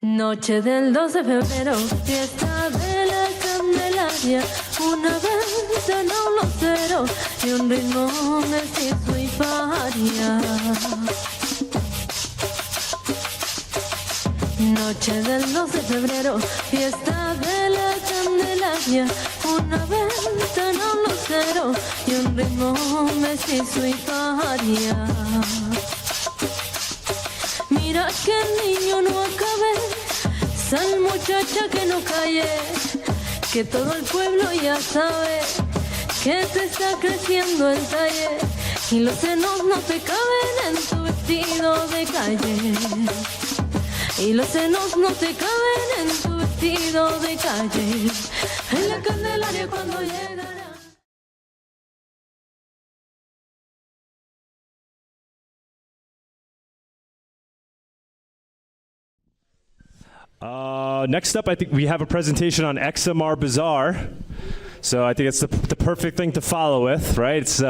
Noche del 12 de febrero, fiesta de la Candelaria, una ventana, un lucero y un ritmo mestizo y paria. Noche del 12 de febrero, fiesta de la Candelaria, una ventana, un lucero y un ritmo mestizo y paria. Mira que el niño no acabe, sal muchacha que no calle, que todo el pueblo ya sabe que te está creciendo el talle y los senos no te caben en tu vestido de calle. Y los senos no te caben en tu vestido de calle. En la Candelaria cuando llegará. Next up, I think we have a presentation on XMR Bazaar. So I think it's the perfect thing to follow with, right? It's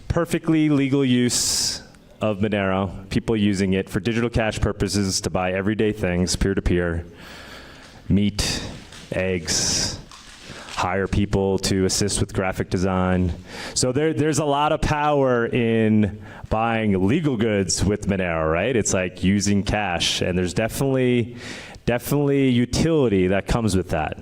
perfectly legal use of Monero, people using it for digital cash purposes to buy everyday things, peer-to-peer, meat, eggs, hire people to assist with graphic design. So there's a lot of power in buying legal goods with Monero, right? It's like using cash, and there's definitely utility that comes with that.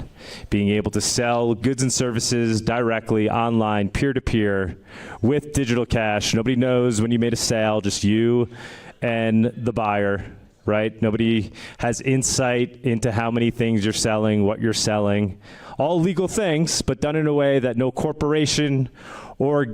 Being able to sell goods and services directly online, peer-to-peer, with digital cash. Nobody knows when you made a sale, just you and the buyer, right? Nobody has insight into how many things you're selling, what you're selling. All legal things, but done in a way that no corporation or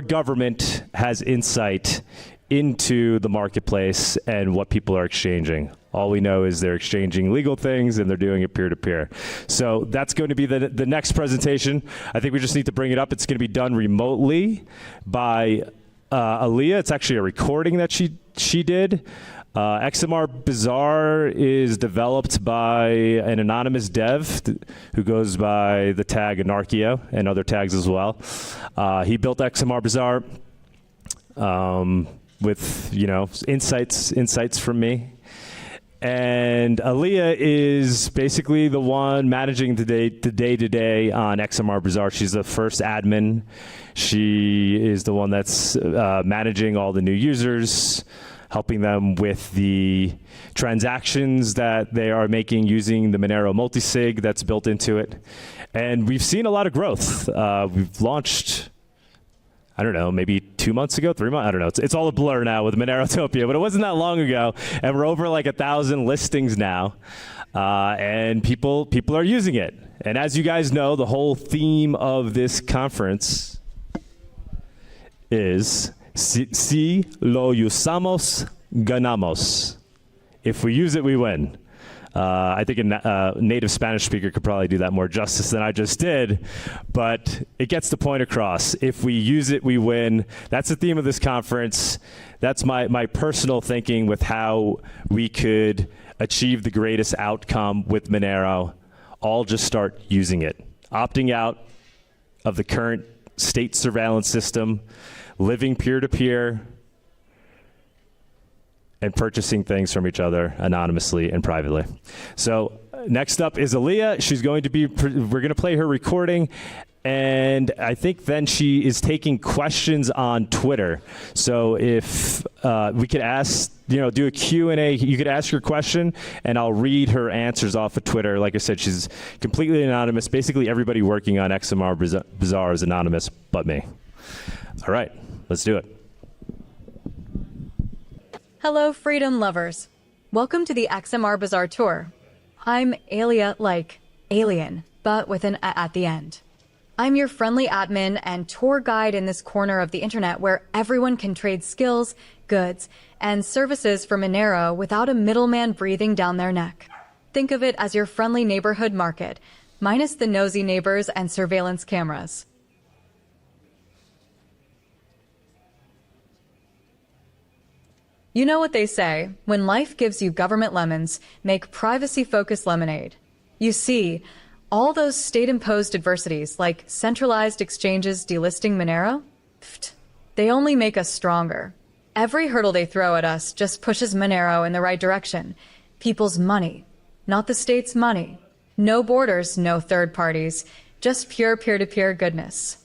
government has insight into the marketplace and what people are exchanging. All we know is they're exchanging legal things and they're doing it peer-to-peer. So that's going to be the next presentation. I think we just need to bring it up. It's going to be done remotely by Aillia. It's actually a recording that she did. XMR Bazaar is developed by an anonymous dev who goes by the tag Anarchio and other tags as well. He built XMR Bazaar with insights from me. And Aillia is basically the one managing the day-to-day on XMR Bazaar. She's the first admin. She is the one that's managing all the new users, helping them with the transactions that they are making using the Monero multisig that's built into it. And we've seen a lot of growth. We've launched, I don't know, maybe 2 months ago, 3 months, I don't know. It's all a blur now with MoneroTopia, but it wasn't that long ago, and we're over like 1,000 listings now, and people are using it. And as you guys know, the whole theme of this conference is Si lo usamos, ganamos. If we use it, we win. I think a native Spanish speaker could probably do that more justice than I just did, but it gets the point across. If we use it, we win. That's the theme of this conference. That's my personal thinking with how we could achieve the greatest outcome with Monero. All just start using it. Opting out of the current state surveillance system, living peer-to-peer, and purchasing things from each other anonymously and privately. So next up is Aillia. She's going to be, we're going to play her recording, and I think then she is taking questions on Twitter. So if we could ask, do a Q&A, you could ask your question, and I'll read her answers off of Twitter. Like I said, she's completely anonymous. Basically, everybody working on XMR Bazaar is anonymous but me. All right, let's do it. Hello, freedom lovers. Welcome to the XMR Bazaar tour. I'm Aillia, like alien, but with an at the end. I'm your friendly admin and tour guide in this corner of the internet where everyone can trade skills, goods, and services for Monero without a middleman breathing down their neck. Think of it as your friendly neighborhood market, minus the nosy neighbors and surveillance cameras. You know what they say, when life gives you government lemons, make privacy-focused lemonade. You see, all those state-imposed adversities, like centralized exchanges delisting Monero, they only make us stronger. Every hurdle they throw at us just pushes Monero in the right direction. People's money, not the state's money. No borders, no third parties, just pure peer-to-peer goodness.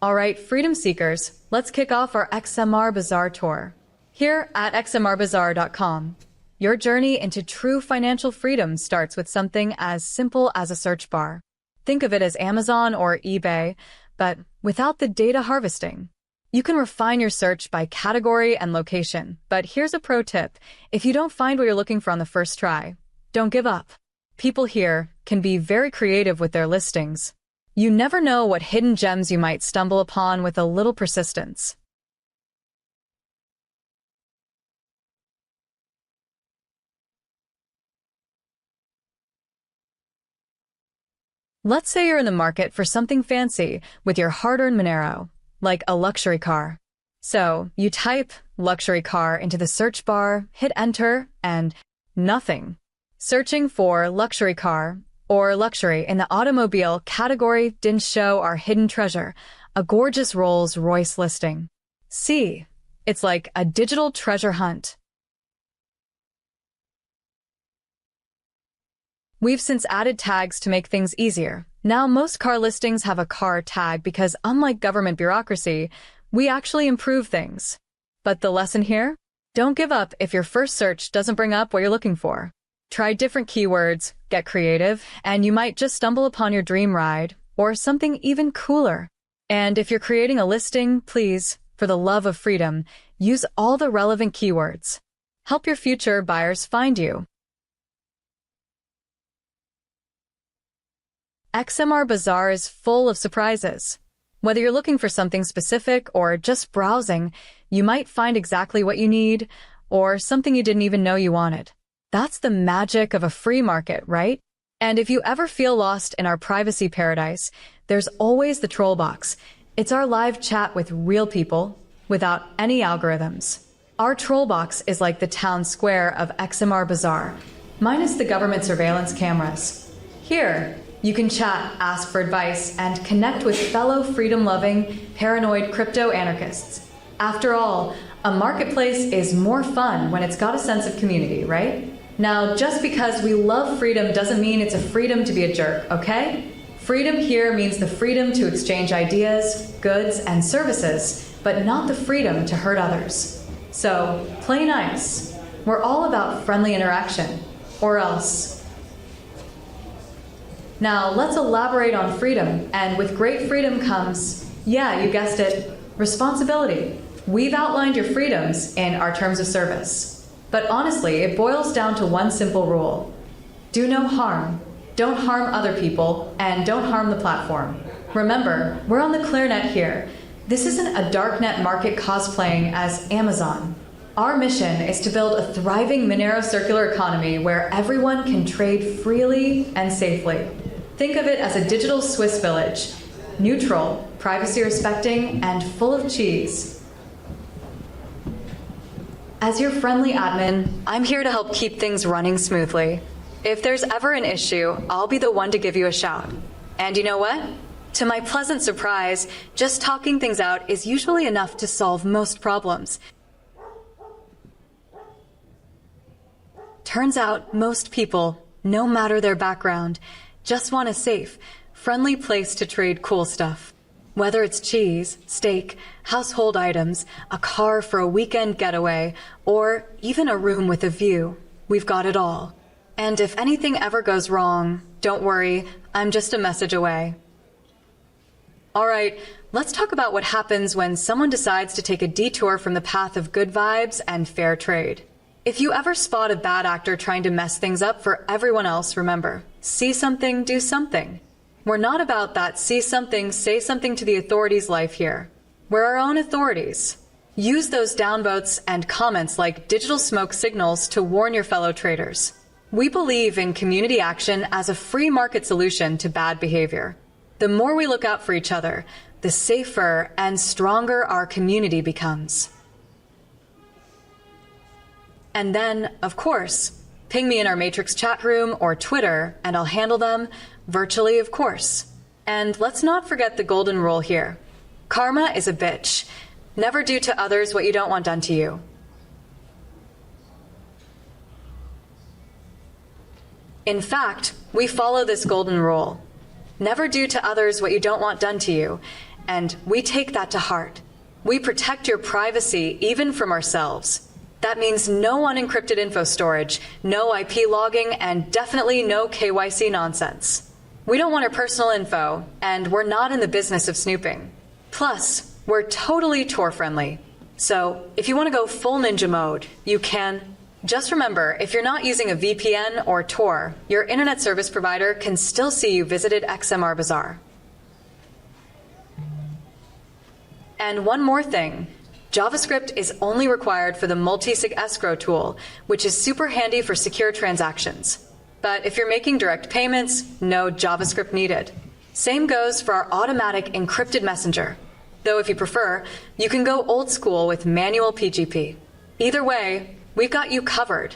All right, freedom seekers, let's kick off our XMR Bazaar tour. Here at xmrbazaar.com, your journey into true financial freedom starts with something as simple as a search bar. Think of it as Amazon or eBay, but without the data harvesting. You can refine your search by category and location, but here's a pro tip. If you don't find what you're looking for on the first try, don't give up. People here can be very creative with their listings. You never know what hidden gems you might stumble upon with a little persistence. Let's say you're in the market for something fancy with your hard-earned Monero, like a luxury car. So you type luxury car into the search bar, hit enter, and nothing. Searching for luxury car or luxury in the automobile category didn't show our hidden treasure, a gorgeous Rolls-Royce listing. See, it's like a digital treasure hunt. We've since added tags to make things easier. Now most car listings have a car tag because unlike government bureaucracy, we actually improve things. But the lesson here? Don't give up if your first search doesn't bring up what you're looking for. Try different keywords, get creative, and you might just stumble upon your dream ride or something even cooler. And if you're creating a listing, please, for the love of freedom, use all the relevant keywords. Help your future buyers find you. XMR Bazaar is full of surprises. Whether you're looking for something specific or just browsing, you might find exactly what you need or something you didn't even know you wanted. That's the magic of a free market, right? And if you ever feel lost in our privacy paradise, there's always the troll box. It's our live chat with real people without any algorithms. Our troll box is like the town square of XMR Bazaar, minus the government surveillance cameras. Here, you can chat, ask for advice, and connect with fellow freedom-loving, paranoid crypto-anarchists. After all, a marketplace is more fun when it's got a sense of community, right? Now, just because we love freedom doesn't mean it's a freedom to be a jerk, okay? Freedom here means the freedom to exchange ideas, goods, and services, but not the freedom to hurt others. So, play nice. We're all about friendly interaction, or else. Now, let's elaborate on freedom, and with great freedom comes, yeah, you guessed it, responsibility. We've outlined your freedoms in our terms of service. But honestly, it boils down to one simple rule. Do no harm. Don't harm other people, and don't harm the platform. Remember, we're on the ClearNet here. This isn't a darknet market cosplaying as Amazon. Our mission is to build a thriving Monero circular economy where everyone can trade freely and safely. Think of it as a digital Swiss village, neutral, privacy-respecting, and full of cheese. As your friendly admin, I'm here to help keep things running smoothly. If there's ever an issue, I'll be the one to give you a shout. And you know what? To my pleasant surprise, just talking things out is usually enough to solve most problems. Turns out most people, no matter their background, just want a safe, friendly place to trade cool stuff. Whether it's cheese, steak, household items, a car for a weekend getaway, or even a room with a view, we've got it all. And if anything ever goes wrong, don't worry, I'm just a message away. All right, let's talk about what happens when someone decides to take a detour from the path of good vibes and fair trade. If you ever spot a bad actor trying to mess things up for everyone else, remember, see something, do something. We're not about that see something, say something to the authorities life here. We're our own authorities. Use those downvotes and comments like digital smoke signals to warn your fellow traders. We believe in community action as a free market solution to bad behavior. The more we look out for each other, the safer and stronger our community becomes. And then, of course, ping me in our Matrix chat room or Twitter, and I'll handle them virtually, of course. And let's not forget the golden rule here. Karma is a bitch. Never do to others what you don't want done to you. In fact, we follow this golden rule. Never do to others what you don't want done to you, and we take that to heart. We protect your privacy even from ourselves. That means no unencrypted info storage, no IP logging, and definitely no KYC nonsense. We don't want your personal info, and we're not in the business of snooping. Plus, we're totally Tor friendly. So, if you want to go full ninja mode, you can. Just remember, if you're not using a VPN or Tor, your internet service provider can still see you visited XMR Bazaar. And one more thing. JavaScript is only required for the multi-sig escrow tool, which is super handy for secure transactions. But if you're making direct payments, no JavaScript needed. Same goes for our automatic encrypted messenger. Though if you prefer, you can go old school with manual PGP. Either way, we've got you covered.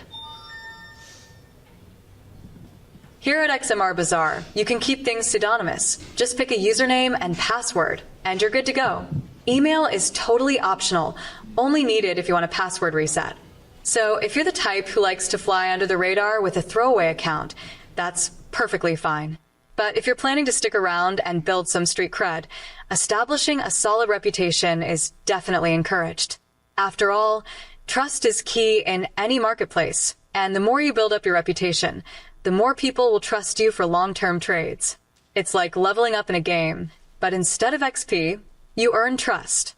Here at XMR Bazaar, you can keep things pseudonymous. Just pick a username and password, and you're good to go. Email is totally optional, only needed if you want a password reset. So if you're the type who likes to fly under the radar with a throwaway account, that's perfectly fine. But if you're planning to stick around and build some street cred, establishing a solid reputation is definitely encouraged. After all, trust is key in any marketplace, and the more you build up your reputation, the more people will trust you for long-term trades. It's like leveling up in a game, but instead of XP, you earn trust.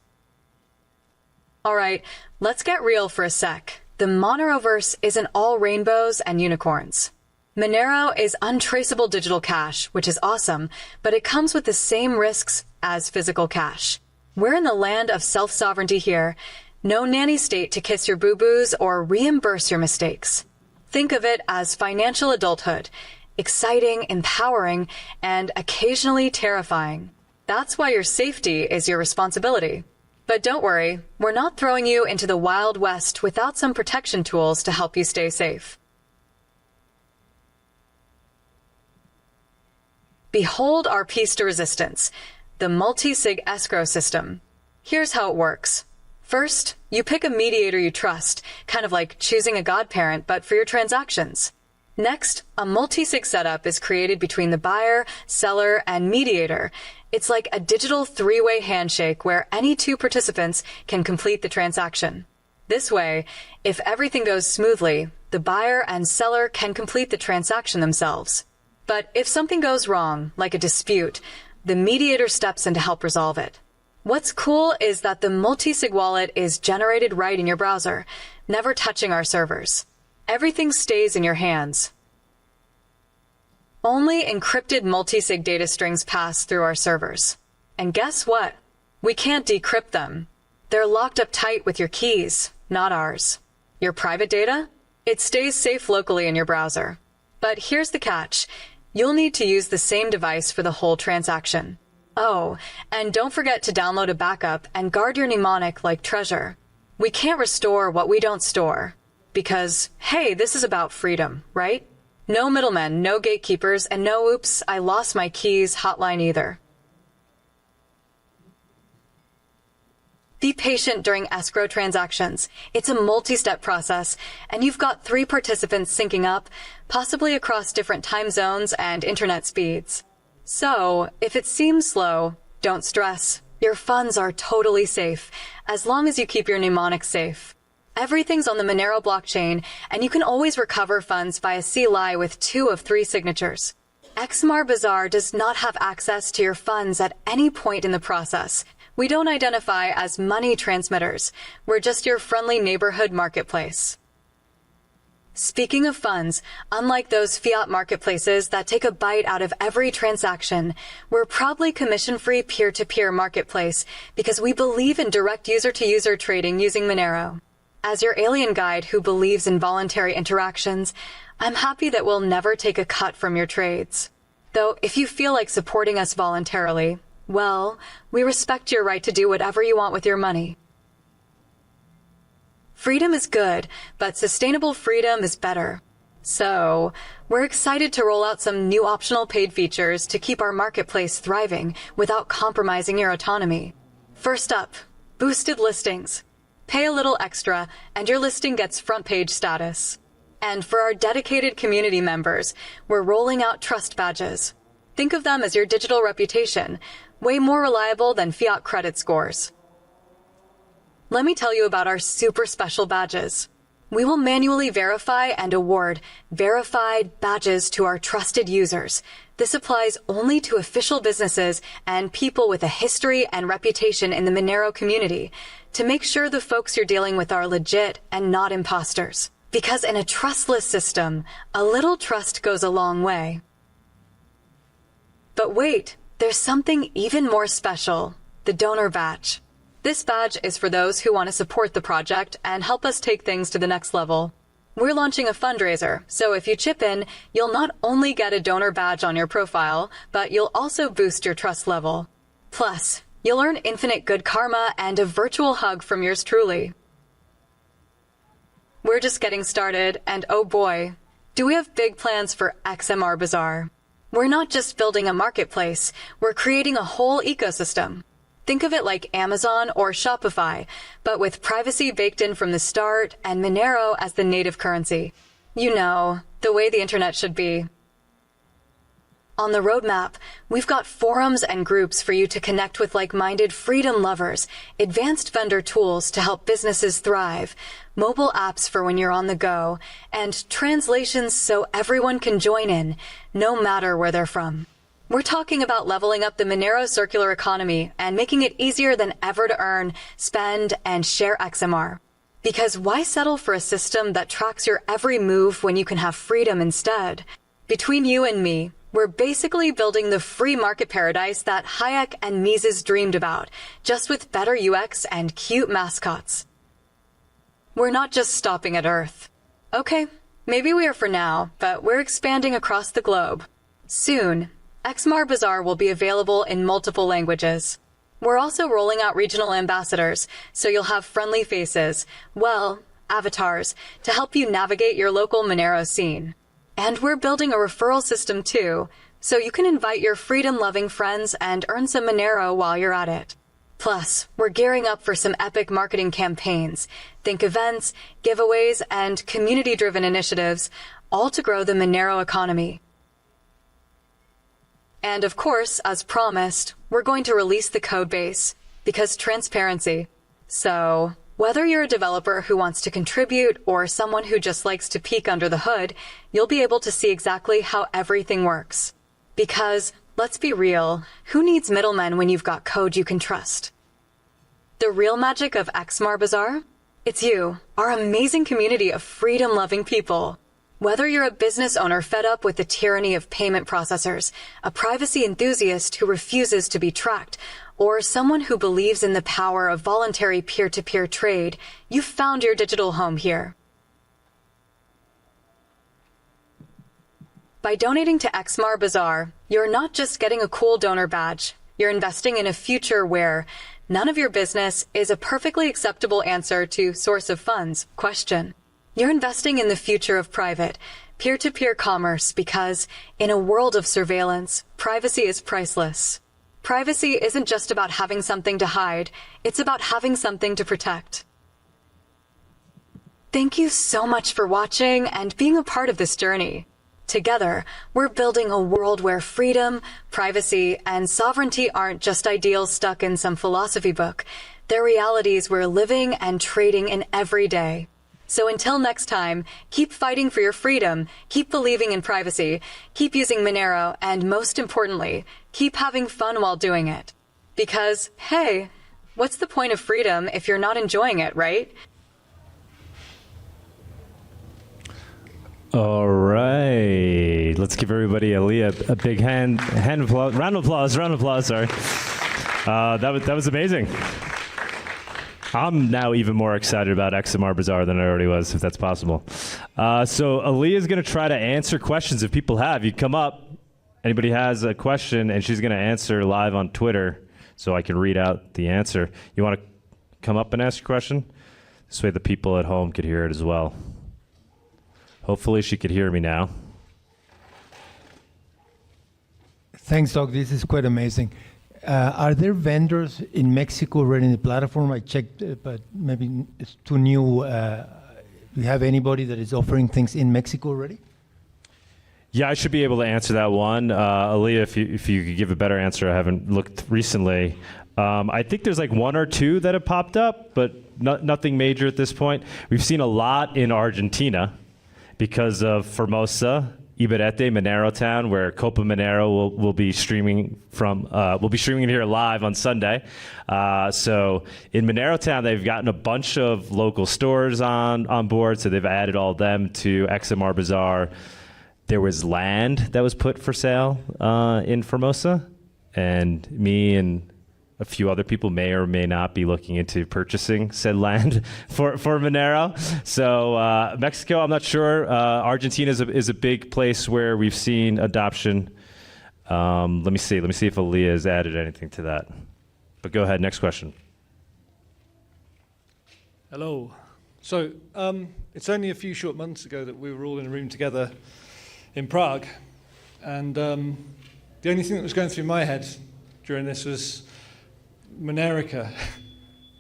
Alright, let's get real for a sec. The Moneroverse isn't all rainbows and unicorns. Monero is untraceable digital cash, which is awesome, but it comes with the same risks as physical cash. We're in the land of self-sovereignty here. No nanny state to kiss your boo-boos or reimburse your mistakes. Think of it as financial adulthood. Exciting, empowering, and occasionally terrifying. That's why your safety is your responsibility. But don't worry, we're not throwing you into the Wild West without some protection tools to help you stay safe. Behold our piece de resistance, the multi-sig escrow system. Here's how it works. First, you pick a mediator you trust, kind of like choosing a godparent, but for your transactions. Next, a multi-sig setup is created between the buyer, seller, and mediator. It's like a digital three-way handshake where any two participants can complete the transaction. This way, if everything goes smoothly, the buyer and seller can complete the transaction themselves. But if something goes wrong, like a dispute, the mediator steps in to help resolve it. What's cool is that the multi-sig wallet is generated right in your browser, never touching our servers. Everything stays in your hands. Only encrypted multi-sig data strings pass through our servers. And guess what? We can't decrypt them. They're locked up tight with your keys, not ours. Your private data? It stays safe locally in your browser. But here's the catch. You'll need to use the same device for the whole transaction. Oh, and don't forget to download a backup and guard your mnemonic like treasure. We can't restore what we don't store. Because, hey, this is about freedom, right? No middlemen, no gatekeepers, and no oops, I lost my keys hotline either. Be patient during escrow transactions. It's a multi-step process, and you've got 3 participants syncing up, possibly across different time zones and internet speeds. So, if it seems slow, don't stress. Your funds are totally safe, as long as you keep your mnemonic safe. Everything's on the Monero blockchain, and you can always recover funds via CLI with 2 of 3 signatures. XMR Bazaar does not have access to your funds at any point in the process. We don't identify as money transmitters. We're just your friendly neighborhood marketplace. Speaking of funds, unlike those fiat marketplaces that take a bite out of every transaction, we're proudly commission-free peer-to-peer marketplace because we believe in direct user-to-user trading using Monero. As your alien guide who believes in voluntary interactions, I'm happy that we'll never take a cut from your trades. Though if you feel like supporting us voluntarily, well, we respect your right to do whatever you want with your money. Freedom is good, but sustainable freedom is better. So, we're excited to roll out some new optional paid features to keep our marketplace thriving without compromising your autonomy. First up, boosted listings. Pay a little extra, and your listing gets front page status. And for our dedicated community members, we're rolling out trust badges. Think of them as your digital reputation, way more reliable than fiat credit scores. Let me tell you about our super special badges. We will manually verify and award verified badges to our trusted users. This applies only to official businesses and people with a history and reputation in the Monero community to make sure the folks you're dealing with are legit and not imposters. Because in a trustless system, a little trust goes a long way. But wait, there's something even more special, the donor badge. This badge is for those who want to support the project and help us take things to the next level. We're launching a fundraiser, so if you chip in, you'll not only get a donor badge on your profile, but you'll also boost your trust level. Plus, you'll earn infinite good karma and a virtual hug from yours truly. We're just getting started, and oh boy, do we have big plans for XMR Bazaar. We're not just building a marketplace, we're creating a whole ecosystem. Think of it like Amazon or Shopify, but with privacy baked in from the start and Monero as the native currency. You know, the way the internet should be. On the roadmap, we've got forums and groups for you to connect with like-minded freedom lovers, advanced vendor tools to help businesses thrive, mobile apps for when you're on the go, and translations so everyone can join in, no matter where they're from. We're talking about leveling up the Monero circular economy and making it easier than ever to earn, spend, and share XMR. Because why settle for a system that tracks your every move when you can have freedom instead? Between you and me, we're basically building the free market paradise that Hayek and Mises dreamed about, just with better UX and cute mascots. We're not just stopping at Earth. Okay, maybe we are for now, but we're expanding across the globe. Soon, XMR Bazaar will be available in multiple languages. We're also rolling out regional ambassadors, so you'll have friendly faces, well, avatars, to help you navigate your local Monero scene. And we're building a referral system too, so you can invite your freedom-loving friends and earn some Monero while you're at it. Plus, we're gearing up for some epic marketing campaigns, think events, giveaways, and community-driven initiatives, all to grow the Monero economy. And of course, as promised, we're going to release the code base, because transparency. So, whether you're a developer who wants to contribute or someone who just likes to peek under the hood, you'll be able to see exactly how everything works. Because, let's be real, who needs middlemen when you've got code you can trust? The real magic of XMR Bazaar? It's you, our amazing community of freedom-loving people. Whether you're a business owner fed up with the tyranny of payment processors, a privacy enthusiast who refuses to be tracked, or someone who believes in the power of voluntary peer-to-peer trade, you've found your digital home here. By donating to XMR Bazaar, you're not just getting a cool donor badge, you're investing in a future where none of your business is a perfectly acceptable answer to source of funds question. You're investing in the future of private, peer-to-peer commerce because, in a world of surveillance, privacy is priceless. Privacy isn't just about having something to hide, it's about having something to protect. Thank you so much for watching and being a part of this journey. Together, we're building a world where freedom, privacy, and sovereignty aren't just ideals stuck in some philosophy book. They're realities we're living and trading in every day. So until next time, keep fighting for your freedom, keep believing in privacy, keep using Monero, and most importantly, keep having fun while doing it. Because, hey, what's the point of freedom if you're not enjoying it, right? All right. Let's give everybody a big round of applause, sorry. That was amazing. I'm now even more excited about XMR Bazaar than I already was, if that's possible. So Aillia is going to try to answer questions if people have. You come up, anybody has a question, and she's going to answer live on Twitter so I can read out the answer. You want to come up and ask your question? This way the people at home could hear it as well. Hopefully she could hear me now. Thanks, Doc. This is quite amazing. Are there vendors in Mexico already in the platform? I checked, but maybe it's too new Do you have anybody that is offering things in Mexico already? Yeah, I should be able to answer that one. Aillia, if you could give a better answer, I haven't looked recently. I think there's like one or two that have popped up, but nothing major at this point. We've seen a lot in Argentina because of Formosa, Ibarrete, Monero Town, where Copa Monero will be streaming from. We'll be streaming it here live on Sunday. So in Monero Town, they've gotten a bunch of local stores on board, so they've added all of them to XMR Bazaar. There was land that was put for sale in Formosa, and me and a few other people may or may not be looking into purchasing said land for Monero. So Mexico, I'm not sure. Argentina is a big place where we've seen adoption. Let me see if Aillia has added anything to that. But go ahead, next question. Hello. So it's only a few short months ago that we were all in a room together in Prague, and the only thing that was going through my head during this was Monerica,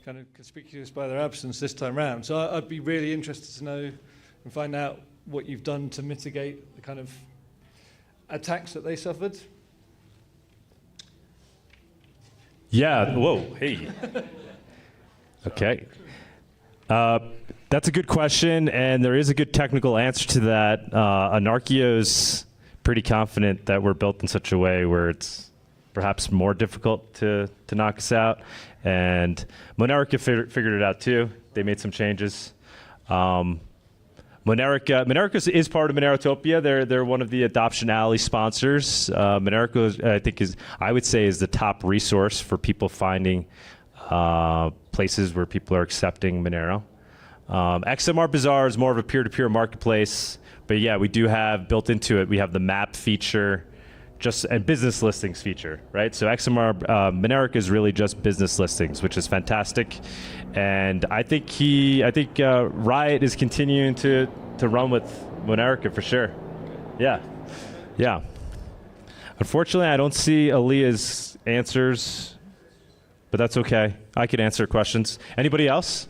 kind of conspicuous by their absence this time round. So I'd be really interested to know and find out what you've done to mitigate the kind of attacks that they suffered. Yeah, whoa, hey. Okay. That's a good question, and there is a good technical answer to that. Anarchio's pretty confident that we're built in such a way where it's perhaps more difficult to knock us out. And Monerica figured it out too. They made some changes. Monerica is part of MoneroTopia. They're one of the Adoption Alley sponsors. Monerica, I think, is the top resource for people finding places where people are accepting Monero. XMR Bazaar is more of a peer-to-peer marketplace, but yeah, we do have built into it. We have the map feature, and business listings feature, right? So XMR Monerica is really just business listings, which is fantastic, and I think Riot is continuing to run with Monerica for sure. Yeah. Unfortunately, I don't see Aillia's answers, but that's okay. I can answer questions. Anybody else?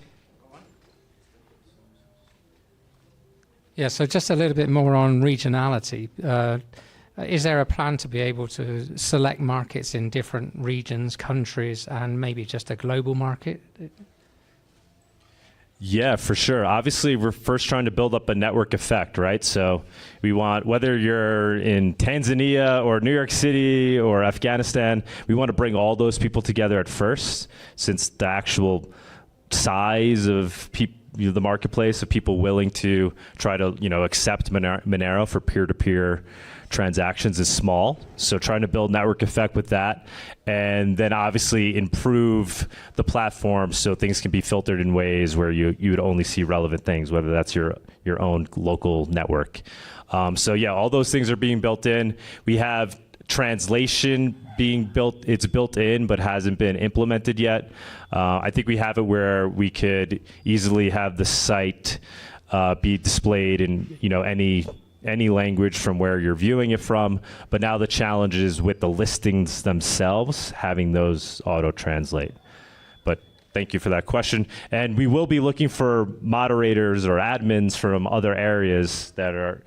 Yeah, so just a little bit more on regionality. Is there a plan to be able to select markets in different regions, countries, and maybe just a global market? Yeah, for sure. Obviously, we're first trying to build up a network effect, right? So we want, whether you're in Tanzania or New York City or Afghanistan, we want to bring all those people together at first, since the actual size of the marketplace of people willing to try to accept Monero for peer-to-peer transactions is small. So trying to build network effect with that, and then obviously improve the platform so things can be filtered in ways where you would only see relevant things, whether that's your own local network. So yeah, all those things are being built in. We have translation being built. It's built in, but hasn't been implemented yet. I think we have it where we could easily have the site be displayed in any language from where you're viewing it from. But now the challenge is with the listings themselves, having those auto-translate. But thank you for that question. And we will be looking for moderators or admins from other areas that are,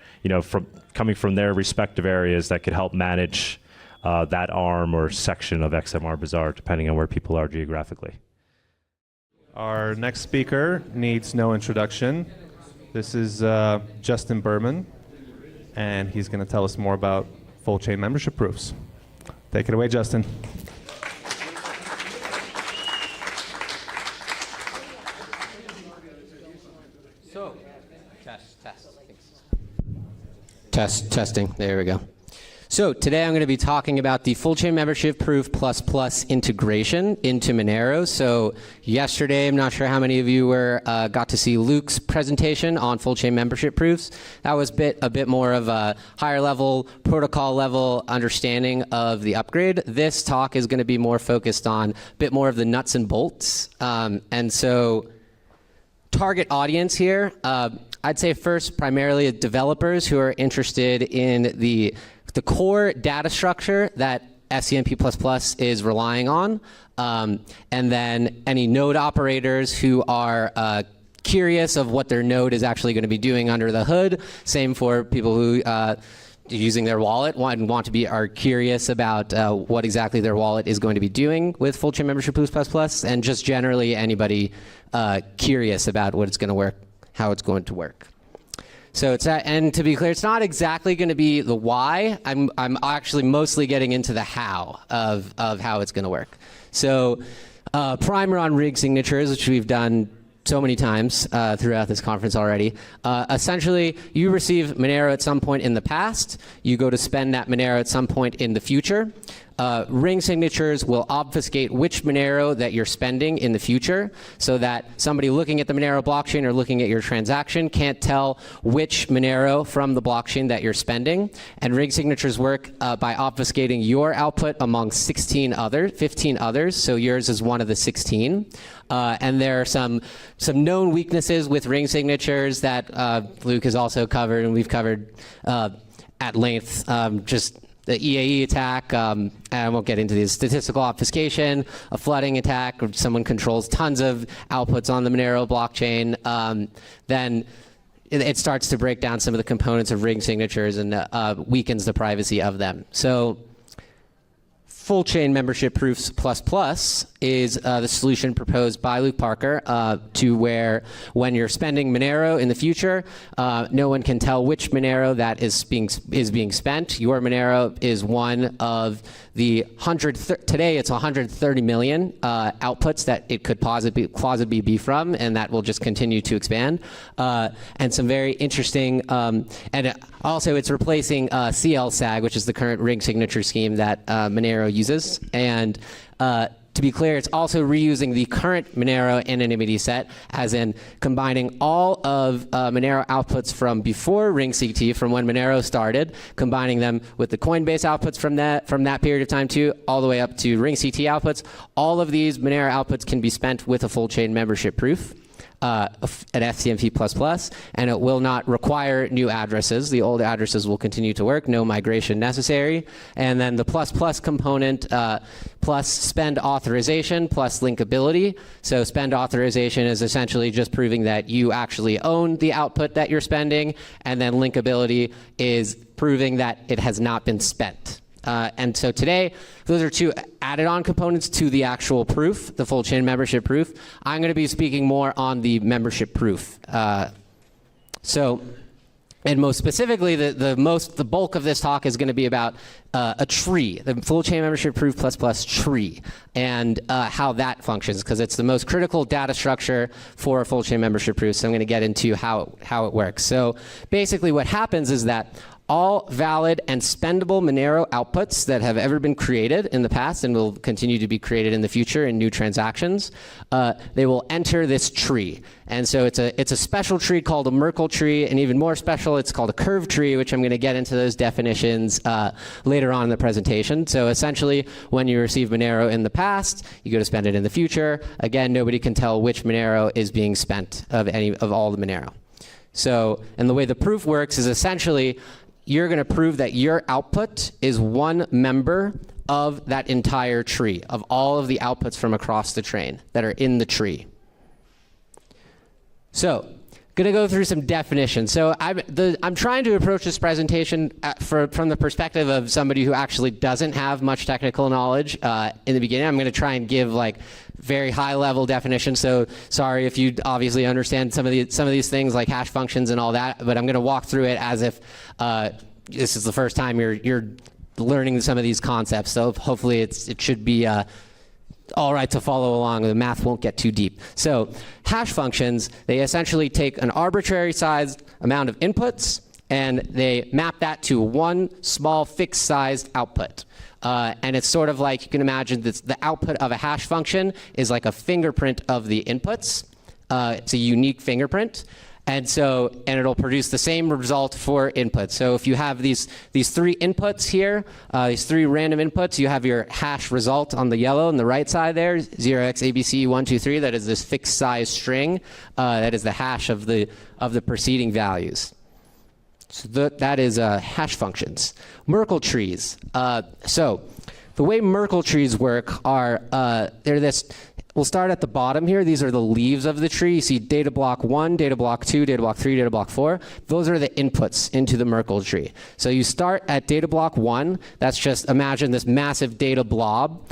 coming from their respective areas that could help manage that arm or section of XMR Bazaar, depending on where people are geographically. Our next speaker needs no introduction. This is Justin Berman, and he's going to tell us more about full chain membership proofs. Take it away, Justin. So, testing. There we go. So today I'm going to be talking about the full chain membership proof ++ integration into Monero. So yesterday, I'm not sure how many of you got to see Luke's presentation on full chain membership proofs. That was a bit more of a higher level, protocol level understanding of the upgrade. This talk is going to be more focused on a bit more of the nuts and bolts. And so target audience here, I'd say first primarily developers who are interested in the core data structure that SCMP++ is relying on, and then any node operators who are curious of what their node is actually going to be doing under the hood. Same for people who using their wallet are curious about what exactly their wallet is going to be doing with full chain membership proofs++, and just generally anybody curious about what it's going to work, how it's going to work. So it's and to be clear, it's not exactly going to be the why. I'm actually mostly getting into the how of how it's going to work. So primer on rig signatures, which we've done so many times throughout this conference already. Essentially, you receive Monero at some point in the past. You go to spend that Monero at some point in the future. Ring signatures will obfuscate which Monero that you're spending in the future, so that somebody looking at the Monero blockchain or looking at your transaction can't tell which Monero from the blockchain that you're spending. And ring signatures work by obfuscating your output among 15 others, so yours is one of the 16. And there are some known weaknesses with ring signatures that Luke has also covered, and we've covered at length. Just the EAE attack, and I won't get into these, statistical obfuscation, a flooding attack, where someone controls tons of outputs on the Monero blockchain, then it starts to break down some of the components of ring signatures and weakens the privacy of them. So full chain membership proofs ++ is the solution proposed by Luke Parker to where when you're spending Monero in the future, no one can tell which Monero that is being spent. Your Monero is one of the today it's 130 million outputs that it could plausibly be from, and that will just continue to expand. And some very interesting, and also it's replacing CL-SAG, which is the current ring signature scheme that Monero uses. And to be clear, it's also reusing the current Monero anonymity set, as in combining all of Monero outputs from before ring-CT, from when Monero started, combining them with the Coinbase outputs from that period of time too, all the way up to ring-CT outputs. All of these Monero outputs can be spent with a full chain membership proof. At FCMP++, and it will not require new addresses. The old addresses will continue to work, no migration necessary. And then the ++ component plus spend authorization plus linkability. So spend authorization is essentially just proving that you actually own the output that you're spending, and then linkability is proving that it has not been spent. And so today, those are two added on components to the actual proof, the full chain membership proof. I'm going to be speaking more on the membership proof. And most specifically, the bulk of this talk is going to be about a tree, the full chain membership proof ++ tree, and how that functions, because it's the most critical data structure for a full chain membership proof. So I'm going to get into how it works. So basically what happens is that all valid and spendable Monero outputs that have ever been created in the past and will continue to be created in the future in new transactions, they will enter this tree. And so it's a special tree called a Merkle tree, and even more special, it's called a curve tree, which I'm going to get into those definitions later on in the presentation. So essentially, when you receive Monero in the past, you go to spend it in the future. Again, nobody can tell which Monero is being spent of all the Monero. So, and the way the proof works is essentially, you're going to prove that your output is one member of that entire tree, of all of the outputs from across the train that are in the tree. So, going to go through some definitions. So I'm trying to approach this presentation from the perspective of somebody who actually doesn't have much technical knowledge in the beginning. I'm going to try and give like very high level definitions. So sorry if you obviously understand some of these things like hash functions and all that, but I'm going to walk through it as if this is the first time you're learning some of these concepts. So hopefully it should be all right to follow along. The math won't get too deep. So hash functions, they essentially take an arbitrary sized amount of inputs and they map that to one small fixed sized output. And it's sort of like, you can imagine that the output of a hash function is like a fingerprint of the inputs. It's a unique fingerprint. And it'll produce the same result for inputs. So if you have these three inputs here, these three random inputs, you have your hash result on the yellow on the right side there, 0xabc123. That is this fixed size string. That is the hash of the preceding values. So that is hash functions. Merkle trees. So the way Merkle trees work are they're this. we'll start at the bottom here. These are the leaves of the tree. You see data block 1, data block 2, data block 3, data block 4. Those are the inputs into the Merkle tree. So you start at data block 1. That's just, imagine this massive data blob,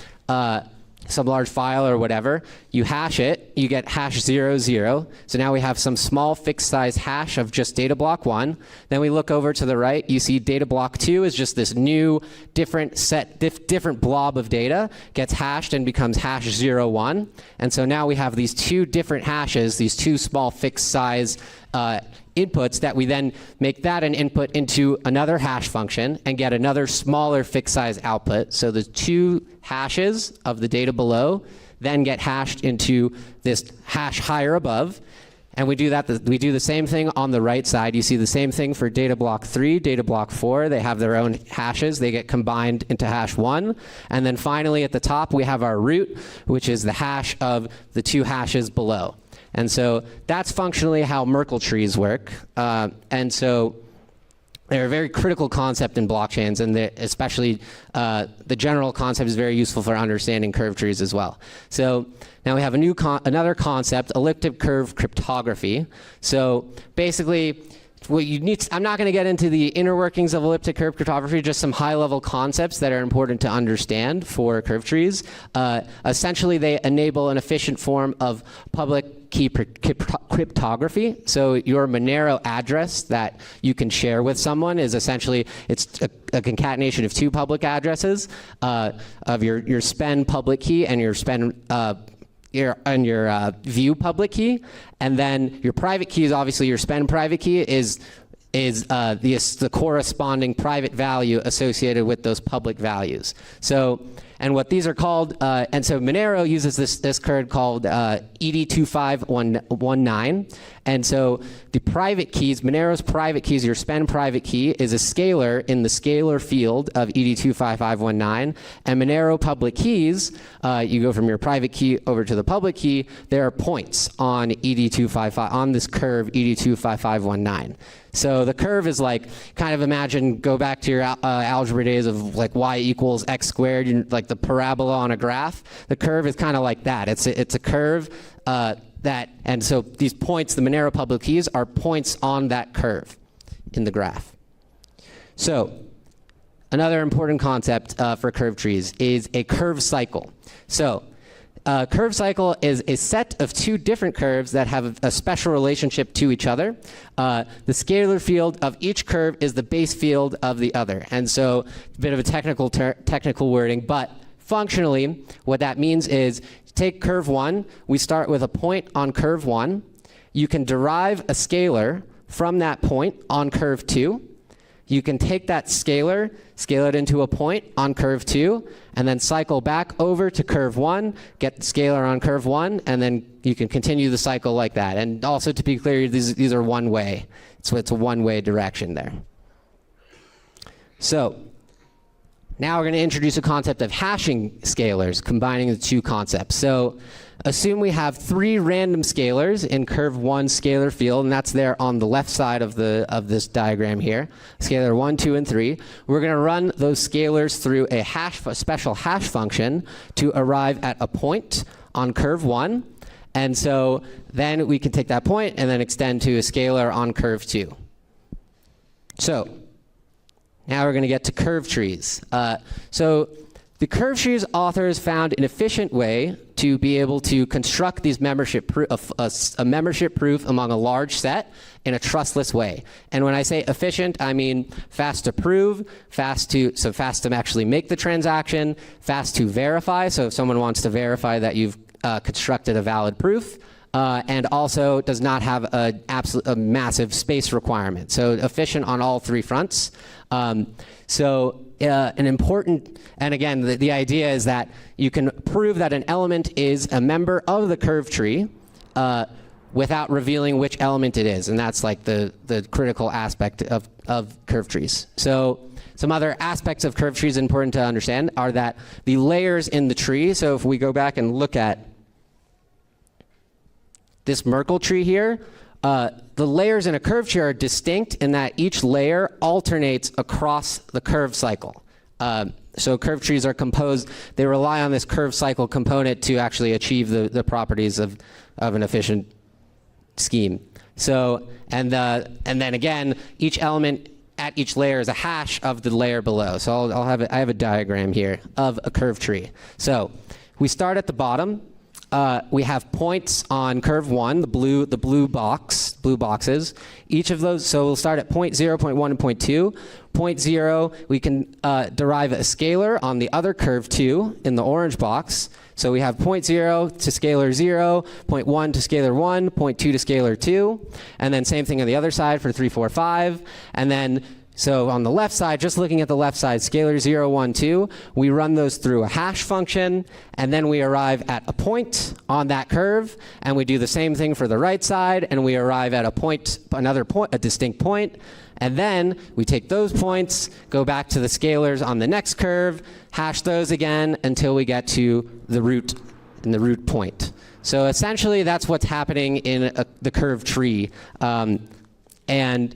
some large file or whatever. You hash it, you get hash 0, 0. So now we have some small fixed size hash of just data block 1. Then we look over to the right, you see data block 2 is just this new different blob of data, gets hashed and becomes hash 0, 1. And so now we have these two different hashes, these two small fixed size inputs that we then make that an input into another hash function and get another smaller fixed size output. So the two hashes of the data below then get hashed into this hash higher above. And we do the same thing on the right side. You see the same thing for data block 3, data block 4. They have their own hashes. They get combined into hash 1. And then finally at the top we have our root, which is the hash of the two hashes below. And so that's functionally how Merkle trees work. And so they're a very critical concept in blockchains, and especially the general concept is very useful for understanding curve trees as well. So now we have another concept, elliptic curve cryptography. So basically, what you need I'm not going to get into the inner workings of elliptic curve cryptography, just some high-level concepts that are important to understand for curve trees. Essentially, they enable an efficient form of public key cryptography. So your Monero address that you can share with someone is essentially, it's a concatenation of two public addresses of your spend public key and your spend your view public key, and then your private key is obviously your spend private key is the corresponding private value associated with those public values. So, and what these are called, and so Monero uses this code called ED2519. And so the private keys, Monero's private keys, your spend private key is a scalar in the scalar field of ED25519. And Monero public keys, you go from your private key over to the public key, there are points on ED255, on this curve ED25519. So the curve is like, kind of imagine, go back to your algebra days of like y equals x squared, like the parabola on a graph. The curve is kind of like that. It's a curve and so these points, the Monero public keys, are points on that curve in the graph. So another important concept for curve trees is a curve cycle. So curve cycle is a set of two different curves that have a special relationship to each other. The scalar field of each curve is the base field of the other. And so a bit of a technical wording, but functionally what that means is take curve 1, we start with a point on curve 1. You can derive a scalar from that point on curve 2. You can take that scalar, scale it into a point on curve 2, and then cycle back over to curve 1, get the scalar on curve 1, and then you can continue the cycle like that. And also, to be clear, these are one-way. So it's a one-way direction there. So now we're going to introduce a concept of hashing scalars, combining the two concepts. So assume we have 3 random scalars in curve 1 scalar field, and that's there on the left side of this diagram here. Scalar 1, 2, and 3. We're going to run those scalars through a special hash function to arrive at a point on curve 1. And so then we can take that point and then extend to a scalar on curve 2. So now we're going to get to curve trees. So the curve trees authors found an efficient way to be able to construct these membership a membership proof among a large set in a trustless way. And when I say efficient, I mean fast to prove, fast to actually make the transaction, fast to verify. So if someone wants to verify that you've constructed a valid proof, and also does not have a massive space requirement. So efficient on all 3 fronts. An important, and again, the idea is that you can prove that an element is a member of the curve tree without revealing which element it is. And that's like the critical aspect of curve trees. So some other aspects of curve trees important to understand are that the layers in the tree, so if we go back and look at this Merkle tree here, the layers in a curve tree are distinct in that each layer alternates across the curve cycle. So curve trees are composed, they rely on this curve cycle component to actually achieve the properties of an efficient scheme. So, and then again, each element at each layer is a hash of the layer below. So I have a diagram here of a curve tree. So we start at the bottom. We have points on curve 1, the blue boxes. Each of those, so we'll start at point 0, point 1, and point 2. Point 0, we can derive a scalar on the other curve 2 in the orange box. So we have point 0 to scalar 0, point 1 to scalar 1, point 2 to scalar 2. And then same thing on the other side for 3, 4, 5. And then so on the left side, just looking at the left side, scalar 0, 1, 2, we run those through a hash function, and then we arrive at a point on that curve, and we do the same thing for the right side, and we arrive at a point, another point, a distinct point, and then we take those points, go back to the scalars on the next curve, hash those again until we get to the root point. So essentially, that's what's happening in the curve tree, and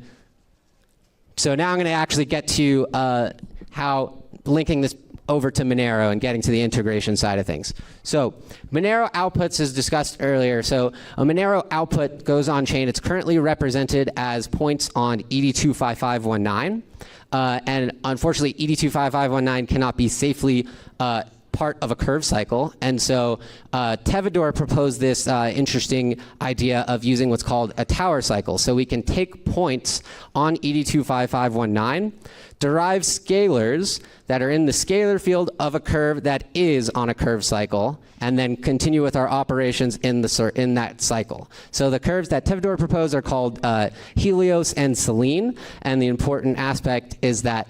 so now I'm going to actually get to how linking this over to Monero and getting to the integration side of things. So Monero outputs is discussed earlier. So a Monero output goes on chain. It's currently represented as points on ED25519. And unfortunately, ED25519 cannot be safely part of a curve cycle. And so Tevador proposed this interesting idea of using what's called a tower cycle. So we can take points on ED25519, derive scalars that are in the scalar field of a curve that is on a curve cycle, and then continue with our operations in that cycle. So the curves that Tevador proposed are called Helios and Selene, and the important aspect is that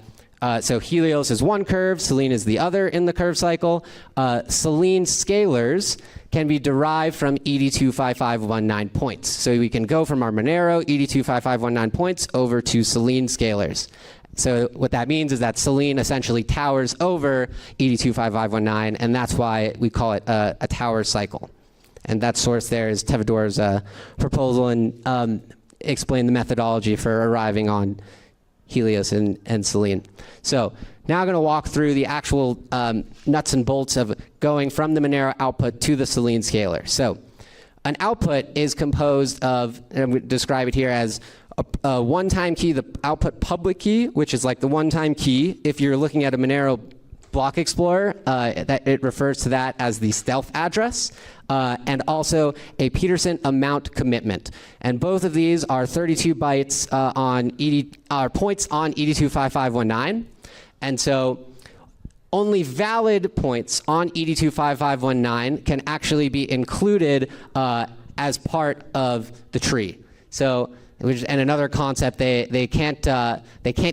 so Helios is one curve, Selene is the other in the curve cycle. Selene scalars can be derived from ED25519 points. So we can go from our Monero ED25519 points over to Selene scalars. So what that means is that Selene essentially towers over ED25519, and that's why we call it a tower cycle. And that source there is Tevador's proposal, and explain the methodology for arriving on Helios and Selene. So now I'm going to walk through the actual nuts and bolts of going from the Monero output to the Selene scalar. So an output is composed of, and I'm going to describe it here as a one-time key, the output public key, which is like the one-time key. If you're looking at a Monero block explorer, that it refers to that as the stealth address, and also a Peterson amount commitment. And both of these are 32 bytes points on ED25519. And so only valid points on ED25519 can actually be included as part of the tree. So, and another concept, they can't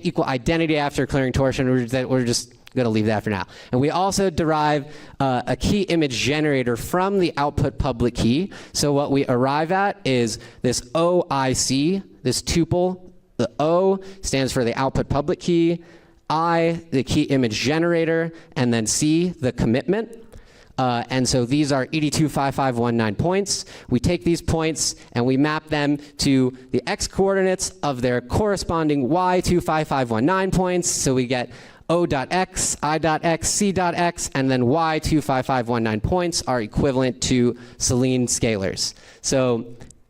equal identity after clearing torsion. We're just going to leave that for now. And we also derive a key image generator from the output public key. So what we arrive at is this OIC, this tuple. The O stands for the output public key, I, the key image generator, and then C, the commitment. And so these are ED25519 points. We take these points and we map them to the X coordinates of their corresponding Y25519 points. So we get O.X, I.X, C.X, and then Y25519 points are equivalent to Selene scalars. So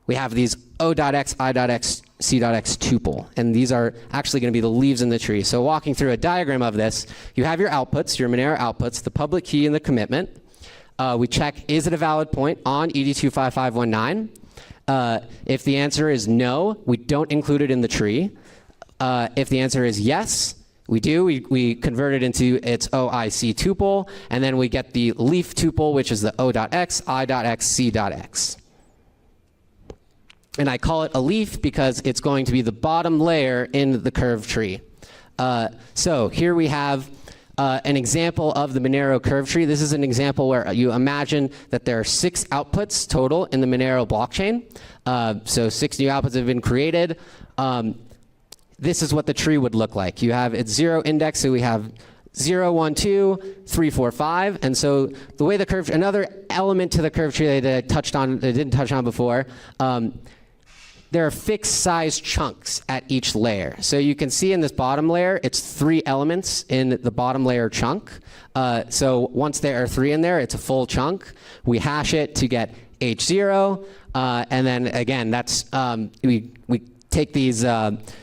we have these O.X, I.X, C.X tuple, and these are actually going to be the leaves in the tree. So walking through a diagram of this, you have your outputs, your Monero outputs, the public key and the commitment. We check, is it a valid point on ED25519? If the answer is no, we don't include it in the tree. If the answer is yes, we do. We convert it into its OIC tuple, and then we get the leaf tuple, which is the O.X, I.X, C.X. And I call it a leaf because it's going to be the bottom layer in the curve tree. So here we have an example of the Monero curve tree. This is an example where you imagine that there are 6 outputs total in the Monero blockchain. So 6 new outputs have been created. This is what the tree would look like. You have its 0 index, so we have 0, 1, 2, 3, 4, 5. And so the way the curve, another element to the curve tree that I touched on, that I didn't touch on before, there are fixed size chunks at each layer. So you can see in this bottom layer, it's 3 elements in the bottom layer chunk. So once there are 3 in there, it's a full chunk. We hash it to get H0, and then again, that's we take these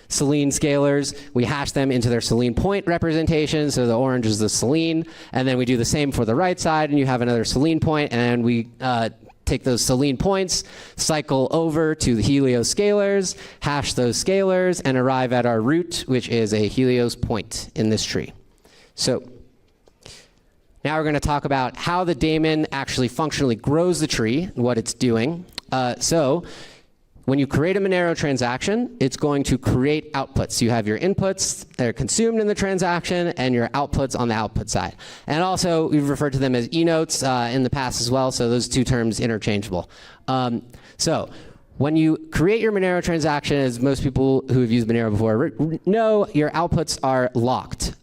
selene scalars, we hash them into their selene point representation, so the orange is the selene, and then we do the same for the right side, and you have another selene point, and we take those selene points, cycle over to the Helios scalars, hash those scalars, and arrive at our root, which is a Helios point in this tree. So now we're going to talk about how the daemon actually functionally grows the tree and what it's doing. So when you create a Monero transaction, it's going to create outputs. You have your inputs that are consumed in the transaction and your outputs on the output side. And also, we've referred to them as e-notes in the past as well, so those 2 terms interchangeable. So when you create your Monero transaction, as most people who have used Monero before know, your outputs are locked.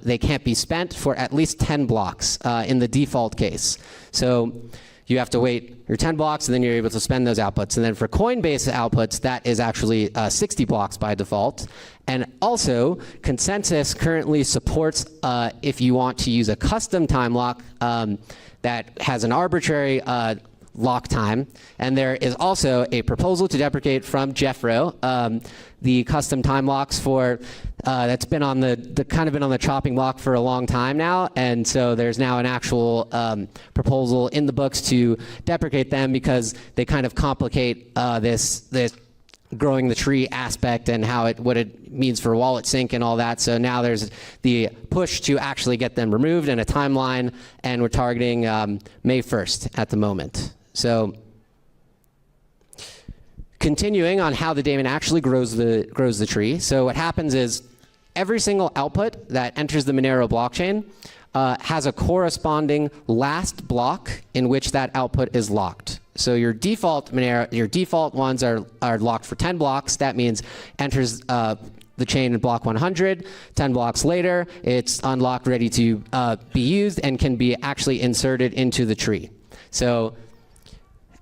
They can't be spent for at least 10 blocks in the default case. So you have to wait your 10 blocks, and then you're able to spend those outputs. And then for Coinbase outputs, that is actually 60 blocks by default. And also, Consensus currently supports, if you want to use a custom time lock that has an arbitrary lock time. And there is also a proposal to deprecate from Jeffro the custom time locks for that's been on the kind of been on the chopping block for a long time now, and so there's now an actual proposal in the books to deprecate them because they kind of complicate this growing the tree aspect and what it means for wallet sync and all that. So now there's the push to actually get them removed and a timeline, and we're targeting May 1st at the moment. So continuing on how the daemon actually grows the tree. So what happens is every single output that enters the Monero blockchain has a corresponding last block in which that output is locked. So your default Monero, your default ones are locked for 10 blocks. That means enters the chain in block 100. 10 blocks later, it's unlocked, ready to be used, and can be actually inserted into the tree. So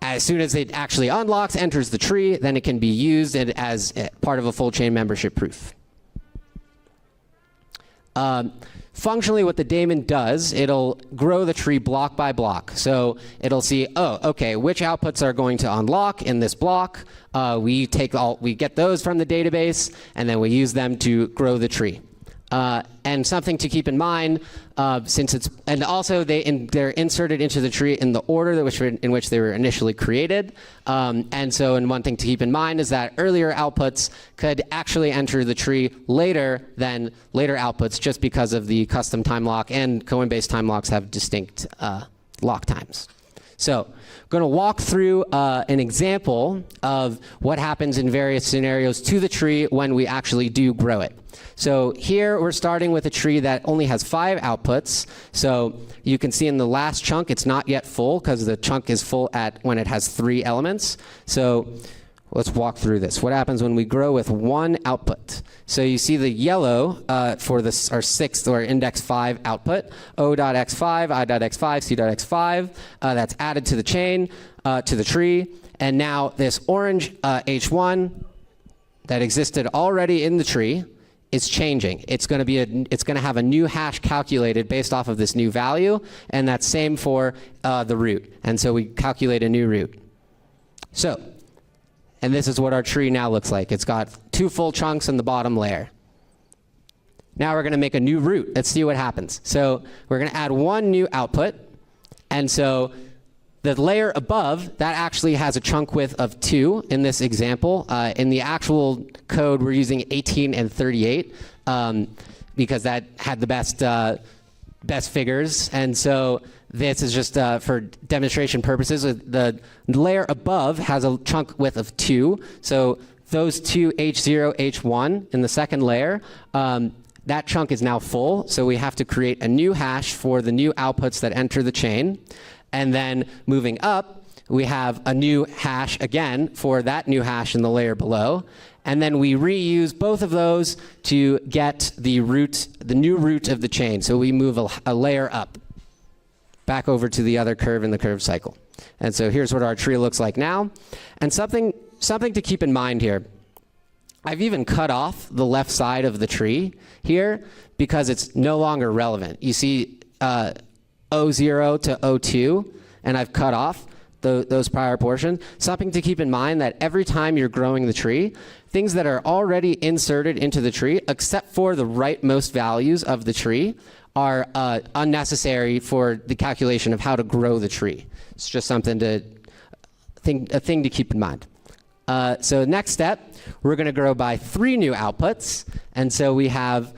as soon as it actually unlocks, enters the tree, then it can be used as part of a full chain membership proof. Functionally, what the daemon does, it'll grow the tree block by block. So it'll see, oh, okay, which outputs are going to unlock in this block. We get those from the database, and then we use them to grow the tree. And something to keep in mind, and also they're inserted into the tree in the order in which they were initially created. And one thing to keep in mind is that earlier outputs could actually enter the tree later than later outputs, just because of the custom time lock, and Coinbase time locks have distinct lock times. So I'm going to walk through an example of what happens in various scenarios to the tree when we actually do grow it. So here we're starting with a tree that only has 5 outputs. So you can see in the last chunk it's not yet full because the chunk is full when it has 3 elements. So let's walk through this. What happens when we grow with 1 output? So you see the yellow for our 6th or index 5 output, O.x5, I.x5, C.x5. That's added to the chain, to the tree. And now this orange H1 that existed already in the tree is changing. It's going to have a new hash calculated based off of this new value, and that's same for the root. And so we calculate a new root. So, and this is what our tree now looks like. It's got 2 full chunks in the bottom layer. Now we're going to make a new root. Let's see what happens. So we're going to add 1 new output, and so the layer above, that actually has a chunk width of 2 in this example. In the actual code, we're using 18 and 38 because that had the best figures. And so this is just for demonstration purposes. The layer above has a chunk width of 2. So those 2 H0, H1 in the second layer, that chunk is now full. So we have to create a new hash for the new outputs that enter the chain. And then moving up, we have a new hash again for that new hash in the layer below. And then we reuse both of those to get the new root of the chain. So we move a layer up, back over to the other curve in the curve cycle. And so here's what our tree looks like now. And something something to keep in mind here. I've even cut off the left side of the tree here because it's no longer relevant. You see O0 to O2, and I've cut off those prior portions. Something to keep in mind that every time you're growing the tree, things that are already inserted into the tree, except for the rightmost values of the tree, are unnecessary for the calculation of how to grow the tree. It's just something a thing to keep in mind. So next step, we're going to grow by 3 new outputs. And so we have,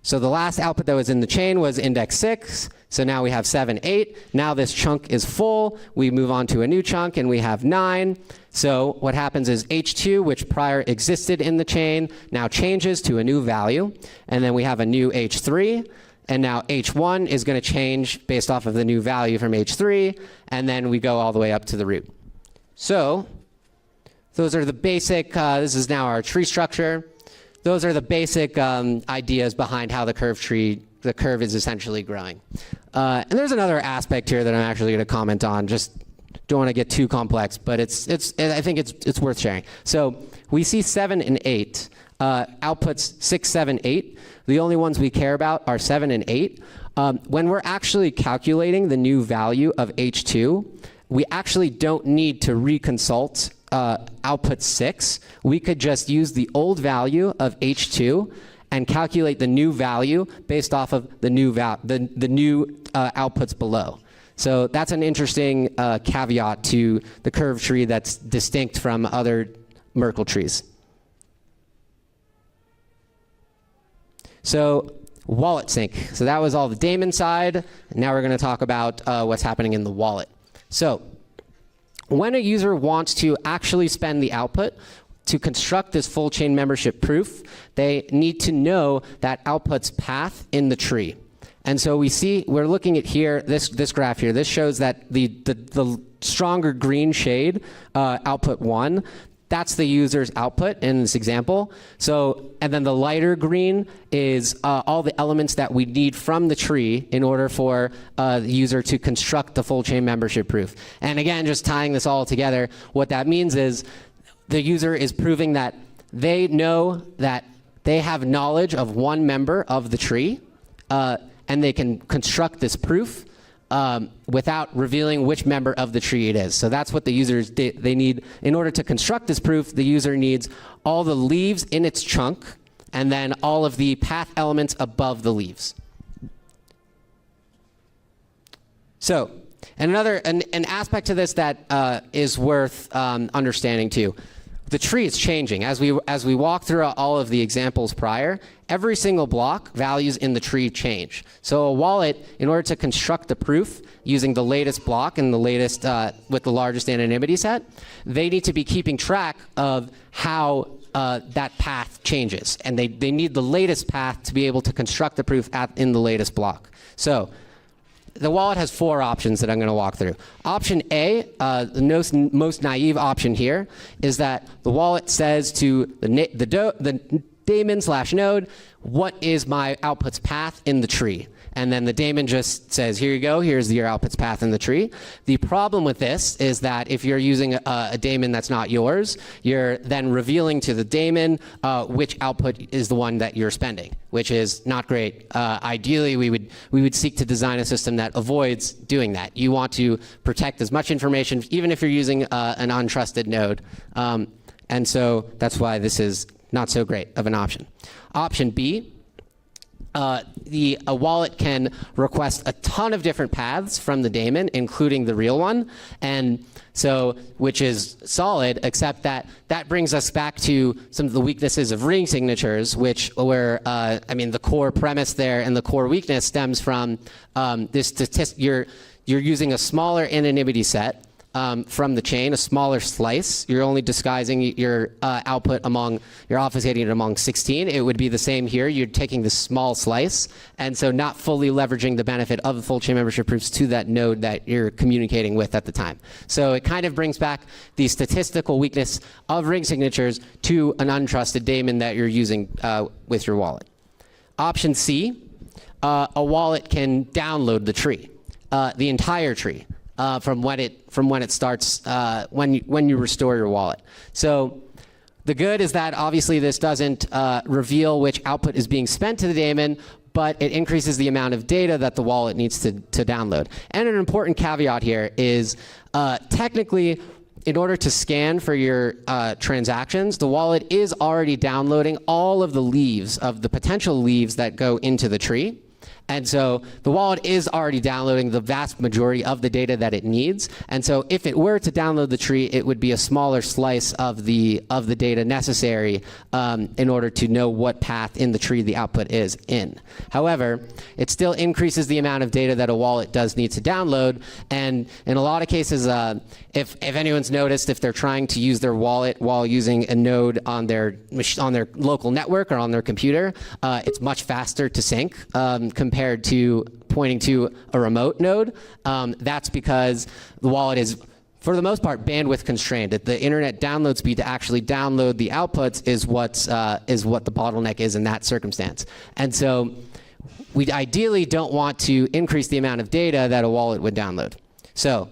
so the last output that was in the chain was index 6. So now we have 7, 8. Now this chunk is full. We move on to a new chunk, and we have 9. So what happens is H2, which prior existed in the chain, now changes to a new value. And then we have a new H3. And now H1 is going to change based off of the new value from H3. And then we go all the way up to the root. So those are the basic, this is now our tree structure. Those are the basic ideas behind how the curve is essentially growing. And there's another aspect here that I'm actually going to comment on. Just don't want to get too complex, but I think it's worth sharing. So we see 7 and 8, outputs 6, 7, 8. The only ones we care about are 7 and 8. When we're actually calculating the new value of H2, we actually don't need to reconsult output 6. We could just use the old value of H2 and calculate the new value based off of the new outputs below. So that's an interesting caveat to the curve tree that's distinct from other Merkle trees. So wallet sync. So that was all the daemon side. Now we're going to talk about what's happening in the wallet. So when a user wants to actually spend the output to construct this full chain membership proof, they need to know that output's path in the tree. And so we're looking at here, this graph here. This shows that the stronger green shade, output 1, that's the user's output in this example. So, and then the lighter green is all the elements that we need from the tree in order for the user to construct the full chain membership proof. And again, just tying this all together, what that means is the user is proving that they know that they have knowledge of one member of the tree, and they can construct this proof without revealing which member of the tree it is. So that's what the users they need. In order to construct this proof, the user needs all the leaves in its chunk and then all of the path elements above the leaves. So, and an aspect to this that is worth understanding too. The tree is changing. As we walk through all of the examples prior, every single block values in the tree change. So a wallet, in order to construct the proof using the latest block and the latest with the largest anonymity set, they need to be keeping track of how that path changes. And they need the latest path to be able to construct the proof in the latest block. So the wallet has 4 options that I'm going to walk through. Option A, the most naive option here, is that the wallet says to the daemon/node, what is my output's path in the tree? And then the daemon just says, here you go, here's your output's path in the tree. The problem with this is that if you're using a daemon that's not yours, you're then revealing to the daemon which output is the one that you're spending, which is not great. Ideally, we would seek to design a system that avoids doing that. You want to protect as much information, even if you're using an untrusted node. And so that's why this is not so great of an option. Option B, a wallet can request a ton of different paths from the daemon, including the real one, and so which is solid, except that brings us back to some of the weaknesses of ring signatures, which were, the core premise there and the core weakness stems from this statistic. You're using a smaller anonymity set from the chain, a smaller slice. You're only disguising your output you're obfuscating it among 16. It would be the same here. You're taking this small slice, and so not fully leveraging the benefit of the full chain membership proofs to that node that you're communicating with at the time. So it kind of brings back the statistical weakness of ring signatures to an untrusted daemon that you're using with your wallet. Option C, a wallet can download the tree, the entire tree. from when it starts when you restore your wallet. So the good is that obviously this doesn't reveal which output is being spent to the daemon, but it increases the amount of data that the wallet needs to download. And an important caveat here is technically, in order to scan for your transactions, the wallet is already downloading all of the leaves, of the potential leaves that go into the tree. And so the wallet is already downloading the vast majority of the data that it needs. And so if it were to download the tree, it would be a smaller slice of the data necessary in order to know what path in the tree the output is in. However, it still increases the amount of data that a wallet does need to download. And in a lot of cases, if anyone's noticed, if they're trying to use their wallet while using a node on their local network or on their computer, it's much faster to sync compared to pointing to a remote node. That's because the wallet is, for the most part, bandwidth constrained. The internet download speed to actually download the outputs is what the bottleneck is in that circumstance. And so we ideally don't want to increase the amount of data that a wallet would download. So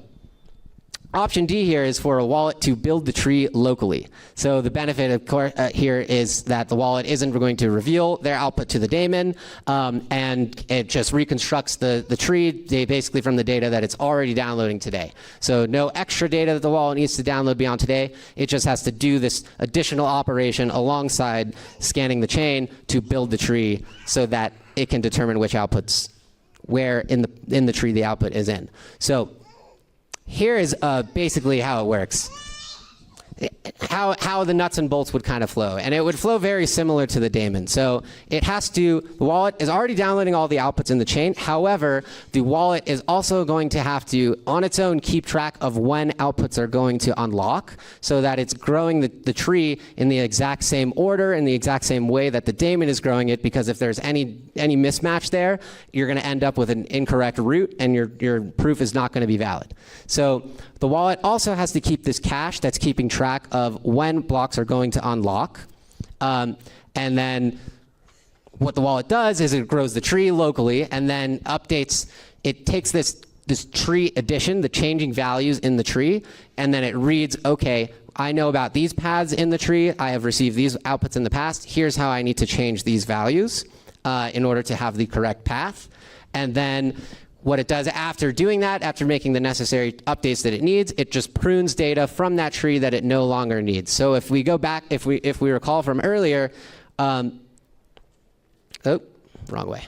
option D here is for a wallet to build the tree locally. So the benefit, of course, here is that the wallet isn't going to reveal their output to the daemon, and it just reconstructs the tree basically from the data that it's already downloading today. So no extra data that the wallet needs to download beyond today. It just has to do this additional operation alongside scanning the chain to build the tree so that it can determine which outputs, where in the tree the output is in. So here is basically how it works, how the nuts and bolts would kind of flow. And it would flow very similar to the daemon. So it has to, the wallet is already downloading all the outputs in the chain. However, the wallet is also going to have to, on its own, keep track of when outputs are going to unlock so that it's growing the tree in the exact same order, in the exact same way that the daemon is growing it, because if there's any mismatch there, you're going to end up with an incorrect root and your proof is not going to be valid. So the wallet also has to keep this cache that's keeping track of when blocks are going to unlock. And then what the wallet does is it grows the tree locally and then updates, it takes this tree addition, the changing values in the tree, and then it reads, okay, I know about these paths in the tree, I have received these outputs in the past, here's how I need to change these values in order to have the correct path. And then what it does after doing that, after making the necessary updates that it needs, it just prunes data from that tree that it no longer needs. So if we go back, if we recall from earlier, oh, wrong way.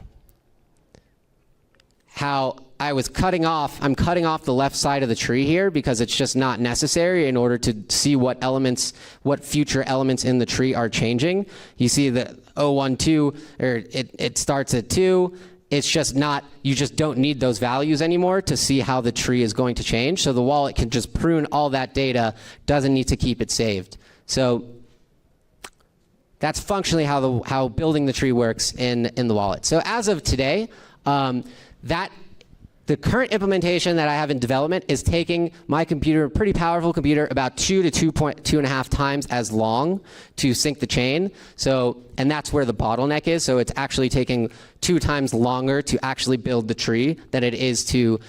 How I'm cutting off the left side of the tree here because it's just not necessary in order to see what future elements in the tree are changing. You see that 012, or it starts at 2. It's just not, you just don't need those values anymore to see how the tree is going to change. So the wallet can just prune all that data, doesn't need to keep it saved. So that's functionally how building the tree works in the wallet. So as of today, the current implementation that I have in development is taking my computer, a pretty powerful computer, about 2 to 2.5 times as long to sync the chain. So, and that's where the bottleneck is. So it's actually taking 2 times longer to actually build the tree than it is to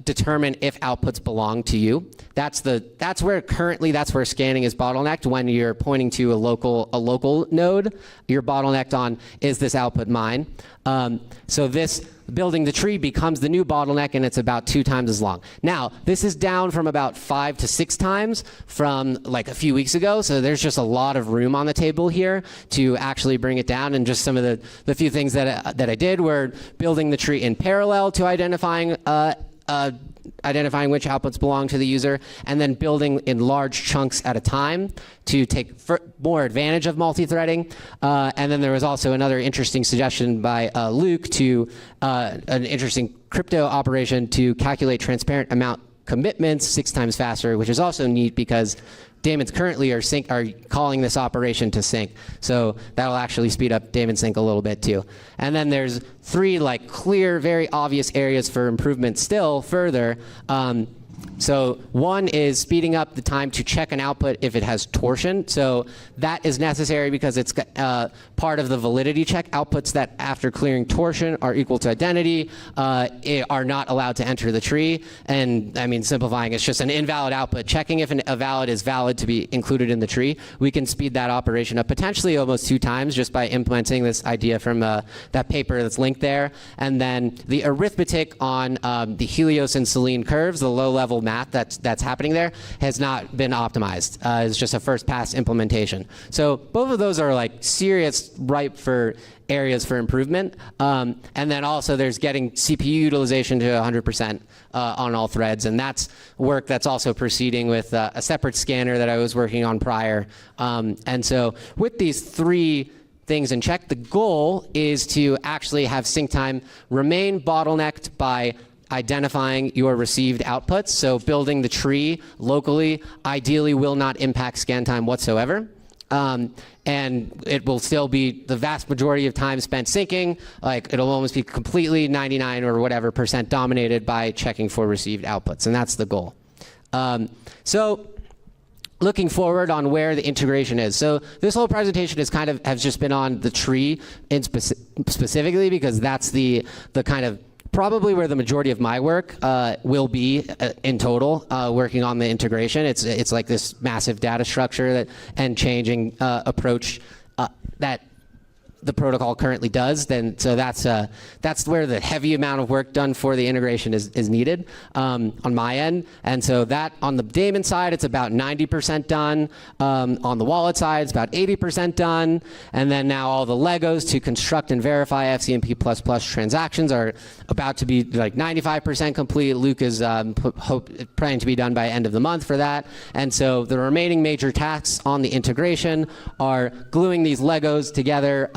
determine if outputs belong to you. That's where scanning is bottlenecked when you're pointing to a local node. You're bottlenecked on, is this output mine? So this building the tree becomes the new bottleneck, and it's about 2 times as long. Now, this is down from about 5 to 6 times from like a few weeks ago, so there's just a lot of room on the table here to actually bring it down. And just some of the few things that I did were building the tree in parallel to identifying which outputs belong to the user, and then building in large chunks at a time to take more advantage of multi-threading. And then there was also another interesting suggestion by Luke to an interesting crypto operation to calculate transparent amount commitments 6 times faster, which is also neat because daemons currently are calling this operation to sync. So that'll actually speed up daemon sync a little bit too. And then there's 3 like clear, very obvious areas for improvement still further. So one is speeding up the time to check an output if it has torsion. So that is necessary because it's part of the validity check. Outputs that after clearing torsion are equal to identity are not allowed to enter the tree. And I mean, simplifying, it's just an invalid output. Checking if a valid is valid to be included in the tree. We can speed that operation up potentially almost 2 times just by implementing this idea from that paper that's linked there. And then the arithmetic on the Helios and Selene curves, the low-level math that's happening there, has not been optimized. It's just a first pass implementation. So both of those are like serious, ripe for areas for improvement. And then also there's getting CPU utilization to 100% on all threads. And that's work that's also proceeding with a separate scanner that I was working on prior. And so with these 3 things in check, the goal is to actually have sync time remain bottlenecked by identifying your received outputs. So building the tree locally ideally will not impact scan time whatsoever. And it will still be the vast majority of time spent syncing. Like it'll almost be completely 99 or whatever % dominated by checking for received outputs. And that's the goal. So looking forward on where the integration is. So this whole presentation is has just been on the tree in specifically because that's the kind of probably where the majority of my work will be in total, working on the integration. It's like this massive data structure and changing approach that the protocol currently does. So that's where the heavy amount of work done for the integration is needed on my end. And so that on the daemon side, it's about 90% done. On the wallet side, it's about 80% done. And then now all the Legos to construct and verify FCMP++ transactions are about to be like 95% complete. Luke is praying to be done by end of the month for that. And so the remaining major tasks on the integration are gluing these Legos together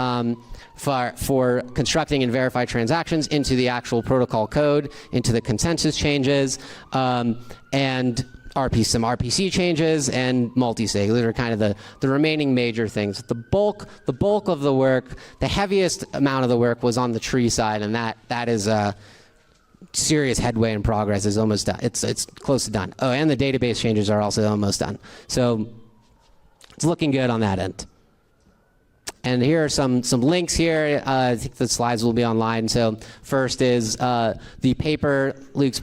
for constructing and verify transactions into the actual protocol code, into the consensus changes, and some RPC changes and multi-sig. Those are kind of the remaining major things. The bulk of the work, the heaviest amount of the work was on the tree side, and that is serious headway in progress. Is almost done. It's close to done. Oh, and the database changes are also almost done. So it's looking good on that end. And here are some links here. I think the slides will be online. So first is the paper, Luke's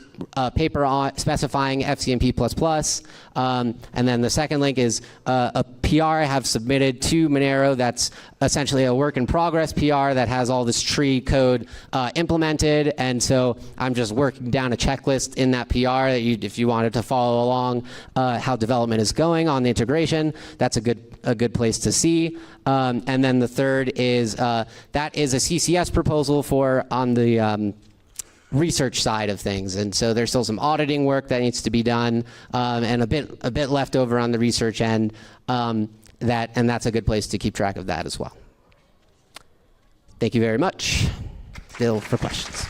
paper on specifying FCMP++. And then the second link is a PR I have submitted to Monero that's essentially a work in progress PR that has all this tree code implemented. And so I'm just working down a checklist in that PR that if you wanted to follow along how development is going on the integration, that's a good place to see. And then the third is that is a CCS proposal for on the research side of things, and so there's still some auditing work that needs to be done, and a bit left over on the research end. And that's a good place to keep track of that as well. Thank you very much. Still for questions.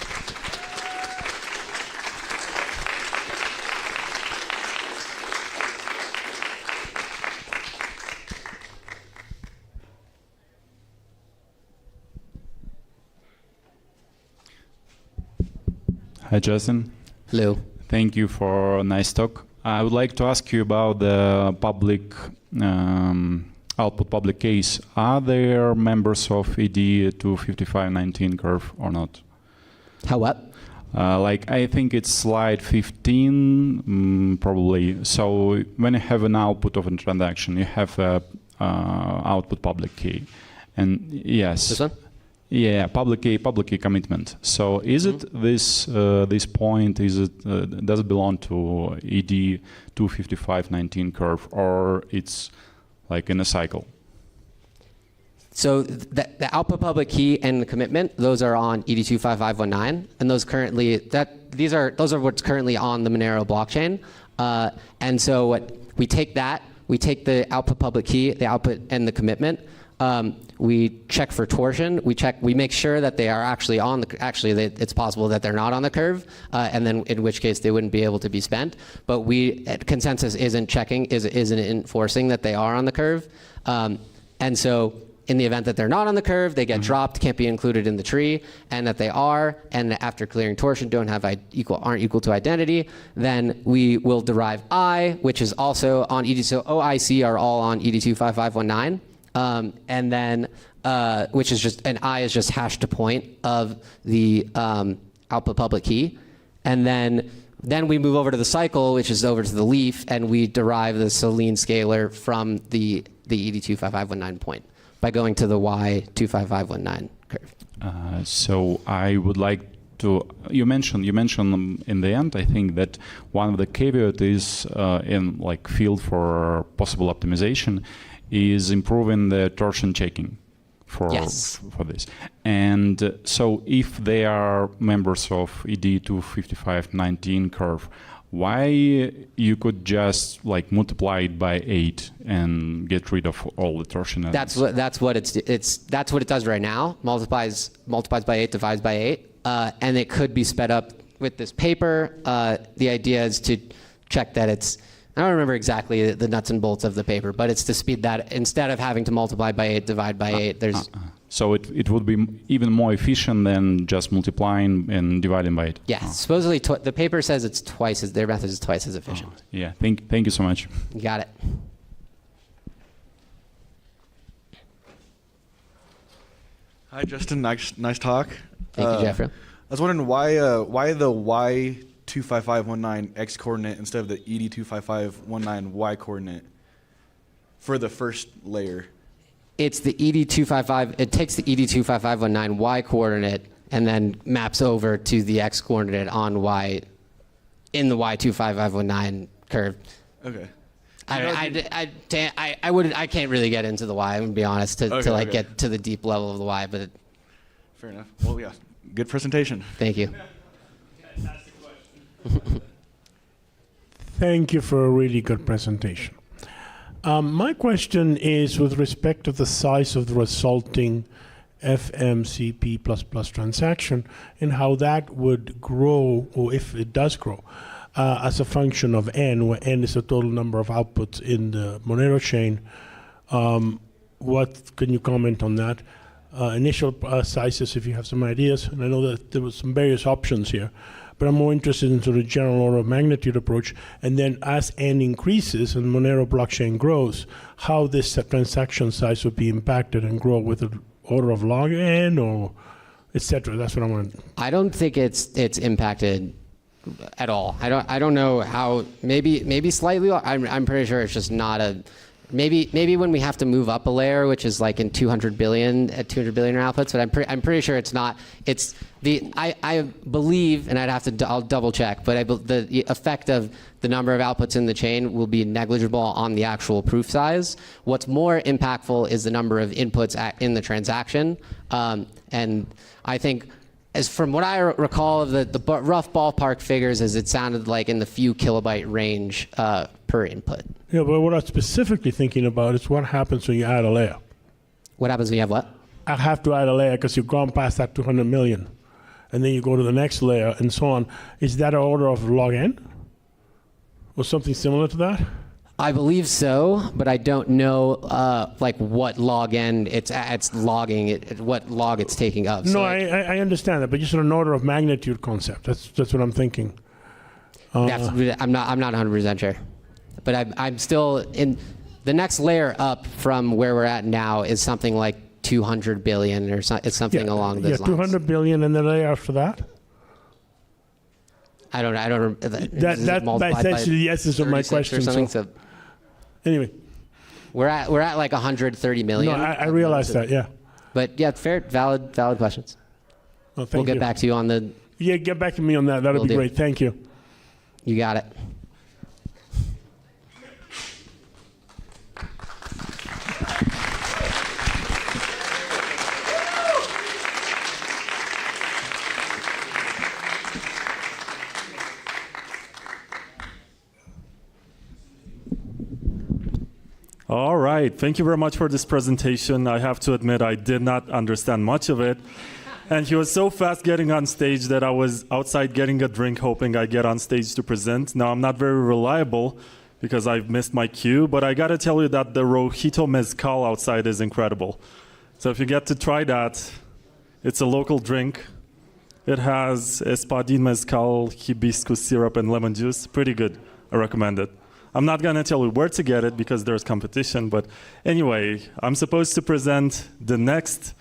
Hi, Justin. Hello. Thank you for a nice talk. I would like to ask you about the public output public case. Are there members of ED 25519 curve or not? How what? Like I think it's slide 15, probably. So when you have an output of a transaction, you have a output public key, and yes. This one? Yeah, public key commitment. So is it this point? Is it does it belong to ED 25519 curve, or it's like in a cycle? So the output public key and the commitment, those are on ED 25519, and those are what's currently on the Monero blockchain. And so we take the output public key, the output and the commitment. We check for torsion. We make sure that they are actually on the. It's possible that they're not on the curve, and then in which case they wouldn't be able to be spent. But consensus isn't checking, isn't enforcing that they are on the curve, and so in the event that they're not on the curve, they get dropped, can't be included in the tree, and that they are, and after clearing torsion aren't equal to identity, then we will derive I, which is also on ED. So OIC are all on ED25519, and then which is just, and I is just hash to point of the output public key, and then we move over to the cycle, which is over to the leaf, and we derive the Selene scalar from the ED25519 point by going to the Y25519 curve. So I would like to, you mentioned in the end, I think that one of the caveat is in like field for possible optimization is improving the torsion checking for this. And so if they are members of ED25519 curve, why you could just like multiply it by 8 and get rid of all the torsion elements? That's what it does right now. Multiplies by 8, divides by 8, and it could be sped up with this paper. The idea is to check that it's, I don't remember exactly the nuts and bolts of the paper, but it's to speed that, instead of having to multiply by 8, divide by 8, there's... So it would be even more efficient than just multiplying and dividing by 8. Yeah, supposedly the paper says it's twice as, their method is twice as efficient. Yeah, thank you so much. You got it. Hi, Justin. Nice talk. Thank you, Jeffrey. I was wondering why the Y25519 X coordinate instead of the ED25519 Y coordinate for the first layer. It's the ED255. It takes the ED25519 Y coordinate and then maps over to the X coordinate on Y in the Y25519 curve. Okay. I can't really get into the Y. I'm gonna be honest to get to the deep level of the Y, but fair enough. Well, yeah, good presentation. Thank you. Fantastic question. Thank you for a really good presentation. My question is with respect to the size of the resulting FMCP++ transaction and how that would grow, or if it does grow, as a function of n, where n is the total number of outputs in the Monero chain. What can you comment on that? Initial sizes, if you have some ideas, and I know that there was some various options here, but I'm more interested in sort of general order of magnitude approach, and then as n increases and Monero blockchain grows, how this transaction size would be impacted and grow with an order of log n or etc. That's what I want. I don't think it's impacted at all. I don't know how. Maybe slightly. I'm pretty sure it's just not a. Maybe when we have to move up a layer, which is like in 200 billion outputs, but I'm pretty sure it's not. It's I believe, and I'll double check, but the effect of the number of outputs in the chain will be negligible on the actual proof size. What's more impactful is the number of inputs in the transaction, and I think, as from what I recall of the rough ballpark figures, is it sounded like in the few kilobyte range per input. Yeah, but what I'm specifically thinking about is what happens when you add a layer. What happens when you have what? I have to add a layer because you've gone past that 200 million. And then you go to the next layer and so on. Is that an order of log n? Or something similar to that? I believe so, but I don't know like what log n it's logging, what log it's taking of. No, I understand that, but just an order of magnitude concept. That's what I'm thinking. I'm not 100% sure. But I'm still in the next layer up from where we're at now is something like 200 billion or it's something along those lines. 200 billion, and the layer after that. I don't. That's essentially the essence of my question. So anyway, we're at like 130 million. No, I realize that. Yeah. But yeah, valid questions. Well, we'll get back to you on the. Yeah, get back to me on that. That'll be great. Thank you. You got it. All right, thank you very much for this presentation. I have to admit I did not understand much of it. And he was so fast getting on stage that I was outside getting a drink hoping I get on stage to present. Now I'm not very reliable because I've missed my cue, but I gotta tell you that the Rojito Mezcal outside is incredible. So if you get to try that, it's a local drink. It has espadín, mezcal, hibiscus syrup, and lemon juice. Pretty good. I recommend it. I'm not going to tell you where to get it because there's competition, but anyway, I'm supposed to present the next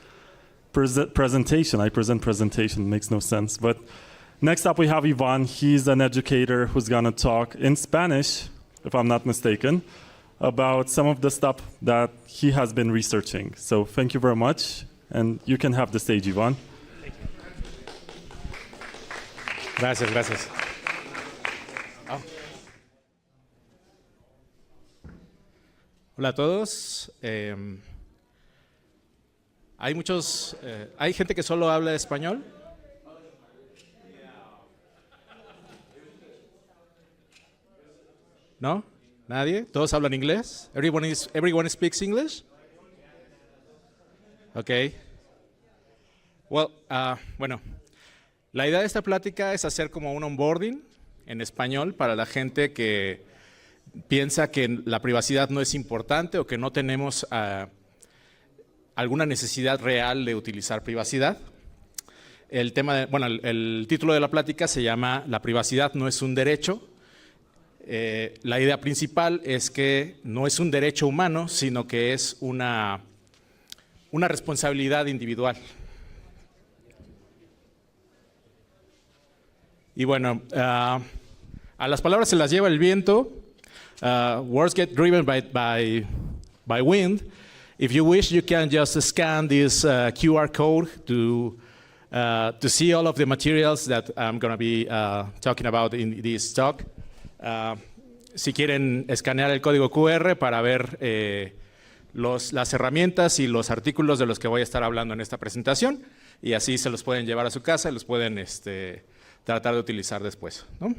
presentation. I present presentation, makes no sense. But next up we have Juan. He's an educator who's going to talk in Spanish, if I'm not mistaken, about some of the stuff that he has been researching. So thank you very much, and you can have the stage, Juan. Thank you. Gracias, gracias. Oh. Hola a todos. Hay gente que solo habla español. ¿No? ¿Nadie? ¿Todos hablan inglés? Everyone speaks English? Okay. Well, bueno, la idea de esta plática es hacer como un onboarding en español para la gente que piensa que la privacidad no es importante o que no tenemos alguna necesidad real de utilizar privacidad. El título de la plática se llama La privacidad no es un derecho. La idea principal es que no es un derecho humano, sino que es una responsabilidad individual. Y bueno, a las palabras se las lleva el viento. Words get driven by wind. If you wish, you can just scan this QR code to see all of the materials that I'm going to be talking about in this talk. Si quieren escanear el código QR para ver las herramientas y los artículos de los que voy a estar hablando en esta presentación, y así se los pueden llevar a su casa y los pueden tratar de utilizar después, ¿no?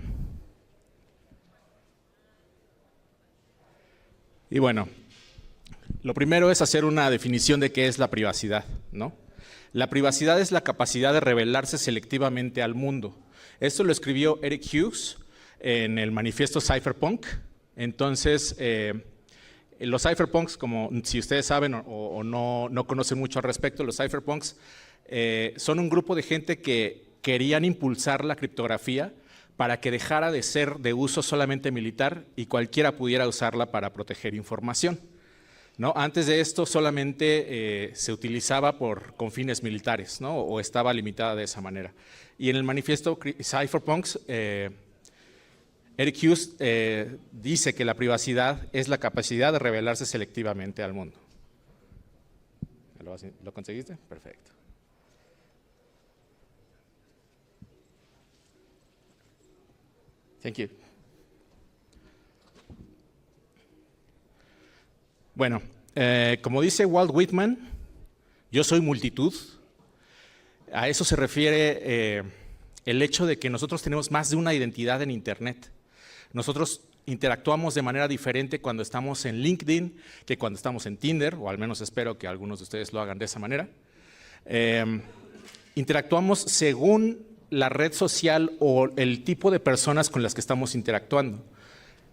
Y bueno, lo primero es hacer una definición de qué es la privacidad, ¿no? La privacidad es la capacidad de revelarse selectivamente al mundo. Esto lo escribió Eric Hughes en el manifiesto Cypherpunk. Entonces, los cypherpunks, como si ustedes saben o no conocen mucho al respecto, los cypherpunks son un grupo de gente que querían impulsar la criptografía para que dejara de ser de uso solamente militar y cualquiera pudiera usarla para proteger información, ¿no? Antes de esto solamente se utilizaba con fines militares, ¿no? O estaba limitada de esa manera. Y en el manifiesto Cypherpunks, Eric Hughes dice que la privacidad es la capacidad de revelarse selectivamente al mundo. ¿Lo conseguiste? Perfecto. Thank you. Bueno, como dice Walt Whitman, yo soy multitud. A eso se refiere el hecho de que nosotros tenemos más de una identidad en Internet. Nosotros interactuamos de manera diferente cuando estamos en LinkedIn que cuando estamos en Tinder, o al menos espero que algunos de ustedes lo hagan de esa manera. Interactuamos según la red social o el tipo de personas con las que estamos interactuando.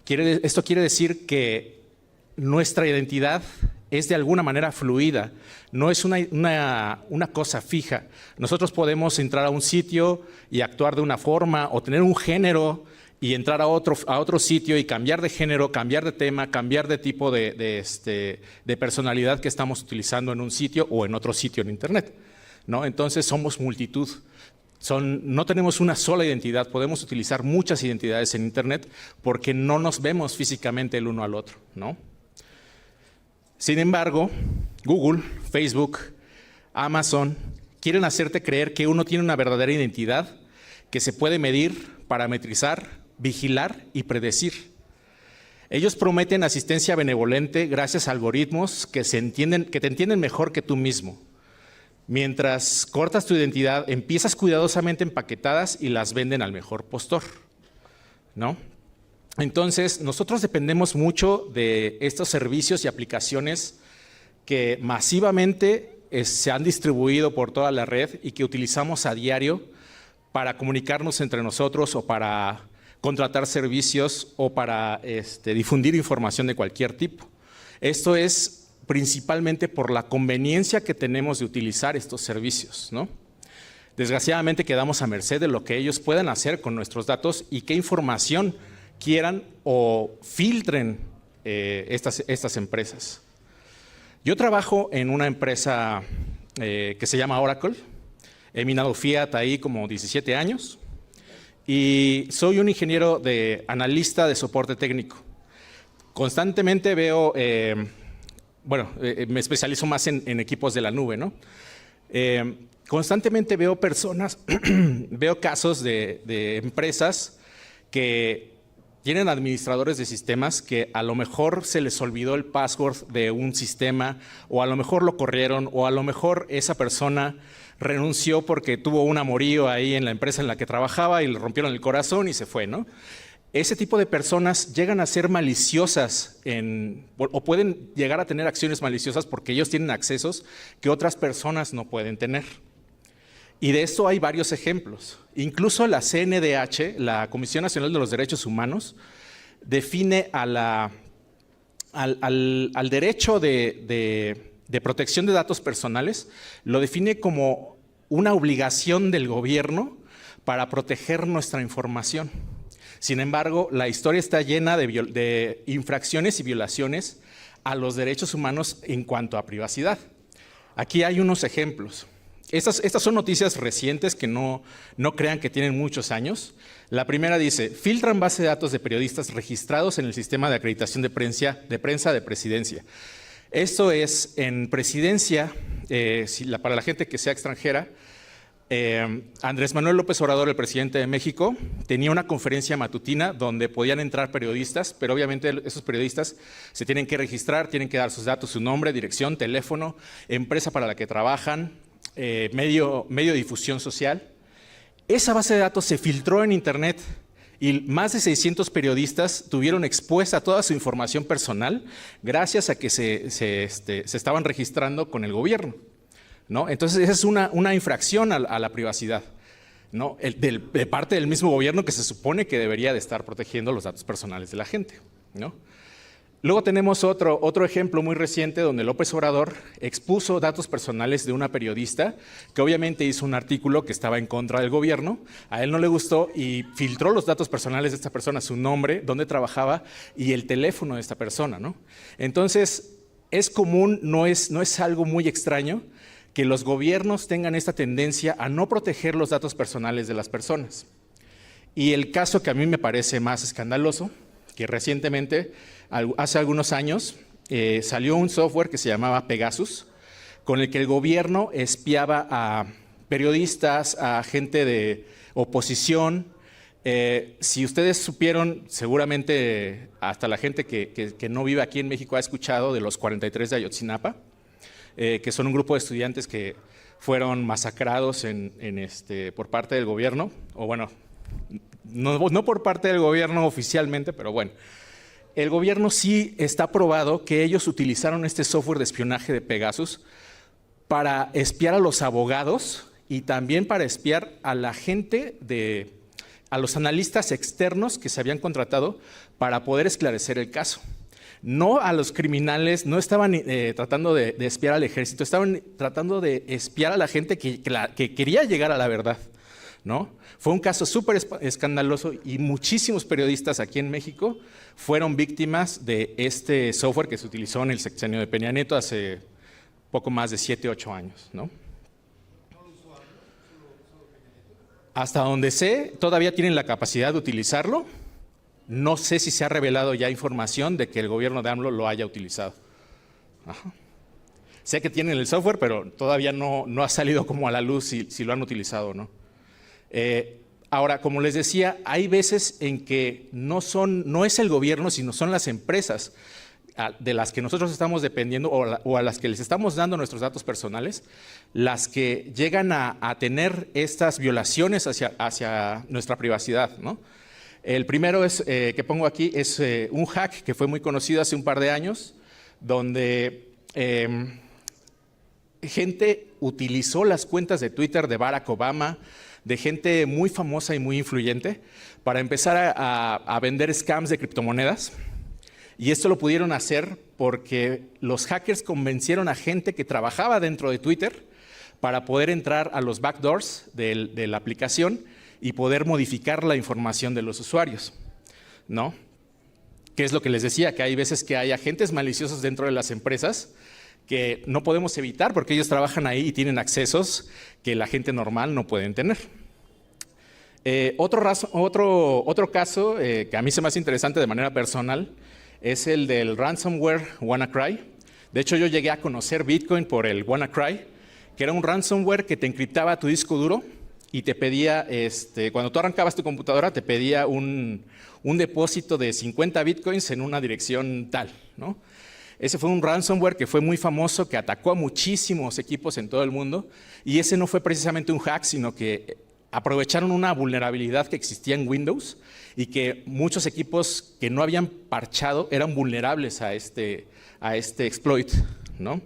Esto quiere decir que nuestra identidad es de alguna manera fluida, no es una cosa fija. Nosotros podemos entrar a un sitio y actuar de una forma, o tener un género y entrar a otro sitio y cambiar de género, cambiar de tema, cambiar de tipo de personalidad que estamos utilizando en un sitio o en otro sitio en Internet, ¿no? Entonces somos multitud. No tenemos una sola identidad, podemos utilizar muchas identidades en Internet porque no nos vemos físicamente el uno al otro, ¿no? Sin embargo, Google, Facebook, Amazon quieren hacerte creer que uno tiene una verdadera identidad que se puede medir, parametrizar, vigilar y predecir. Ellos prometen asistencia benevolente gracias a algoritmos que te entienden mejor que tú mismo. Mientras cortas tu identidad, empiezas cuidadosamente empaquetadas y las venden al mejor postor, ¿no? Entonces, nosotros dependemos mucho de estos servicios y aplicaciones que masivamente se han distribuido por toda la red y que utilizamos a diario para comunicarnos entre nosotros o para contratar servicios o para difundir información de cualquier tipo. Esto es principalmente por la conveniencia que tenemos de utilizar estos servicios, ¿no? Desgraciadamente quedamos a merced de lo que ellos puedan hacer con nuestros datos y qué información quieran o filtren estas empresas. Yo trabajo en una empresa que se llama Oracle. He minado Fiat ahí como 17 años y soy un ingeniero de analista de soporte técnico. Constantemente veo, me especializo más en equipos de la nube, ¿no? Constantemente veo personas, veo casos de empresas que tienen administradores de sistemas que a lo mejor se les olvidó el password de un sistema, o a lo mejor lo corrieron, o a lo mejor esa persona renunció porque tuvo un amorío ahí en la empresa en la que trabajaba y le rompieron el corazón y se fue, ¿no? Ese tipo de personas llegan a ser maliciosas o pueden llegar a tener acciones maliciosas porque ellos tienen accesos que otras personas no pueden tener. Y de esto hay varios ejemplos. Incluso la CNDH, la Comisión Nacional de los Derechos Humanos, define al derecho de protección de datos personales, lo define como una obligación del gobierno para proteger nuestra información. Sin embargo, la historia está llena de infracciones y violaciones a los derechos humanos en cuanto a privacidad. Aquí hay unos ejemplos. Estas son noticias recientes que no crean que tienen muchos años. La primera dice, filtran base de datos de periodistas registrados en el sistema de acreditación de prensa de presidencia. Esto es en presidencia, para la gente que sea extranjera, Andrés Manuel López Obrador, el presidente de México, tenía una conferencia matutina donde podían entrar periodistas, pero obviamente esos periodistas se tienen que registrar, tienen que dar sus datos, su nombre, dirección, teléfono, empresa para la que trabajan, medio de difusión social. Esa base de datos se filtró en internet y más de 600 periodistas tuvieron expuesta toda su información personal gracias a que se estaban registrando con el gobierno, ¿no? Entonces esa es una infracción a la privacidad, ¿no? De parte del mismo gobierno que se supone que debería de estar protegiendo los datos personales de la gente, ¿no? Luego tenemos otro ejemplo muy reciente donde López Obrador expuso datos personales de una periodista que obviamente hizo un artículo que estaba en contra del gobierno, a él no le gustó y filtró los datos personales de esta persona, su nombre, dónde trabajaba y el teléfono de esta persona, ¿no? Entonces, es común, no es algo muy extraño que los gobiernos tengan esta tendencia a no proteger los datos personales de las personas. Y el caso que a mí me parece más escandaloso, que recientemente, hace algunos años, salió un software que se llamaba Pegasus, con el que el gobierno espiaba a periodistas, a gente de oposición. Si ustedes supieron, seguramente hasta la gente que no vive aquí en México ha escuchado de los 43 de Ayotzinapa, que son un grupo de estudiantes que fueron masacrados por parte del gobierno, o bueno, no por parte del gobierno oficialmente, pero bueno. El gobierno sí está probado que ellos utilizaron este software de espionaje de Pegasus para espiar a los abogados y también para espiar a la gente, a los analistas externos que se habían contratado para poder esclarecer el caso. No a los criminales, no estaban tratando de espiar al ejército, estaban tratando de espiar a la gente que quería llegar a la verdad, ¿no? Fue un caso súper escandaloso y muchísimos periodistas aquí en México fueron víctimas de este software que se utilizó en el sexenio de Peña Nieto hace poco más de 7, 8 años, ¿no? Hasta donde sé, todavía tienen la capacidad de utilizarlo. No sé si se ha revelado ya información de que el gobierno de AMLO lo haya utilizado. Ajá. Sé que tienen el software, pero todavía no ha salido como a la luz si lo han utilizado o no. Ahora, como les decía, hay veces en que no es el gobierno, sino son las empresas de las que nosotros estamos dependiendo o a las que les estamos dando nuestros datos personales, las que llegan a tener estas violaciones hacia nuestra privacidad, ¿no? El primero que pongo aquí es un hack que fue muy conocido hace un par de años, donde gente utilizó las cuentas de Twitter de Barack Obama, de gente muy famosa y muy influyente, para empezar a vender scams de criptomonedas. Y esto lo pudieron hacer porque los hackers convencieron a gente que trabajaba dentro de Twitter para poder entrar a los backdoors de la aplicación y poder modificar la información de los usuarios, ¿no? Que es lo que les decía, que hay veces que hay agentes maliciosos dentro de las empresas que no podemos evitar porque ellos trabajan ahí y tienen accesos que la gente normal no pueden tener. Otro caso que a mí se me hace interesante de manera personal es el del ransomware WannaCry. De hecho, yo llegué a conocer Bitcoin por el WannaCry, que era un ransomware que te encriptaba tu disco duro y te pedía, cuando tú arrancabas tu computadora, te pedía un depósito de 50 Bitcoins en una dirección tal, ¿no? Ese fue un ransomware que fue muy famoso, que atacó a muchísimos equipos en todo el mundo, y ese no fue precisamente un hack, sino que aprovecharon una vulnerabilidad que existía en Windows y que muchos equipos que no habían parchado eran vulnerables a este exploit, ¿no?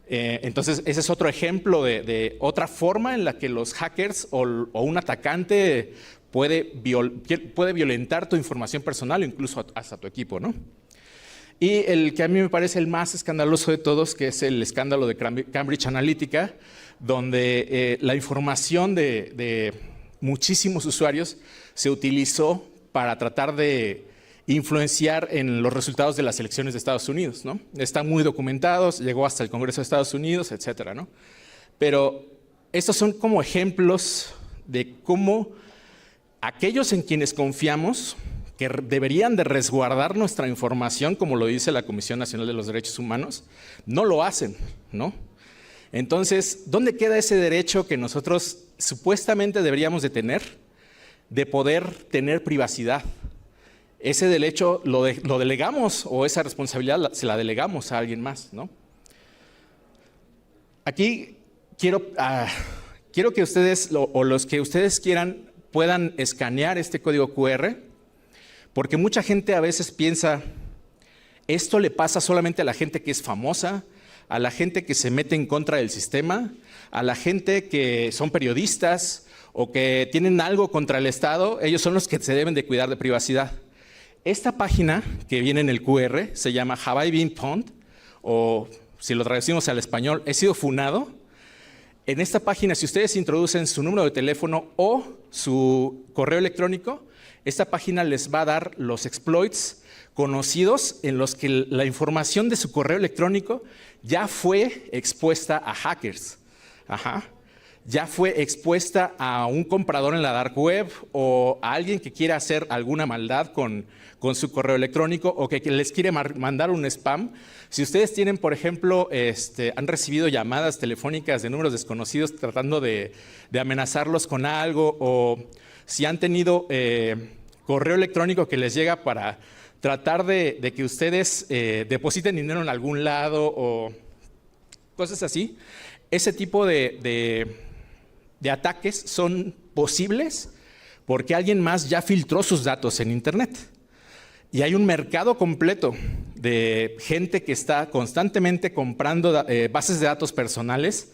Entonces, ese es otro ejemplo de otra forma en la que los hackers o un atacante puede violentar tu información personal o incluso hasta tu equipo, ¿no? Y el que a mí me parece el más escandaloso de todos, que es el escándalo de Cambridge Analytica, donde la información de muchísimos usuarios se utilizó para tratar de influenciar en los resultados de las elecciones de Estados Unidos, ¿no? Están muy documentados, llegó hasta el Congreso de Estados Unidos, etcétera, ¿no? Pero estos son como ejemplos de cómo aquellos en quienes confiamos, que deberían de resguardar nuestra información, como lo dice la Comisión Nacional de los Derechos Humanos, no lo hacen, ¿no? Entonces, ¿dónde queda ese derecho que nosotros supuestamente deberíamos de tener, de poder tener privacidad? Ese derecho lo delegamos, o esa responsabilidad se la delegamos a alguien más, ¿no? Aquí quiero que ustedes, o los que ustedes quieran, puedan escanear este código QR, porque mucha gente a veces piensa, esto le pasa solamente a la gente que es famosa, a la gente que se mete en contra del sistema, a la gente que son periodistas o que tienen algo contra el Estado, ellos son los que se deben de cuidar de privacidad. Esta página que viene en el QR se llama Have I Been Pwned, o si lo traducimos al español, he sido funado. En esta página, si ustedes introducen su número de teléfono o su correo electrónico, esta página les va a dar los exploits conocidos en los que la información de su correo electrónico ya fue expuesta a hackers. Ya fue expuesta a un comprador en la dark web o a alguien que quiera hacer alguna maldad con su correo electrónico o que les quiere mandar un spam. Si ustedes tienen, por ejemplo, han recibido llamadas telefónicas de números desconocidos tratando de amenazarlos con algo, o si han tenido correo electrónico que les llega para tratar de que ustedes depositen dinero en algún lado o cosas así, ese tipo de ataques son posibles porque alguien más ya filtró sus datos en Internet. Y hay un mercado completo de gente que está constantemente comprando bases de datos personales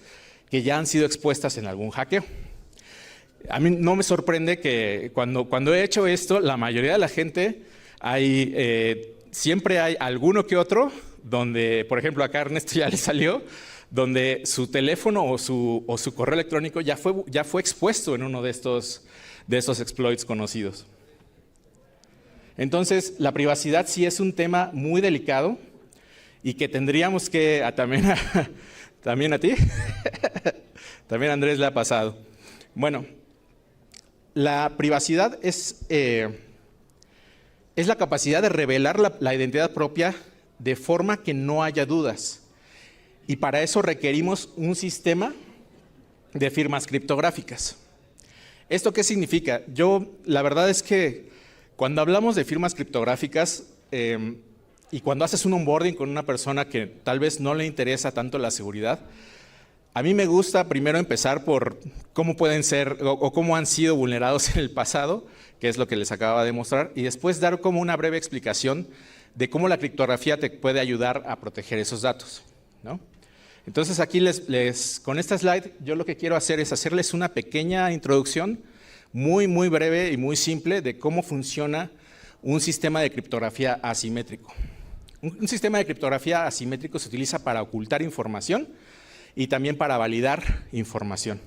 que ya han sido expuestas en algún hackeo. A mí no me sorprende que cuando he hecho esto, la mayoría de la gente, siempre hay alguno que otro, donde, por ejemplo, acá Ernesto ya le salió, donde su teléfono o su correo electrónico ya fue expuesto en uno de estos exploits conocidos. Entonces, la privacidad sí es un tema muy delicado y que tendríamos que, también a ti, también a Andrés le ha pasado. Bueno, la privacidad es la capacidad de revelar la identidad propia de forma que no haya dudas. Y para eso requerimos un sistema de firmas criptográficas. ¿Esto qué significa? La verdad es que cuando hablamos de firmas criptográficas y cuando haces un onboarding con una persona que tal vez no le interesa tanto la seguridad, a mí me gusta primero empezar por cómo pueden ser o cómo han sido vulnerados en el pasado, que es lo que les acababa de mostrar, y después dar como una breve explicación de cómo la criptografía te puede ayudar a proteger esos datos, ¿no? Entonces aquí con esta slide yo lo que quiero hacer es hacerles una pequeña introducción muy breve y muy simple de cómo funciona un sistema de criptografía asimétrico. Un sistema de criptografía asimétrico se utiliza para ocultar información y también para validar información.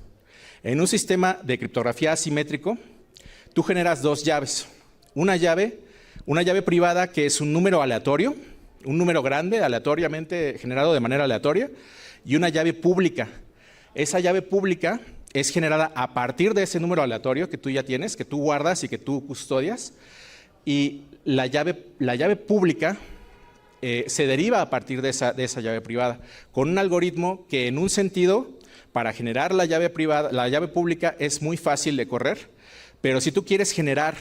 En un sistema de criptografía asimétrico, tú generas dos llaves. Una llave privada que es un número aleatorio, un número grande, aleatoriamente generado de manera aleatoria, y una llave pública. Esa llave pública es generada a partir de ese número aleatorio que tú ya tienes, que tú guardas y que tú custodias, y la llave pública se deriva a partir de esa llave privada, con un algoritmo que en un sentido, para generar la llave pública es muy fácil de correr, pero si tú quieres generar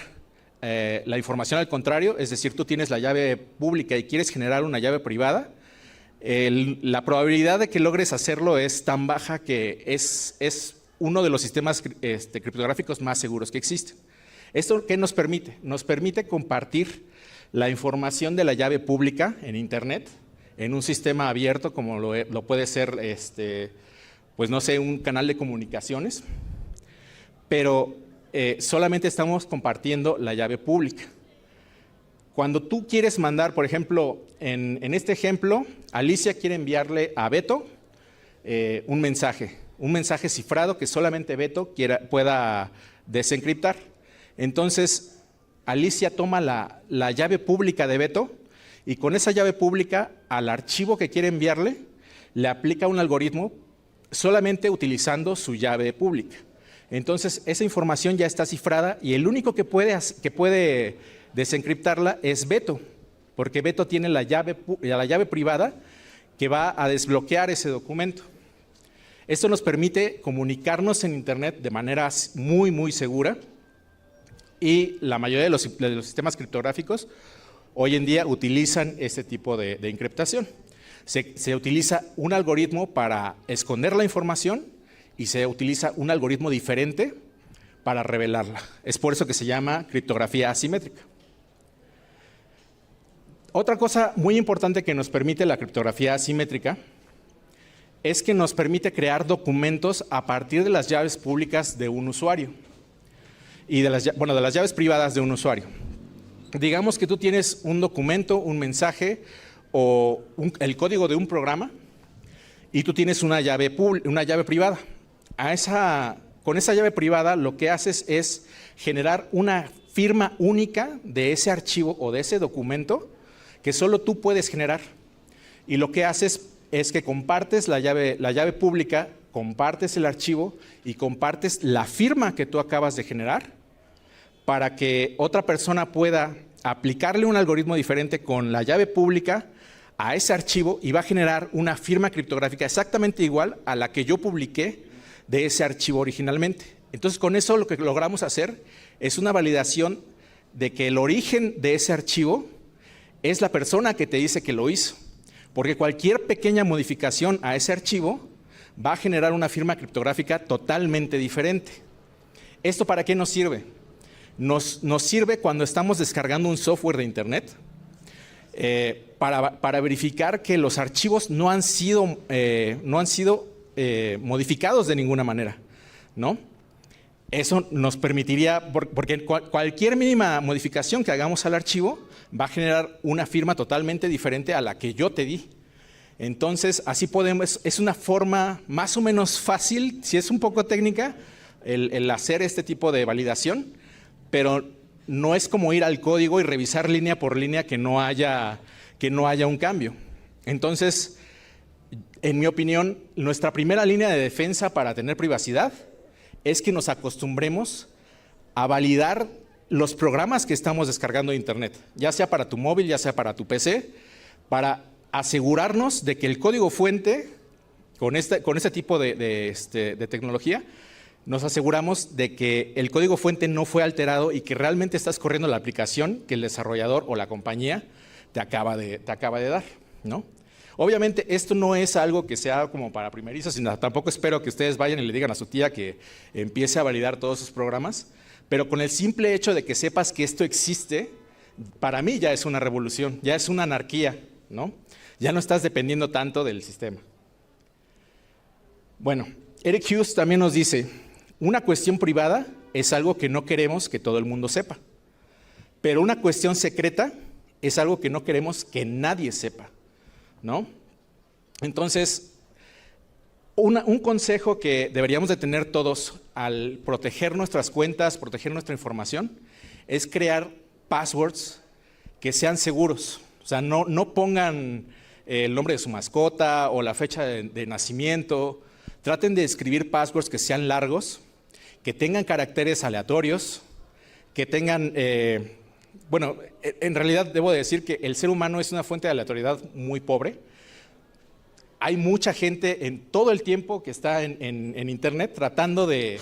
la información al contrario, es decir, tú tienes la llave pública y quieres generar una llave privada, la probabilidad de que logres hacerlo es tan baja que es uno de los sistemas criptográficos más seguros que existen. ¿Esto qué nos permite? Nos permite compartir la información de la llave pública en Internet, en un sistema abierto como lo puede ser, pues no sé, un canal de comunicaciones, pero solamente estamos compartiendo la llave pública. Cuando tú quieres mandar, por ejemplo, en este ejemplo, Alicia quiere enviarle a Beto un mensaje cifrado que solamente Beto pueda desencriptar. Entonces, Alicia toma la llave pública de Beto y con esa llave pública al archivo que quiere enviarle le aplica un algoritmo solamente utilizando su llave pública. Entonces, esa información ya está cifrada y el único que puede desencriptarla es Beto, porque Beto tiene la llave privada que va a desbloquear ese documento. Esto nos permite comunicarnos en Internet de manera muy, muy segura. Y la mayoría de los sistemas criptográficos hoy en día utilizan este tipo de encriptación. Se utiliza un algoritmo para esconder la información y se utiliza un algoritmo diferente para revelarla. Es por eso que se llama criptografía asimétrica. Otra cosa muy importante que nos permite la criptografía asimétrica es que nos permite crear documentos a partir de las llaves públicas de un usuario. Y de las llaves privadas de un usuario. Digamos que tú tienes un documento, un mensaje o el código de un programa y tú tienes una llave privada. Con esa llave privada lo que haces es generar una firma única de ese archivo o de ese documento que solo tú puedes generar. Y lo que haces es que compartes la llave pública, compartes el archivo y compartes la firma que tú acabas de generar para que otra persona pueda aplicarle un algoritmo diferente con la llave pública a ese archivo y va a generar una firma criptográfica exactamente igual a la que yo publiqué de ese archivo originalmente. Entonces, con eso lo que logramos hacer es una validación de que el origen de ese archivo es la persona que te dice que lo hizo, porque cualquier pequeña modificación a ese archivo va a generar una firma criptográfica totalmente diferente. ¿Esto para qué nos sirve? Nos sirve cuando estamos descargando un software de Internet para verificar que los archivos no han sido modificados de ninguna manera, ¿no? Eso nos permitiría, porque cualquier mínima modificación que hagamos al archivo va a generar una firma totalmente diferente a la que yo te di. Entonces, así podemos, es una forma más o menos fácil, si es un poco técnica, el hacer este tipo de validación, pero no es como ir al código y revisar línea por línea que no haya un cambio. Entonces, en mi opinión, nuestra primera línea de defensa para tener privacidad es que nos acostumbremos a validar los programas que estamos descargando de Internet, ya sea para tu móvil, ya sea para tu PC, para asegurarnos de que el código fuente, con este tipo de tecnología, nos aseguramos de que el código fuente no fue alterado y que realmente estás corriendo la aplicación que el desarrollador o la compañía te acaba de dar, ¿no? Obviamente esto no es algo que sea como para primerizos, sino tampoco espero que ustedes vayan y le digan a su tía que empiece a validar todos sus programas, pero con el simple hecho de que sepas que esto existe, para mí ya es una revolución, ya es una anarquía, ¿no? Ya no estás dependiendo tanto del sistema. Bueno, Eric Hughes también nos dice, una cuestión privada es algo que no queremos que todo el mundo sepa. Pero una cuestión secreta es algo que no queremos que nadie sepa, ¿no? Entonces, un consejo que deberíamos de tener todos al proteger nuestras cuentas, proteger nuestra información, es crear passwords que sean seguros. O sea, no pongan el nombre de su mascota o la fecha de nacimiento. Traten de escribir passwords que sean largos, que tengan caracteres aleatorios, que tengan... bueno, en realidad debo decir que el ser humano es una fuente de aleatoriedad muy pobre. Hay mucha gente en todo el tiempo que está en Internet tratando de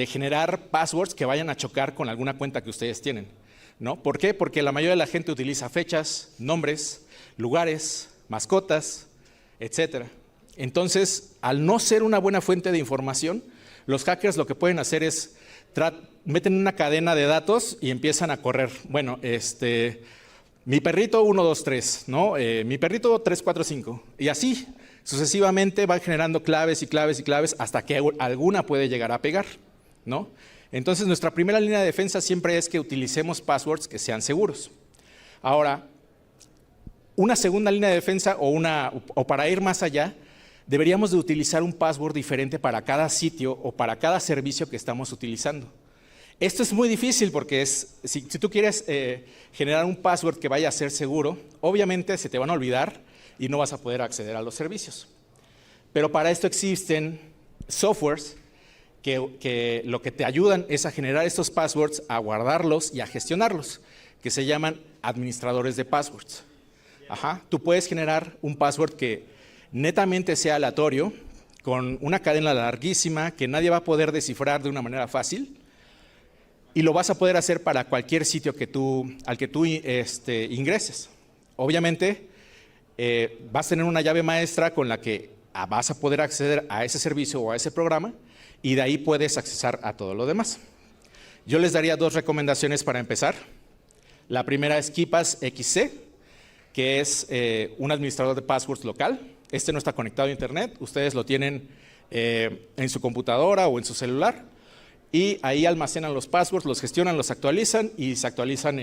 generar passwords que vayan a chocar con alguna cuenta que ustedes tienen, ¿no? ¿Por qué? Porque la mayoría de la gente utiliza fechas, nombres, lugares, mascotas, etc. Entonces, al no ser una buena fuente de información, los hackers lo que pueden hacer es meten una cadena de datos y empiezan a correr. Bueno, mi perrito 1, 2, 3, ¿no? Mi perrito 3, 4, 5. Y así, sucesivamente, van generando claves y claves y claves hasta que alguna puede llegar a pegar, ¿no? Entonces, nuestra primera línea de defensa siempre es que utilicemos passwords que sean seguros. Ahora, una segunda línea de defensa o para ir más allá, deberíamos de utilizar un password diferente para cada sitio o para cada servicio que estamos utilizando. Esto es muy difícil porque si tú quieres generar un password que vaya a ser seguro, obviamente se te van a olvidar y no vas a poder acceder a los servicios. Pero para esto existen softwares que lo que te ayudan es a generar estos passwords, a guardarlos y a gestionarlos, que se llaman administradores de passwords. Ajá. Tú puedes generar un password que netamente sea aleatorio, con una cadena larguísima que nadie va a poder descifrar de una manera fácil, y lo vas a poder hacer para cualquier sitio al que tú ingreses. Obviamente, vas a tener una llave maestra con la que vas a poder acceder a ese servicio o a ese programa, y de ahí puedes accesar a todo lo demás. Yo les daría 2 recomendaciones para empezar. La primera es KeePass XC, que es un administrador de passwords local. Este no está conectado a Internet, ustedes lo tienen en su computadora o en su celular, y ahí almacenan los passwords, los gestionan, los actualizan y se actualizan,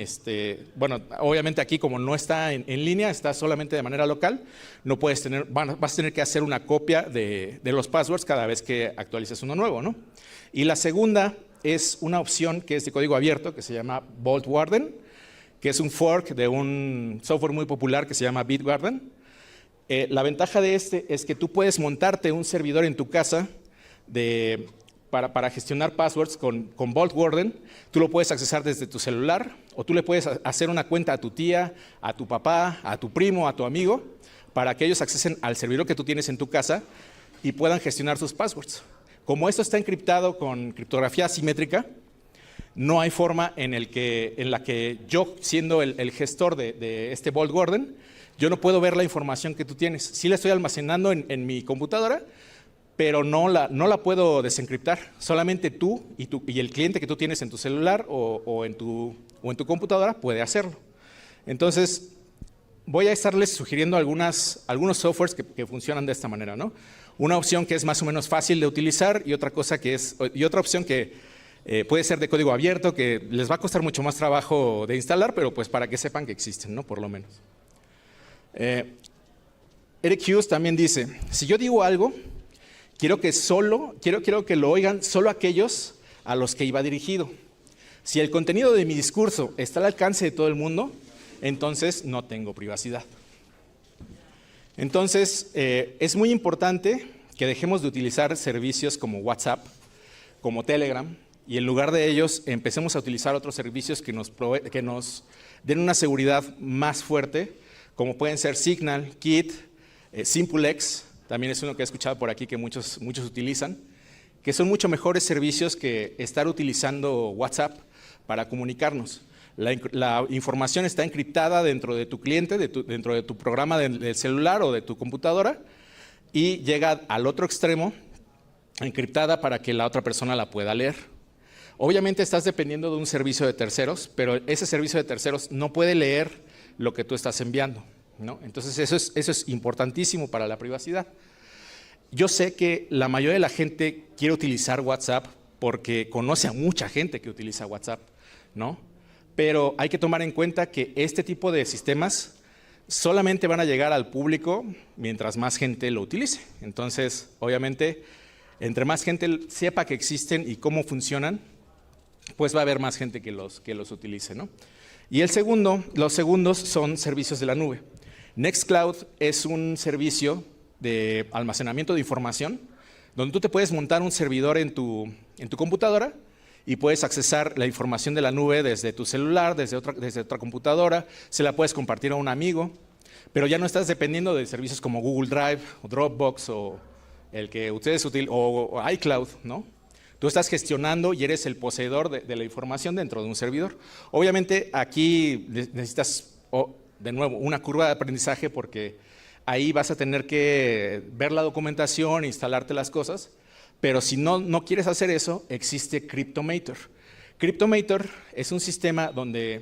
bueno, obviamente aquí como no está en línea, está solamente de manera local, no puedes tener, vas a tener que hacer una copia de los passwords cada vez que actualices uno nuevo, ¿no? Y la segunda es una opción que es de código abierto, que se llama Vault Warden, que es un fork de un software muy popular que se llama Bitwarden. La ventaja de es que tú puedes montarte un servidor en tu casa para gestionar passwords con Vault Warden. Tú lo puedes accesar desde tu celular o tú le puedes hacer una cuenta a tu tía, a tu papá, a tu primo, a tu amigo, para que ellos accesen al servidor que tú tienes en tu casa y puedan gestionar sus passwords. Como esto está encriptado con criptografía asimétrica, no hay forma en la que yo, siendo el gestor de este Vault Warden, yo no puedo ver la información que tú tienes. Sí la estoy almacenando en mi computadora, pero no la puedo desencriptar. Solamente tú y el cliente que tú tienes en tu celular o en tu computadora puede hacerlo. Entonces, voy a estarles sugiriendo algunos softwares que funcionan de esta manera, ¿no? Una opción que es más o menos fácil de utilizar y otra opción que puede ser de código abierto, que les va a costar mucho más trabajo de instalar, pero pues para que sepan que existen, ¿no? Por lo menos. Eric Hughes también dice, si yo digo algo, quiero que lo oigan solo aquellos a los que iba dirigido. Si el contenido de mi discurso está al alcance de todo el mundo, entonces no tengo privacidad. Entonces, es muy importante que dejemos de utilizar servicios como WhatsApp, como Telegram, y en lugar de ellos empecemos a utilizar otros servicios que nos den una seguridad más fuerte, como pueden ser Signal, Kit, SimpleX, también es uno que he escuchado por aquí que muchos utilizan, que son mucho mejores servicios que estar utilizando WhatsApp para comunicarnos. La información está encriptada dentro de tu cliente, dentro de tu programa del celular o de tu computadora, y llega al otro extremo encriptada para que la otra persona la pueda leer. Obviamente estás dependiendo de un servicio de terceros, pero ese servicio de terceros no puede leer lo que tú estás enviando, ¿no? Entonces eso es importantísimo para la privacidad. Yo sé que la mayoría de la gente quiere utilizar WhatsApp porque conoce a mucha gente que utiliza WhatsApp, ¿no? pero hay que tomar en cuenta que este tipo de sistemas solamente van a llegar al público mientras más gente lo utilice. Entonces, obviamente, entre más gente sepa que existen y cómo funcionan, pues va a haber más gente que los utilice, ¿no? Y los segundos son servicios de la nube. Nextcloud es un servicio de almacenamiento de información donde tú te puedes montar un servidor en tu computadora y puedes accesar la información de la nube desde tu celular, desde otra computadora, se la puedes compartir a un amigo, pero ya no estás dependiendo de servicios como Google Drive o Dropbox o el que ustedes utilizan, o iCloud, ¿no? Tú estás gestionando y eres el poseedor de la información dentro de un servidor. Obviamente aquí necesitas, de nuevo, una curva de aprendizaje porque ahí vas a tener que ver la documentación, instalarte las cosas, pero si no quieres hacer eso, existe Cryptomator. Cryptomator es un sistema donde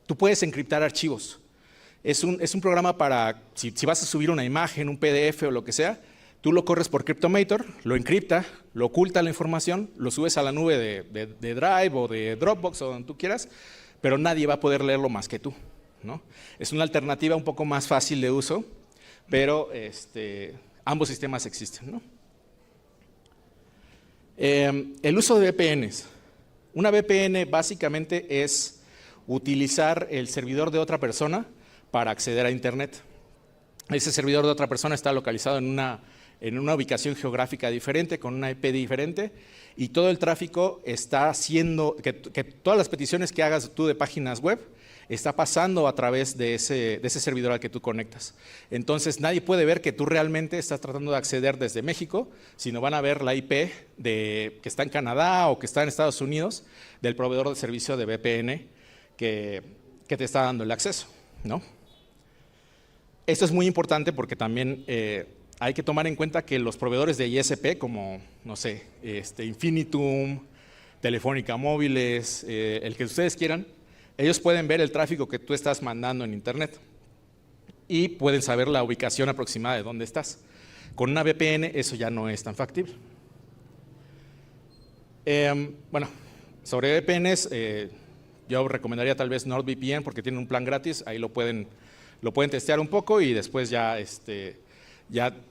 tú puedes encriptar archivos. Es un programa para, si vas a subir una imagen, un PDF o lo que sea, tú lo corres por Cryptomator, lo encripta, lo oculta la información, lo subes a la nube de Drive o de Dropbox o donde tú quieras, pero nadie va a poder leerlo más que tú, ¿no? Es una alternativa un poco más fácil de uso, pero ambos sistemas existen, ¿no? El uso de VPNs. Una VPN básicamente es utilizar el servidor de otra persona para acceder a Internet. Ese servidor de otra persona está localizado en una ubicación geográfica diferente, con una IP diferente, y todo el tráfico está haciendo, que todas las peticiones que hagas tú de páginas web, está pasando a través de ese servidor al que tú conectas. Entonces nadie puede ver que tú realmente estás tratando de acceder desde México, sino van a ver la IP que está en Canadá o que está en Estados Unidos, del proveedor de servicio de VPN que te está dando el acceso, ¿no? Esto es muy importante porque también hay que tomar en cuenta que los proveedores de ISP, como, no sé, Infinitum, Telefónica Móviles, el que ustedes quieran, ellos pueden ver el tráfico que tú estás mandando en Internet y pueden saber la ubicación aproximada de dónde estás. Con una VPN eso ya no es tan factible. Bueno, sobre VPNs, yo recomendaría tal vez NordVPN porque tiene un plan gratis, ahí lo pueden testear un poco y después ya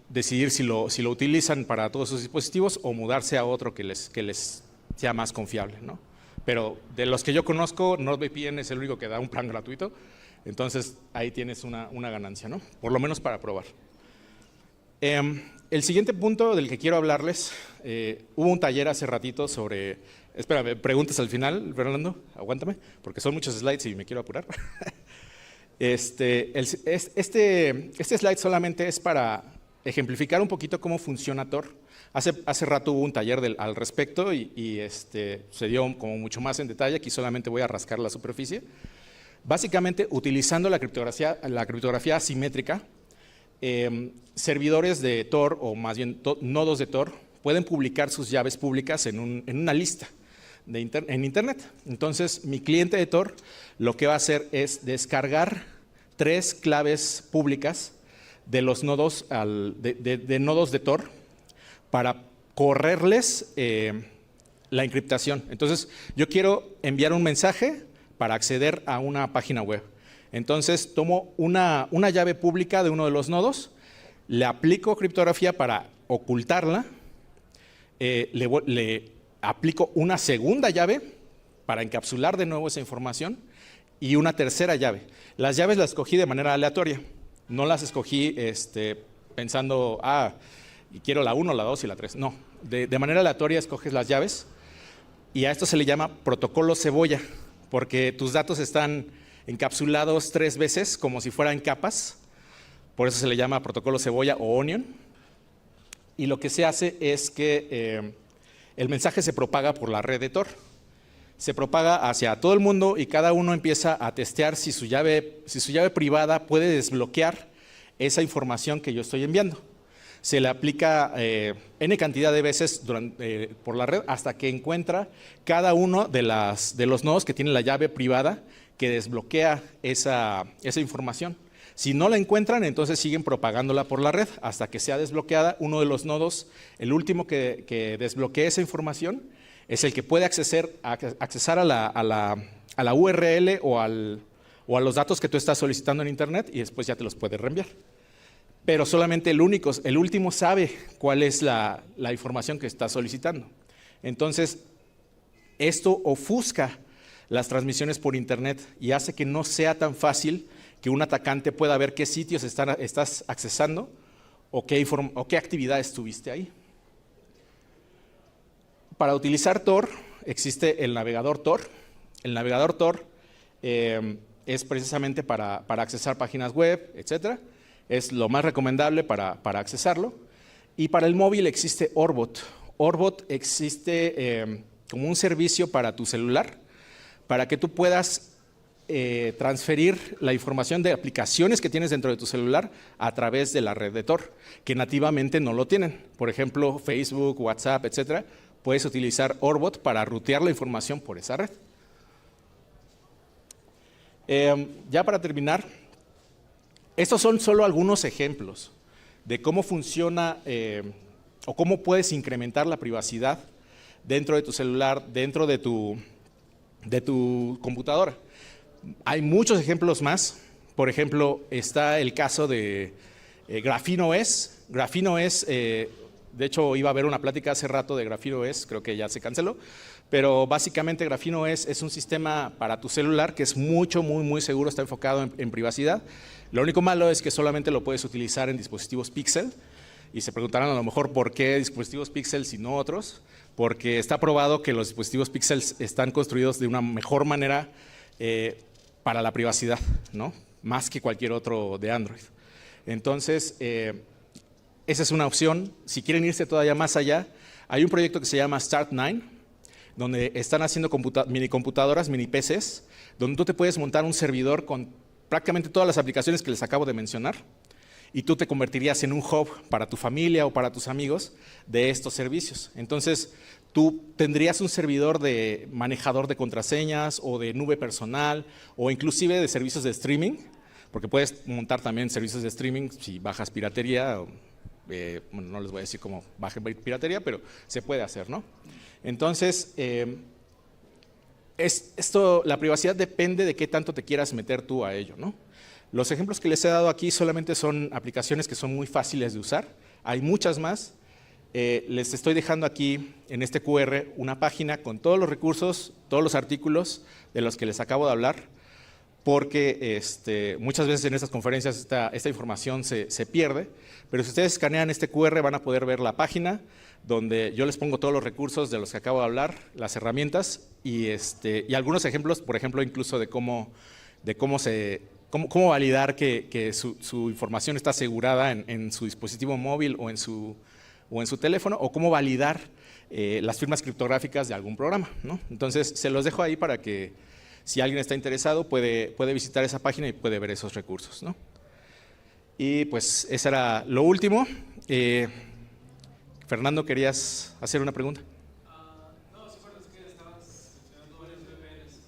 decidir si lo utilizan para todos sus dispositivos o mudarse a otro que les sea más confiable, ¿no? Pero de los que yo conozco, NordVPN es el único que da un plan gratuito, entonces ahí tienes una ganancia, ¿no? Por lo menos para probar. El siguiente punto del que quiero hablarles, hubo un taller hace ratito sobre, espérame, preguntas al final, Fernando, aguántame, porque son muchos slides y me quiero apurar. Este slide solamente es para ejemplificar un poquito cómo funciona Tor. Hace rato hubo un taller al respecto y se dio como mucho más en detalle. Aquí solamente voy a rascar la superficie. Básicamente, utilizando la criptografía asimétrica, servidores de Tor, o más bien nodos de Tor, pueden publicar sus llaves públicas en una lista en Internet. Entonces, mi cliente de Tor lo que va a hacer es descargar 3 claves públicas de los nodos de nodos de Tor para correrles la encriptación. Entonces, yo quiero enviar un mensaje para acceder a una página web. Entonces, tomo una llave pública de uno de los nodos, le aplico criptografía para ocultarla, le aplico una segunda llave para encapsular de nuevo esa información y una tercera llave. Las llaves las escogí de manera aleatoria, no las escogí pensando, y quiero la 1, la 2 y la 3. No, de manera aleatoria escoges las llaves y a esto se le llama protocolo cebolla, porque tus datos están encapsulados 3 veces como si fueran capas, por eso se le llama protocolo cebolla o onion. Y lo que se hace es que el mensaje se propaga por la red de Tor. Se propaga hacia todo el mundo y cada uno empieza a testear si su llave privada puede desbloquear esa información que yo estoy enviando. Se le aplica N cantidad de veces por la red hasta que encuentra cada uno de los nodos que tienen la llave privada que desbloquea esa información. Si no la encuentran, entonces siguen propagándola por la red hasta que sea desbloqueada uno de los nodos, el último que desbloquee esa información, es el que puede accesar a la URL o a los datos que tú estás solicitando en Internet y después ya te los puede reenviar. Pero solamente el último sabe cuál es la información que está solicitando. Entonces, esto ofusca las transmisiones por Internet y hace que no sea tan fácil que un atacante pueda ver qué sitios estás accesando o qué actividades tuviste ahí. Para utilizar Tor, existe el navegador Tor. El navegador Tor es precisamente para accesar páginas web, etc. Es lo más recomendable para accesarlo. Y para el móvil existe Orbot. Orbot existe como un servicio para tu celular, para que tú puedas transferir la información de aplicaciones que tienes dentro de tu celular a través de la red de Tor, que nativamente no lo tienen. Por ejemplo, Facebook, WhatsApp, etc. Puedes utilizar Orbot para rutear la información por esa red. Ya para terminar, estos son solo algunos ejemplos de cómo funciona o cómo puedes incrementar la privacidad dentro de tu celular, dentro de tu computadora. Hay muchos ejemplos más. Por ejemplo, está el caso de Graphene OS. Graphene OS, de hecho, iba a haber una plática hace rato de Graphene OS, creo que ya se canceló. Pero básicamente Graphene OS es un sistema para tu celular que es muy seguro, está enfocado en privacidad. Lo único malo es que solamente lo puedes utilizar en dispositivos Pixel. Y se preguntarán a lo mejor por qué dispositivos Pixel y no otros. Porque está probado que los dispositivos Pixel están construidos de una mejor manera para la privacidad, ¿no? Más que cualquier otro de Android. Entonces, esa es una opción. Si quieren irse todavía más allá, hay un proyecto que se llama Start9, donde están haciendo mini computadoras, mini PCs, donde tú te puedes montar un servidor con prácticamente todas las aplicaciones que les acabo de mencionar, y tú te convertirías en un hub para tu familia o para tus amigos de estos servicios. Entonces, tú tendrías un servidor de manejador de contraseñas o de nube personal o inclusive de servicios de streaming, porque puedes montar también servicios de streaming si bajas piratería. Bueno, no les voy a decir cómo bajen piratería, pero se puede hacer, ¿no? Entonces, la privacidad depende de qué tanto te quieras meter tú a ello, ¿no? Los ejemplos que les he dado aquí solamente son aplicaciones que son muy fáciles de usar. Hay muchas más. Les estoy dejando aquí en este QR una página con todos los recursos, todos los artículos de los que les acabo de hablar, porque muchas veces en estas conferencias esta información se pierde, pero si ustedes escanean este QR van a poder ver la página donde yo les pongo todos los recursos de los que acabo de hablar, las herramientas y algunos ejemplos, por ejemplo, incluso de cómo validar que su información está asegurada en su dispositivo móvil o en su teléfono, o cómo validar las firmas criptográficas de algún programa, ¿no? Entonces, se los dejo ahí para que si alguien está interesado puede visitar esa página y puede ver esos recursos, ¿no? Y pues, eso era lo último. Fernando, ¿querías hacer una pregunta? No, ¿se acuerdas que estabas mencionando varios VPNs?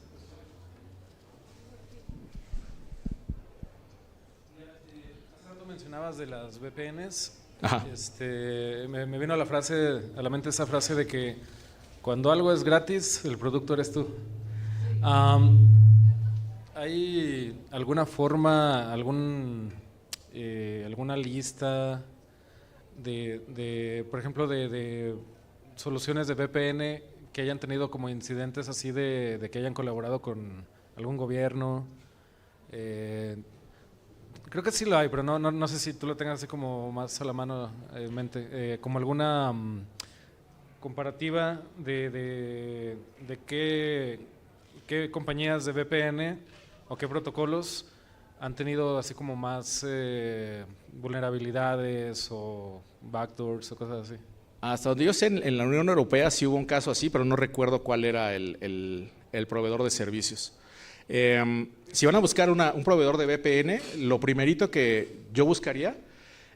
Hace rato mencionabas de las VPNs. Ajá. Me vino a la mente esa frase de que cuando algo es gratis, el producto eres tú. ¿Hay alguna forma, alguna lista por ejemplo, de soluciones de VPN que hayan tenido como incidentes así de que hayan colaborado con algún gobierno? Creo que sí lo hay, pero no sé si tú lo tengas así como más a la mano en mente, como alguna comparativa de qué compañías de VPN o qué protocolos han tenido así como más vulnerabilidades o backdoors o cosas así. Hasta donde yo sé, en la Unión Europea sí hubo un caso así, pero no recuerdo cuál era el proveedor de servicios. Si van a buscar un proveedor de VPN, lo primerito que yo buscaría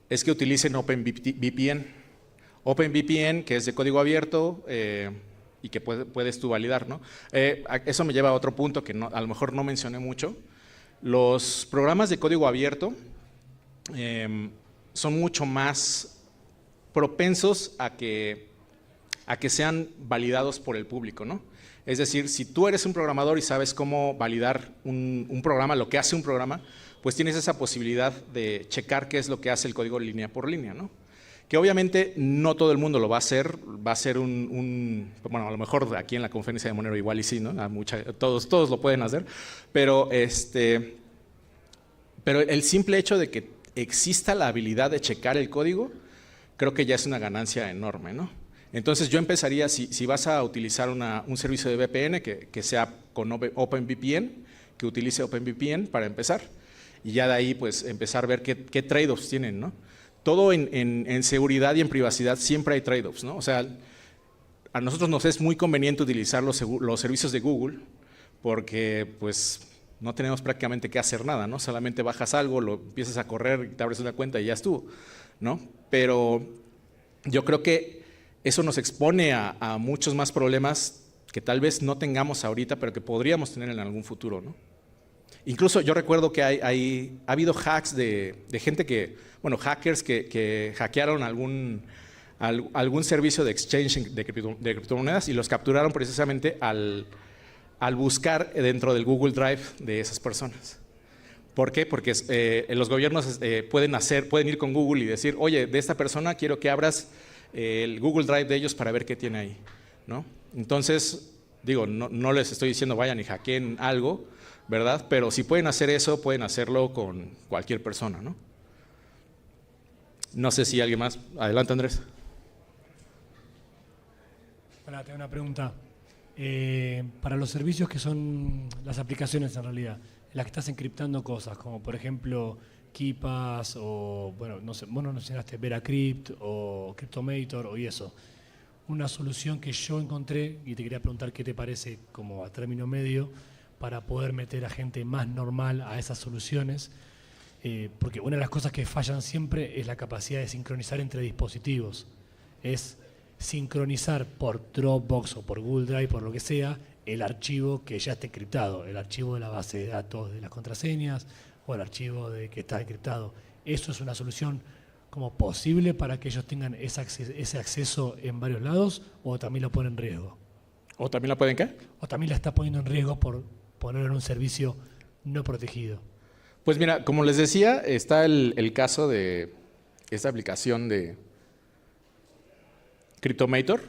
es que utilicen OpenVPN. OpenVPN, que es de código abierto y que puedes tú validar, ¿no? Eso me lleva a otro punto que a lo mejor no mencioné mucho. Los programas de código abierto son mucho más propensos a que a que sean validados por el público, ¿no? Es decir, si tú eres un programador y sabes cómo validar un programa, lo que hace un programa, pues tienes esa posibilidad de checar qué es lo que hace el código línea por línea, ¿no? Que obviamente no todo el mundo lo va a hacer bueno, a lo mejor aquí en la conferencia de Monero igual y sí, ¿no? Todos lo pueden hacer, pero el simple hecho de que exista la habilidad de checar el código, creo que ya es una ganancia enorme, ¿no? Entonces yo empezaría, si vas a utilizar un servicio de VPN, que sea con OpenVPN, que utilice OpenVPN para empezar, y ya de ahí pues empezar a ver qué trade-offs tienen, ¿no? Todo en seguridad y en privacidad siempre hay trade-offs, ¿no? O sea, a nosotros nos es muy conveniente utilizar los servicios de Google porque pues no tenemos prácticamente que hacer nada, ¿no? Solamente bajas algo, lo empiezas a correr, te abres una cuenta y ya estuvo, ¿no? Pero yo creo que eso nos expone a muchos más problemas que tal vez no tengamos ahorita, pero que podríamos tener en algún futuro, ¿no? Incluso yo recuerdo que ha habido hacks de gente hackers que hackearon algún servicio de exchange de criptomonedas y los capturaron precisamente al buscar dentro del Google Drive de esas personas. ¿Por qué? Porque los gobiernos pueden ir con Google y decir, oye, de esta persona quiero que abras el Google Drive de ellos para ver qué tiene ahí, ¿no? Entonces, digo, no les estoy diciendo vayan y hackeen algo, ¿verdad? Pero si pueden hacer eso, pueden hacerlo con cualquier persona, ¿no? No sé si alguien más. Adelante, Andrés. Hola, tengo una pregunta. Para los servicios que son las aplicaciones en realidad, en las que estás encriptando cosas, como por ejemplo Keepas o, bueno, no sé, vos no mencionaste Veracrypt o Cryptomator o eso. Una solución que yo encontré, y te quería preguntar qué te parece como a término medio, para poder meter a gente más normal a esas soluciones, porque una de las cosas que fallan siempre es la capacidad de sincronizar entre dispositivos. Es sincronizar por Dropbox o por Google Drive, por lo que sea, el archivo que ya está encriptado, el archivo de la base de datos de las contraseñas o el archivo de que está encriptado. ¿Eso es una solución como posible para que ellos tengan ese acceso en varios lados o también lo pone en riesgo? ¿O también la pueden qué? O también la está poniendo en riesgo por ponerlo en un servicio no protegido. Pues mira, como les decía, está el caso de esta aplicación de Cryptomator,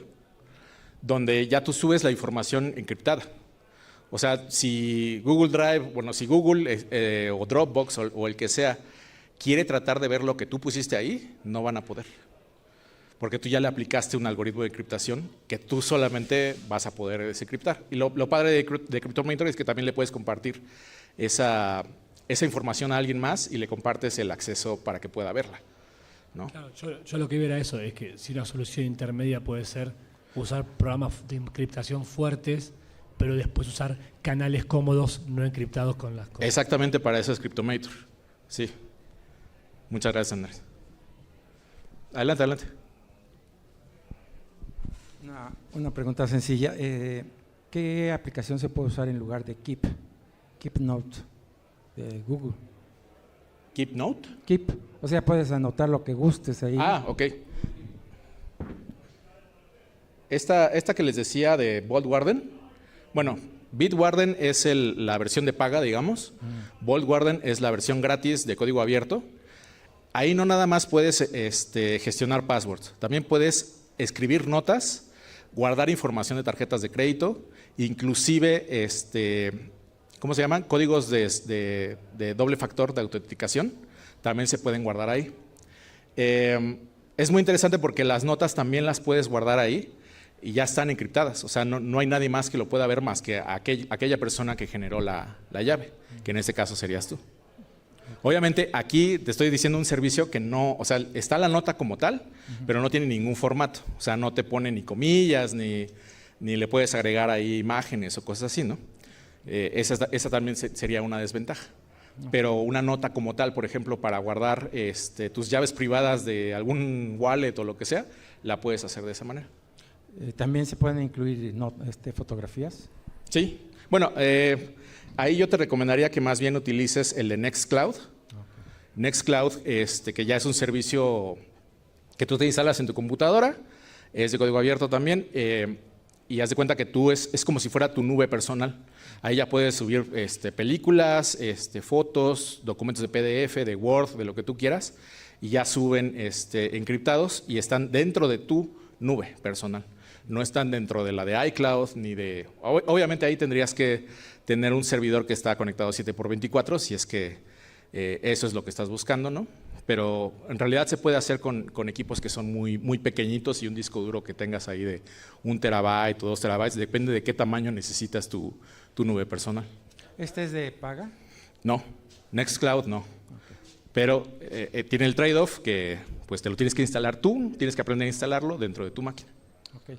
donde ya tú subes la información encriptada. O sea, si Google Drive, si Google o Dropbox o el que sea quiere tratar de ver lo que tú pusiste ahí, no van a poder. Porque tú ya le aplicaste un algoritmo de encriptación que tú solamente vas a poder desencriptar. Y lo padre de Cryptomator es que también le puedes compartir esa información a alguien más y le compartes el acceso para que pueda verla, ¿no? Claro, yo lo que veo era eso, es que si una solución intermedia puede ser usar programas de encriptación fuertes, pero después usar canales cómodos no encriptados con las cosas. Exactamente, para eso es Cryptomator. Sí. Muchas gracias, Andrés. Adelante. Una pregunta sencilla. ¿Qué aplicación se puede usar en lugar de KeepNote de Google? ¿KeepNote? Keep. O sea, puedes anotar lo que gustes ahí. Ah, ok. Esta que les decía de Bitwarden, bueno, Bitwarden es la versión de paga, digamos. Bitwarden es la versión gratis de código abierto. Ahí no nada más puedes gestionar passwords, también puedes escribir notas, guardar información de tarjetas de crédito, inclusive, ¿cómo se llaman? Códigos de doble factor de autenticación, también se pueden guardar ahí. Es muy interesante porque las notas también las puedes guardar ahí y ya están encriptadas, o sea, no hay nadie más que lo pueda ver más que aquella persona que generó la llave, que en este caso serías tú. Obviamente aquí te estoy diciendo un servicio que no, o sea, está la nota como tal, pero no tiene ningún formato, o sea, no te pone ni comillas, ni le puedes agregar ahí imágenes o cosas así, ¿no? Esa también sería una desventaja. Pero una nota como tal, por ejemplo, para guardar tus llaves privadas de algún wallet o lo que sea, la puedes hacer de esa manera. ¿También se pueden incluir fotografías? Sí. Bueno, ahí yo te recomendaría que más bien utilices el de Nextcloud. Nextcloud, que ya es un servicio que tú te instalas en tu computadora Es de código abierto también. Y haz de cuenta que tú es como si fuera tu nube personal. Ahí ya puedes subir películas, fotos, documentos de PDF, de Word, de lo que tú quieras, y ya suben encriptados y están dentro de tu nube personal. No están dentro de la de iCloud ni de... Obviamente ahí tendrías que tener un servidor que está conectado 7x24 si es que eso es lo que estás buscando, ¿no? Pero en realidad se puede hacer con equipos que son muy, muy pequeñitos y un disco duro que tengas ahí de 1 terabyte o 2 terabytes, depende de qué tamaño necesitas tu nube personal. ¿Este es de paga? No, Nextcloud no. Pero tiene el trade-off que pues te lo tienes que instalar tú, tienes que aprender a instalarlo dentro de tu máquina. Okay.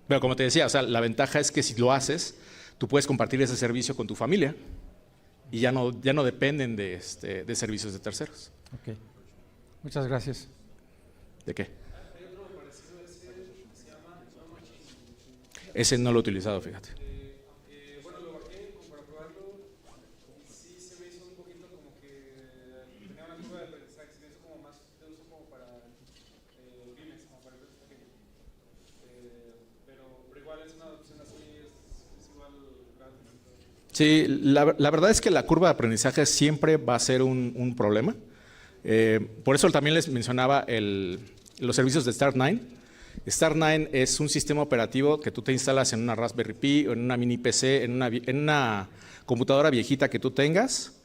Pero como te decía, o sea, la ventaja es que si lo haces, tú puedes compartir ese servicio con tu familia y ya no dependen de servicios de terceros. Ok, muchas gracias. ¿De qué? Ese no lo he utilizado, fíjate. Bueno, lo bajé como para probarlo y sí se me hizo un poquito como que tenía una curva de aprendizaje, se me hizo como más de uso como para pymes, como para empresas pequeñas. Pero igual es una adopción así, es igual gratis. Sí, la verdad es que la curva de aprendizaje siempre va a ser un problema. Por eso también les mencionaba los servicios de Start9. Start9 es un sistema operativo que tú te instalas en una Raspberry Pi o en una mini PC, en una computadora viejita que tú tengas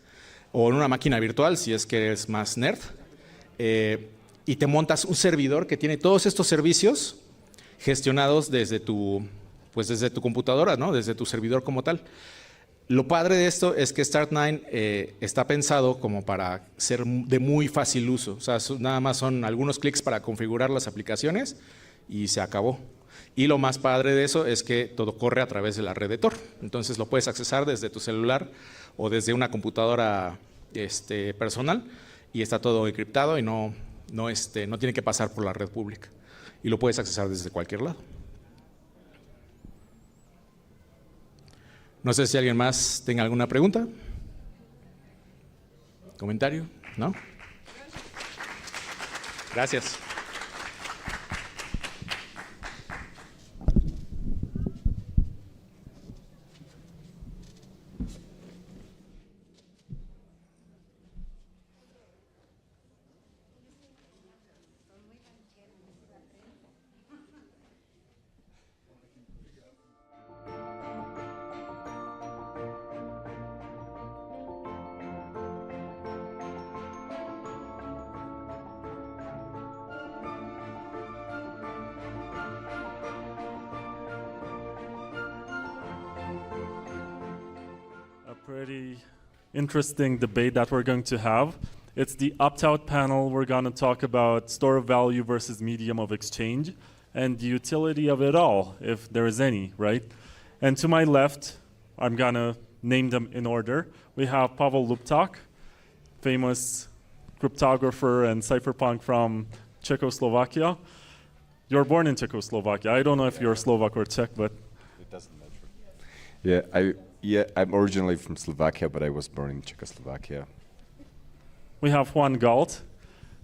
o en una máquina virtual si es que eres más nerd, y te montas un servidor que tiene todos estos servicios gestionados desde tu computadora, ¿no? Desde tu servidor como tal. Lo padre de esto es que Start9 está pensado como para ser de muy fácil uso. O sea, nada más son algunos clics para configurar las aplicaciones y se acabó. Y lo más padre de eso es que todo corre a través de la red de Tor. Entonces lo puedes accesar desde tu celular o desde una computadora personal y está todo encriptado y no tiene que pasar por la red pública. Y lo puedes accesar desde cualquier lado. No sé si alguien más tenga alguna pregunta, comentario, ¿no? Gracias. Pretty interesting debate that we're going to have. It's the opt-out panel. We're going to talk about store of value versus medium of exchange and the utility of it all, if there is any, right? And to my left, I'm going to name them in order. We have Pavol Luptak, famous cryptographer and cypherpunk from Czechoslovakia. You're born in Czechoslovakia. I don't know if you're Slovak or Czech, but... It doesn't matter. Yeah, I'm originally from Slovakia, but I was born in Czechoslovakia. We have Juan Galt,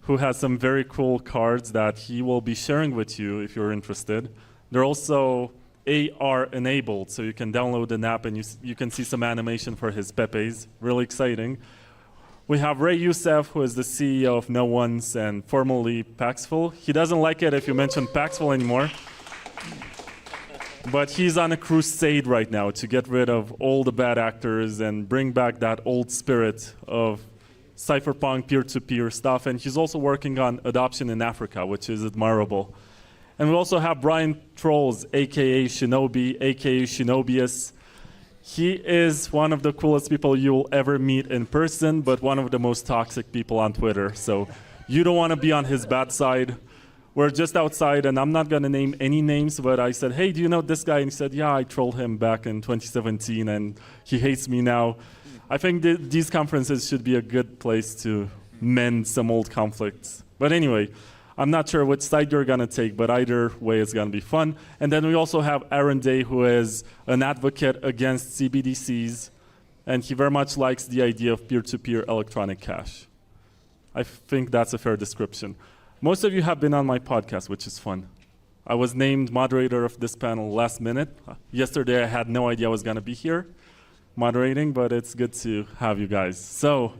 who has some very cool cards that he will be sharing with you if you're interested. They're also AR enabled, so you can download an app and you can see some animation for his Pepes. Really exciting. We have Youssef, who is the CEO of No Ones and formerly Paxful. He doesn't like it if you mention Paxful anymore. But he's on a crusade right now to get rid of all the bad actors and bring back that old spirit of cypherpunk peer-to-peer stuff. And he's also working on adoption in Africa, which is admirable. And we also have Brian Trollz, a.k.a. Shinobi, a.k.a. Shinobius. He is one of the coolest people you'll ever meet in person, but one of the most toxic people on Twitter. So you don't want to be on his bad side. We're just outside, and I'm not going to name any names, but I said, hey, do you know this guy? And he said, yeah, I trolled him back in 2017, and he hates me now. I think these conferences should be a good place to mend some old conflicts. But anyway, I'm not sure which side you're going to take, but either way is going to be fun. And then we also have Aaron Day, who is an advocate against CBDCs, and he very much likes the idea of peer-to-peer electronic cash. I think that's a fair description. Most of you have been on my podcast, which is fun. I was named moderator of this panel last minute. Yesterday I had no idea I was going to be here moderating, but it's good to have you guys. So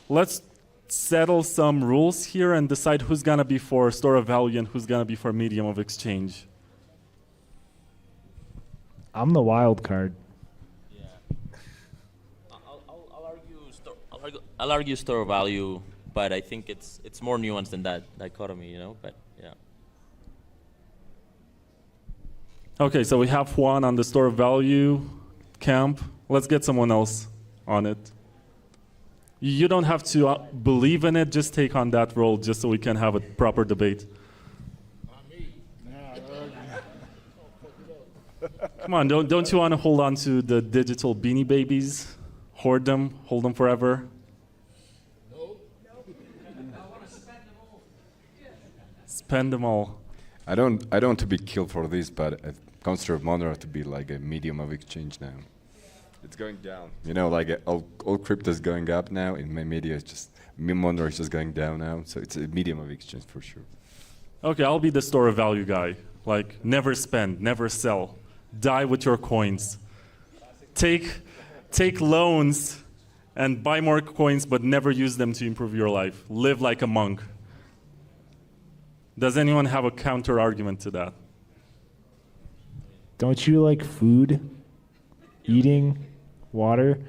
let's settle some rules here and decide who's going to be for store of value and who's going to be for medium of exchange. I'm the wild card. Yeah. I'll argue store of value, but I think it's more nuanced than that dichotomy, you know. But yeah. Okay, so we have Juan on the store of value camp. Let's get someone else on it. You don't have to believe in it, just take on that role just so we can have a proper debate. Come on, don't you want to hold on to the digital beanie babies? Hoard them, hold them forever? No. Spend them all. I don't want to be killed for this, but it comes to Monero to be like a medium of exchange now. It's going down. You know, like all crypto is going up now. In my media, it's just Monero is just going down now. So it's a medium of exchange for sure. Okay, I'll be the store of value guy. Like, never spend, never sell. Die with your coins. Take loans and buy more coins, but never use them to improve your life. Live like a monk. Does anyone have a counter argument to that? Don't you like food, eating, water?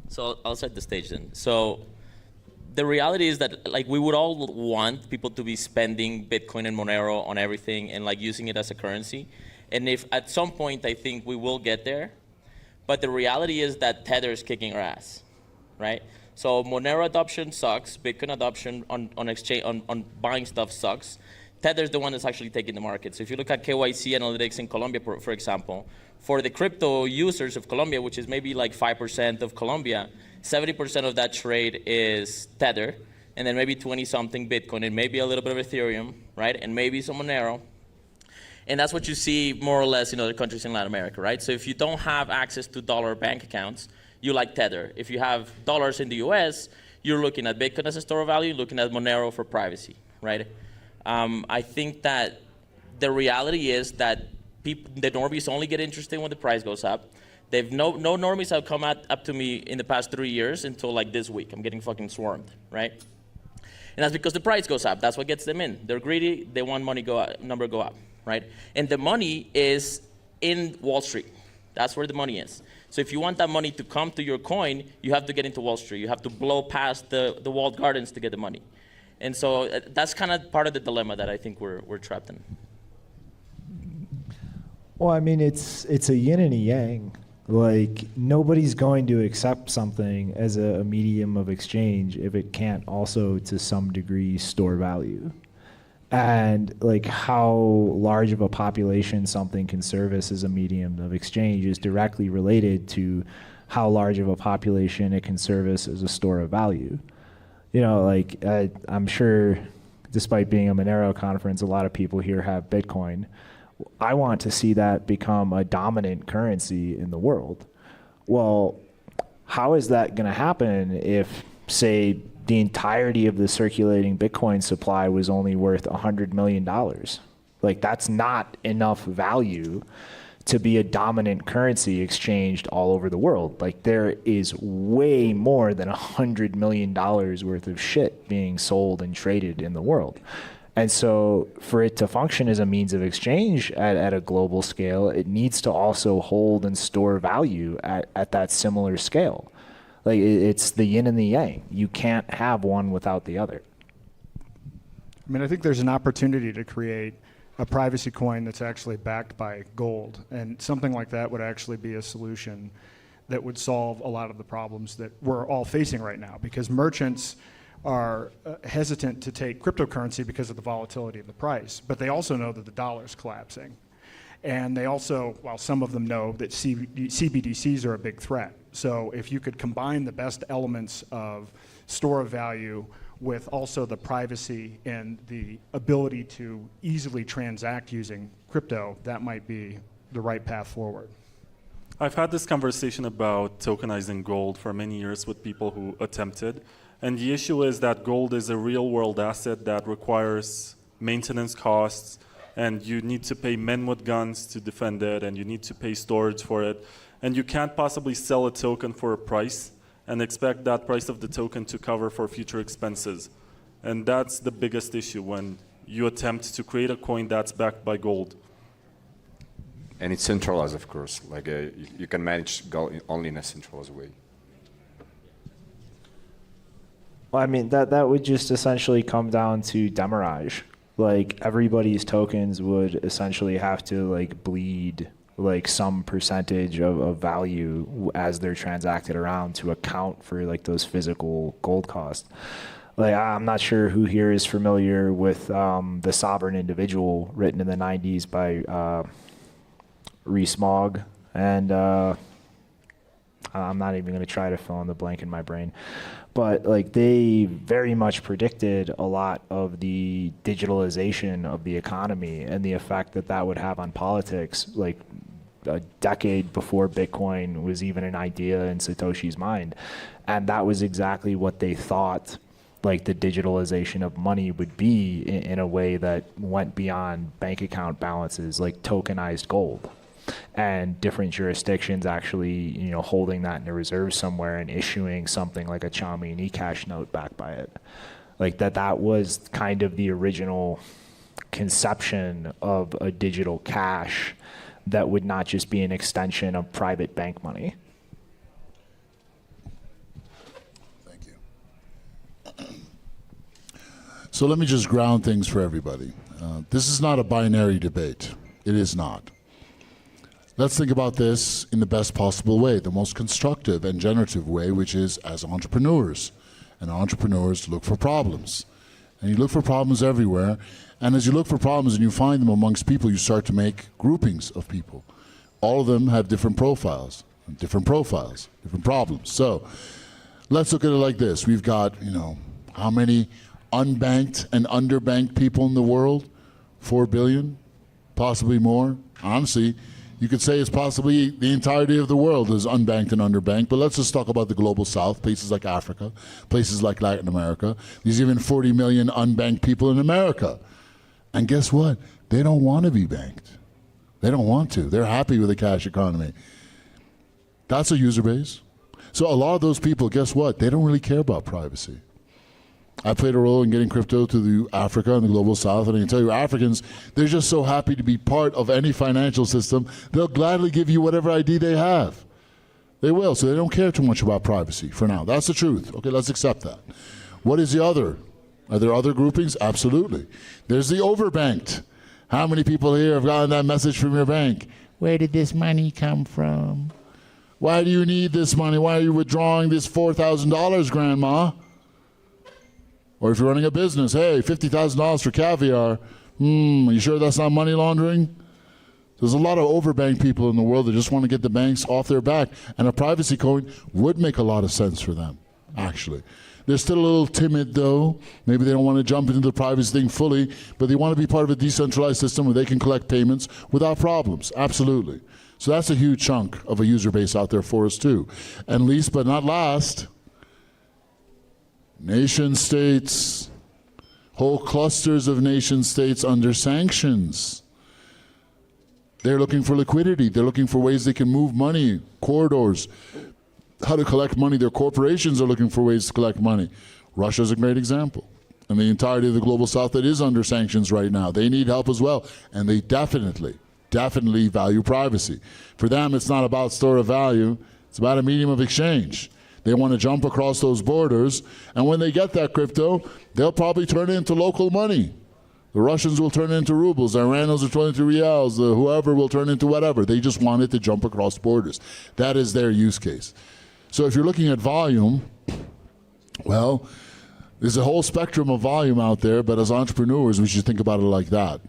So I'll set the stage then. So the reality is that like we would all want people to be spending Bitcoin and Monero on everything and like using it as a currency. And if at some point I think we will get there, but the reality is that Tether is kicking our ass, right? So Monero adoption sucks, Bitcoin adoption on exchange on buying stuff sucks. Tether is the one that's actually taking the market. So if you look at KYC analytics in Colombia, for example, for the crypto users of Colombia, which is maybe like 5% of Colombia, 70% of that trade is Tether, and then maybe 20-something Bitcoin, and maybe a little bit of Ethereum, right? And maybe some Monero. And that's what you see more or less in other countries in Latin America, right? So if you don't have access to dollar bank accounts, you like Tether. If you have dollars in the US, you're looking at Bitcoin as a store of value, looking at Monero for privacy, right? I think that the reality is that the normies only get interested when the price goes up. No normies have come up to me in the past 3 years until like this week. I'm getting fucking swarmed, right? And that's because the price goes up. That's what gets them in. They're greedy. They want number go up, right? And the money is in Wall Street. That's where the money is. So if you want that money to come to your coin, you have to get into Wall Street. You have to blow past the walled gardens to get the money. And so that's kind of part of the dilemma that I think we're trapped in. Well, I mean, it's a yin and a yang. Like, nobody's going to accept something as a medium of exchange if it can't also, to some degree, store value. And like how large of a population something can service as a medium of exchange is directly related to how large of a population it can service as a store of value. You know, like I'm sure, despite being a Monero conference, a lot of people here have Bitcoin. I want to see that become a dominant currency in the world. Well, how is that going to happen if, say, the entirety of the circulating Bitcoin supply was only worth $100 million? Like, that's not enough value to be a dominant currency exchanged all over the world. Like, there is way more than $100 million worth of shit being sold and traded in the world. And so for it to function as a means of exchange at a global scale, it needs to also hold and store value at that similar scale. Like, it's the yin and the yang. You can't have one without the other. I mean, I think there's an opportunity to create a privacy coin that's actually backed by gold. And something like that would actually be a solution that would solve a lot of the problems that we're all facing right now, because merchants are hesitant to take cryptocurrency because of the volatility of the price, but they also know that the dollar's collapsing. And they also, well, some of them know that CBDCs are a big threat. So if you could combine the best elements of store of value with also the privacy and the ability to easily transact using crypto, that might be the right path forward. I've had this conversation about tokenizing gold for many years with people who attempted. And the issue is that gold is a real world asset that requires maintenance costs, and you need to pay men with guns to defend it, and you need to pay storage for it, and you can't possibly sell a token for a price and expect that price of the token to cover for future expenses. And that's the biggest issue when you attempt to create a coin that's backed by gold. And it's centralized, of course. Like you can manage Galt only in a centralized way. Well, I mean, that would just essentially come down to demurrage. Like, everybody's tokens would essentially have to, like, bleed, like, some percentage of value as they're transacted around to account for, like, those physical gold costs. Like, I'm not sure who here is familiar with The Sovereign Individual, written in the 90s by Rees-Mogg, and I'm not even going to try to fill in the blank in my brain. But like, they very much predicted a lot of the digitalization of the economy and the effect that that would have on politics, like a decade before Bitcoin was even an idea in Satoshi's mind. And that was exactly what they thought like the digitalization of money would be in a way that went beyond bank account balances, like tokenized gold. And different jurisdictions actually, you know, holding that in a reserve somewhere and issuing something like a Xiaomi eCash note backed by it. Like that was kind of the original conception of a digital cash that would not just be an extension of private bank money. Thank you. So let me just ground things for everybody. This is not a binary debate. It is not. Let's think about this in the best possible way, the most constructive and generative way, which is as entrepreneurs. And entrepreneurs look for problems. And you look for problems everywhere. And as you look for problems and you find them amongst people, you start to make groupings of people. All of them have different profiles, different problems. So let's look at it like this. We've got, you know, how many unbanked and underbanked people in the world? 4 billion, possibly more. Honestly, you could say it's possibly the entirety of the world is unbanked and underbanked, but let's just talk about the global south, places like Africa, places like Latin America. There's even 40 million unbanked people in America. And guess what? They don't want to be banked. They don't want to. They're happy with the cash economy. That's a user base. So a lot of those people, guess what? They don't really care about privacy. I played a role in getting crypto to Africa and the global south, and I can tell you, Africans, they're just so happy to be part of any financial system, they'll gladly give you whatever ID they have. They will, so they don't care too much about privacy for now. That's the truth. Okay, let's accept that. What is the other? Are there other groupings? Absolutely. There's the overbanked. How many people here have gotten that message from your bank? Where did this money come from? Why do you need this money? Why are you withdrawing this $4,000, Grandma? Or if you're running a business, hey, $50,000 for caviar. Are you sure that's not money laundering? There's a lot of overbanked people in the world that just want to get the banks off their back. And a privacy coin would make a lot of sense for them, actually. They're still a little timid, though. Maybe they don't want to jump into the privacy thing fully, but they want to be part of a decentralized system where they can collect payments without problems. Absolutely. So that's a huge chunk of a user base out there for us, too. And least but not last, nation states, whole clusters of nation states under sanctions. They're looking for liquidity. They're looking for ways they can move money, corridors, how to collect money. Their corporations are looking for ways to collect money. Russia's a great example. And the entirety of the global south that is under sanctions right now, they need help as well. And they definitely value privacy. For them, it's not about store of value. It's about a medium of exchange. They want to jump across those borders, and when they get that crypto, they'll probably turn it into local money. The Russians will turn it into rubles, the Iranians will turn it into reals, whoever will turn it into whatever. They just want it to jump across borders. That is their use case. So if you're looking at volume, well, there's a whole spectrum of volume out there, but as entrepreneurs, we should think about it like that.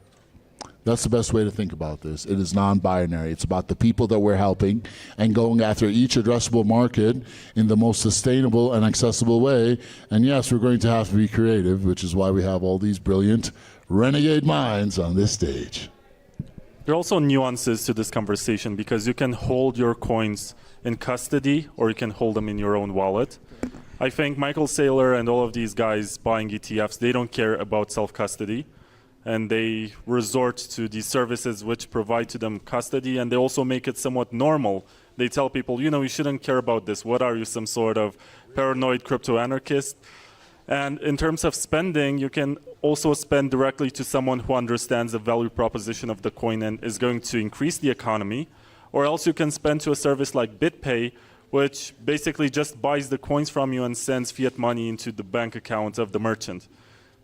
That's the best way to think about this. It is non-binary. It's about the people that we're helping and going after each addressable market in the most sustainable and accessible way. And yes, we're going to have to be creative, which is why we have all these brilliant renegade minds on this stage. There are also nuances to this conversation because you can hold your coins in custody or you can hold them in your own wallet. I think Michael Saylor and all of these guys buying ETFs, they don't care about self-custody. and they resort to these services which provide to them custody, and they also make it somewhat normal. They tell people, you know, you shouldn't care about this. What are you, some sort of paranoid crypto anarchist? And in terms of spending, you can also spend directly to someone who understands the value proposition of the coin and is going to increase the economy. Or else you can spend to a service like BitPay, which basically just buys the coins from you and sends fiat money into the bank account of the merchant.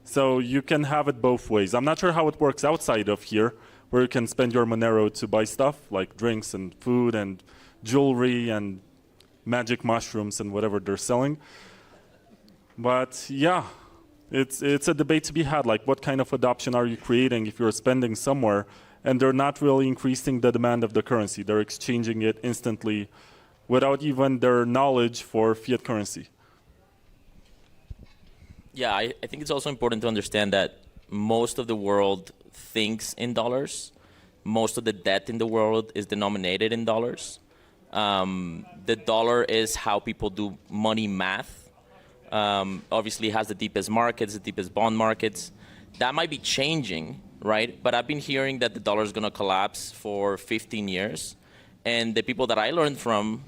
So you can have it both ways. I'm not sure how it works outside of here, where you can spend your Monero to buy stuff like drinks and food and jewelry and magic mushrooms and whatever they're selling. But yeah, it's a debate to be had. Like, what kind of adoption are you creating if you're spending somewhere and they're not really increasing the demand of the currency? They're exchanging it instantly without even their knowledge for fiat currency. Yeah, I think it's also important to understand that most of the world thinks in dollars. Most of the debt in the world is denominated in dollars. The dollar is how people do money math. Obviously, it has the deepest markets, the deepest bond markets. That might be changing, right? But I've been hearing that the dollar is going to collapse for 15 years. And the people that I learned from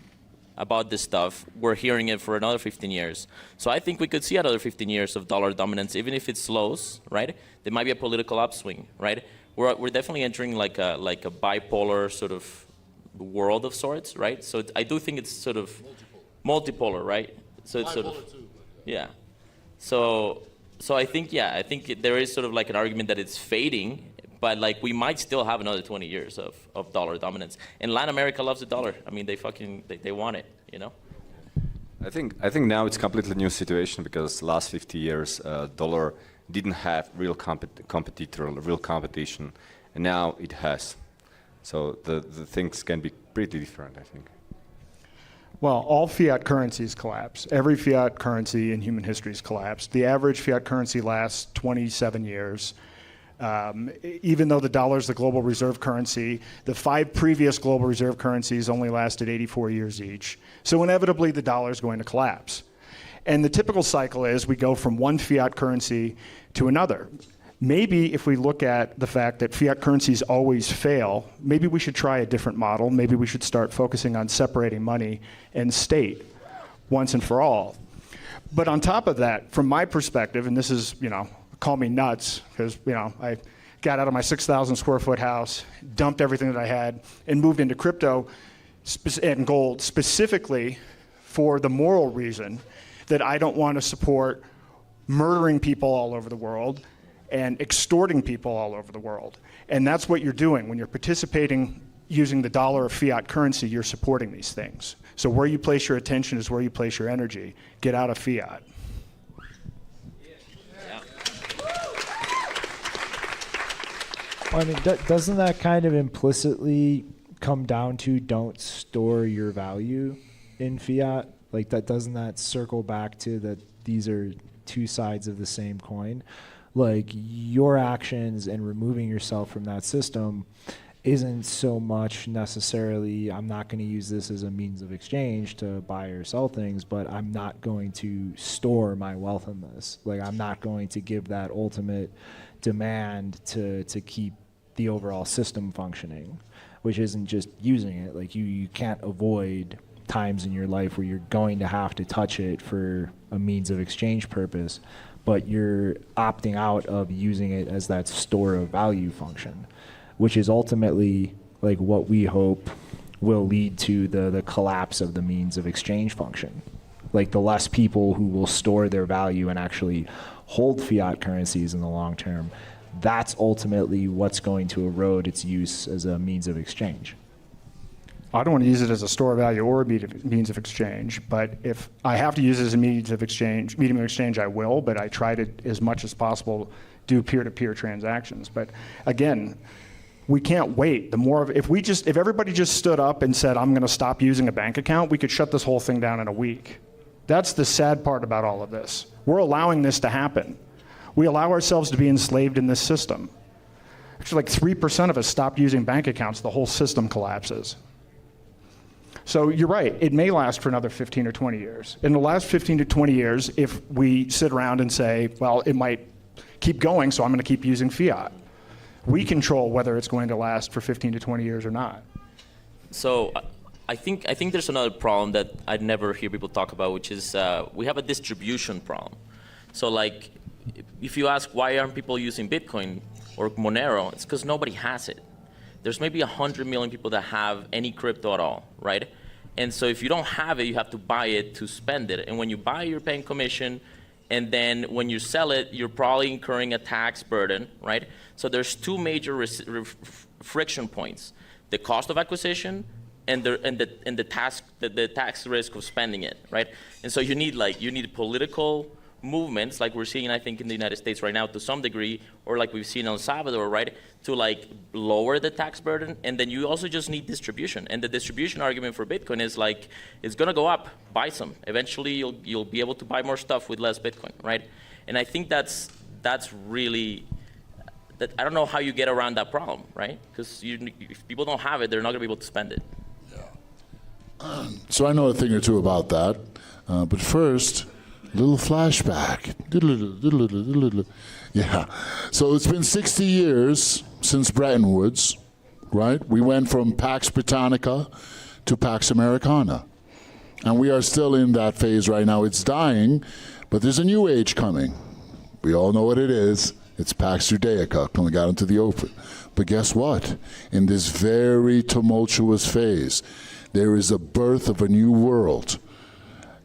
about this stuff, we're hearing it for another 15 years. So I think we could see another 15 years of dollar dominance, even if it slows, right? There might be a political upswing, right? We're definitely entering like a bipolar sort of world of sorts, right? So I do think it's sort of multipolar, right? So it's sort of, yeah. So I think there is sort of like an argument that it's fading, but like we might still have another 20 years of dollar dominance. And Latin America loves the dollar. I mean, they want it, you know? I think now it's a completely new situation because last 50 years, dollar didn't have real competitor, real competition, and now it has. So the things can be pretty different, I think. Well, all fiat currencies collapse. Every fiat currency in human history has collapsed. The average fiat currency lasts 27 years. Even though the dollar is the global reserve currency, the 5 previous global reserve currencies only lasted 84 years each. So inevitably, the dollar is going to collapse. And the typical cycle is we go from one fiat currency to another. Maybe if we look at the fact that fiat currencies always fail, maybe we should try a different model. Maybe we should start focusing on separating money and state once and for all. But on top of that, from my perspective, and this is, you know, call me nuts, because, you know, I got out of my 6,000 square foot house, dumped everything that I had, and moved into crypto and gold specifically for the moral reason that I don't want to support murdering people all over the world and extorting people all over the world. And that's what you're doing. When you're participating using the dollar or fiat currency, you're supporting these things. So where you place your attention is where you place your energy. Get out of fiat. I mean, doesn't that kind of implicitly come down to don't store your value in fiat? Like, doesn't that circle back to that these are two sides of the same coin? Like, your actions and removing yourself from that system isn't so much necessarily, I'm not going to use this as a means of exchange to buy or sell things, but I'm not going to store my wealth in this. Like, I'm not going to give that ultimate demand to keep the overall system functioning, which isn't just using it. Like, you can't avoid times in your life where you're going to have to touch it for a means of exchange purpose, but you're opting out of using it as that store of value function, which is ultimately like what we hope will lead to the collapse of the means of exchange function. Like, the less people who will store their value and actually hold fiat currencies in the long term, that's ultimately what's going to erode its use as a means of exchange. I don't want to use it as a store of value or a means of exchange, but if I have to use it as a means of exchange, medium of exchange, I will, but I try to, as much as possible, do peer-to-peer transactions. But again, we can't wait. If everybody just stood up and said, I'm going to stop using a bank account, we could shut this whole thing down in a week. That's the sad part about all of this. We're allowing this to happen. We allow ourselves to be enslaved in this system. Actually, like 3% of us stop using bank accounts, the whole system collapses. So you're right, it may last for another 15 or 20 years. In the last 15 to 20 years, if we sit around and say, well, it might keep going, so I'm going to keep using fiat. We control whether it's going to last for 15 to 20 years or not. So I think there's another problem that I never hear people talk about, which is we have a distribution problem. So like, if you ask why aren't people using Bitcoin or Monero, it's because nobody has it. There's maybe 100 million people that have any crypto at all, right? And so if you don't have it, you have to buy it to spend it. And when you buy, you're paying commission. And then when you sell it, you're probably incurring a tax burden, right? So there's two major friction points: the cost of acquisition and the tax risk of spending it, right? And so you need political movements, like we're seeing, I think, in the United States right now to some degree, or like we've seen in El Salvador, right, to like lower the tax burden. And then you also just need distribution. And the distribution argument for Bitcoin is like, it's gonna go up, buy some. Eventually you'll be able to buy more stuff with less Bitcoin, right? And I think that's really, I don't know how you get around that problem, right? Because if people don't have it, they're not gonna be able to spend it. So I know a thing or two about that, but first, little flashback. Yeah. So it's been 60 years since Bretton Woods, right? We went from Pax Britannica to Pax Americana. And we are still in that phase right now. It's dying, but there's a new age coming. We all know what it is. It's Pax Judaica coming out into the open. But guess what? In this very tumultuous phase, there is a birth of a new world.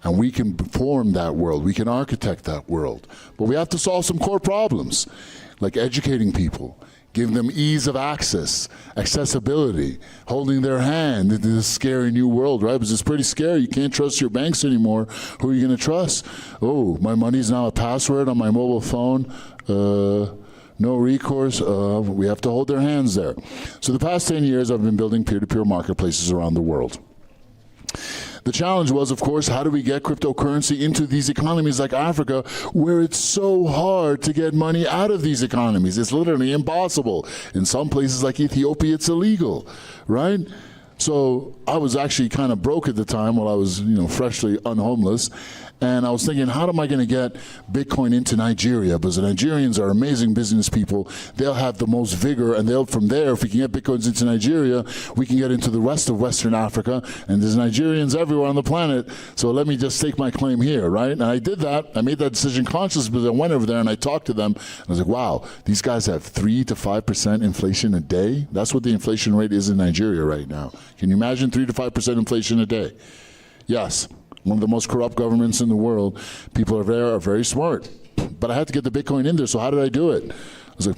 And we can form that world. We can architect that world. But we have to solve some core problems, like educating people, giving them ease of access, accessibility, holding their hand into this scary new world, right? Because it's pretty scary. You can't trust your banks anymore. Who are you going to trust? Oh, my money's now a password on my mobile phone. No recourse. We have to hold their hands there. So the past 10 years, I've been building peer-to-peer marketplaces around the world. The challenge was, of course, how do we get cryptocurrency into these economies like Africa, where it's so hard to get money out of these economies? It's literally impossible. In some places like Ethiopia, it's illegal, right? So I was actually kind of broke at the time while I was, freshly unhomeless. And I was thinking, how am I going to get Bitcoin into Nigeria? Because the Nigerians are amazing business people. They'll have the most vigor, and from there, if we can get Bitcoins into Nigeria, we can get into the rest of Western Africa. And there's Nigerians everywhere on the planet. So let me just stake my claim here, right? And I did that. I made that decision consciously because I went over there and I talked to them. I was like, wow, these guys have 3 to 5% inflation a day. That's what the inflation rate is in Nigeria right now. Can you imagine 3 to 5% inflation a day? Yes. One of the most corrupt governments in the world. People there are very smart. But I had to get the Bitcoin in there, so how did I do it? I was like,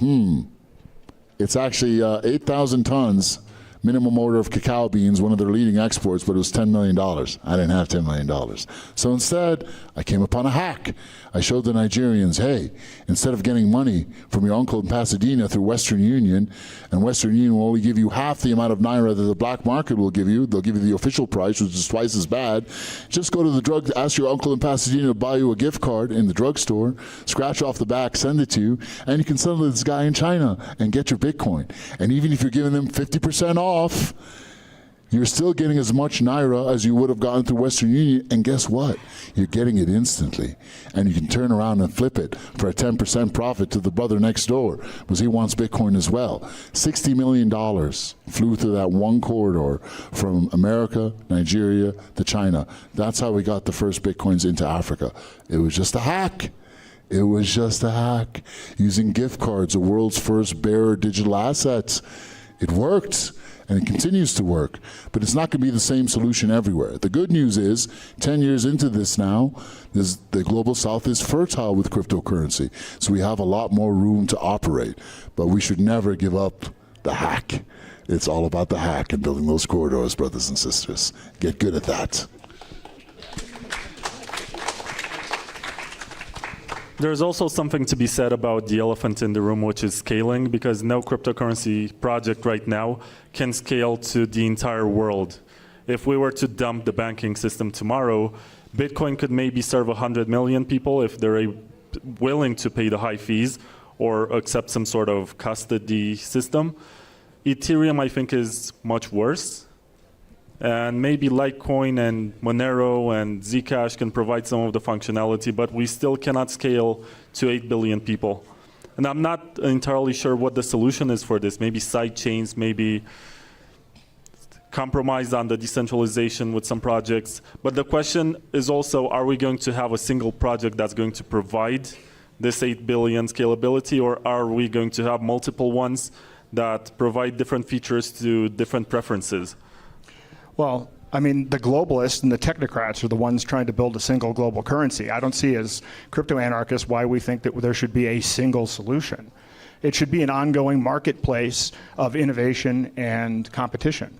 it's actually 8,000 tons minimum order of cacao beans, one of their leading exports, but it was $10 million. I didn't have $10 million. So instead, I came upon a hack. I showed the Nigerians, hey, instead of getting money from your uncle in Pasadena through Western Union, and Western Union will only give you half the amount of Naira that the black market will give you, they'll give you the official price, which is twice as bad. Just go to the drug, ask your uncle in Pasadena to buy you a gift card in the drugstore, scratch off the back, send it to you, and you can sell it to this guy in China and get your Bitcoin. And even if you're giving them 50% off, you're still getting as much Naira as you would have gotten through Western Union, and guess what? You're getting it instantly. And you can turn around and flip it for a 10% profit to the brother next door, because he wants Bitcoin as well. $60 million flew through that one corridor from America, Nigeria to China. That's how we got the first Bitcoins into Africa. It was just a hack. It was just a hack. Using gift cards, the world's first bearer digital assets. It worked. And it continues to work, but it's not going to be the same solution everywhere. The good news is, 10 years into this now, the Global South is fertile with cryptocurrency, so we have a lot more room to operate. But we should never give up the hack. It's all about the hack and building those corridors, brothers and sisters. Get good at that. There's also something to be said about the elephant in the room, which is scaling, because no cryptocurrency project right now can scale to the entire world. If we were to dump the banking system tomorrow, Bitcoin could maybe serve 100 million people if they're willing to pay the high fees or accept some sort of custody system. Ethereum, I think, is much worse. And maybe Litecoin and Monero and Zcash can provide some of the functionality, but we still cannot scale to 8 billion people. And I'm not entirely sure what the solution is for this. Maybe side chains, maybe compromise on the decentralization with some projects. But the question is also, are we going to have a single project that's going to provide this 8 billion scalability, or are we going to have multiple ones that provide different features to different preferences? Well, I mean, the globalists and the technocrats are the ones trying to build a single global currency. I don't see as crypto anarchists why we think that there should be a single solution. It should be an ongoing marketplace of innovation and competition.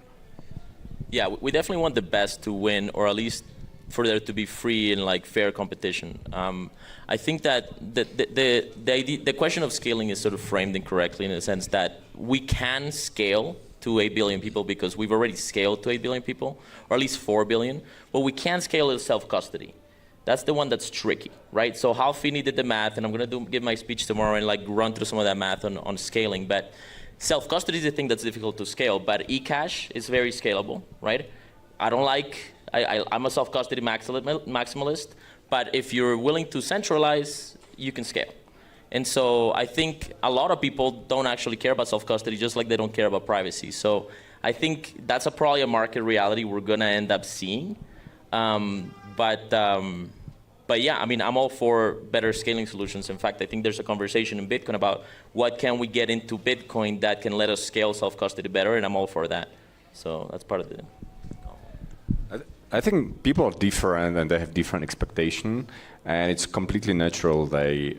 Yeah, we definitely want the best to win, or at least for there to be free and like fair competition. I think that the question of scaling is sort of framed incorrectly in the sense that we can scale to 8 billion people because we've already scaled to 8 billion people, or at least 4 billion. What we can't scale is self-custody. That's the one that's tricky, right? So Hal Finney did the math, and I'm going to give my speech tomorrow and like run through some of that math on scaling. But self-custody is the thing that's difficult to scale, but eCash is very scalable, right? I'm a self-custody maximalist, but if you're willing to centralize, you can scale. And so I think a lot of people don't actually care about self-custody, just like they don't care about privacy. So I think that's probably a market reality we're going to end up seeing. But yeah, I mean, I'm all for better scaling solutions. In fact, I think there's a conversation in Bitcoin about what can we get into Bitcoin that can let us scale self-custody better, and I'm all for that. So that's part of the... I think people are different and they have different expectation, and it's completely natural they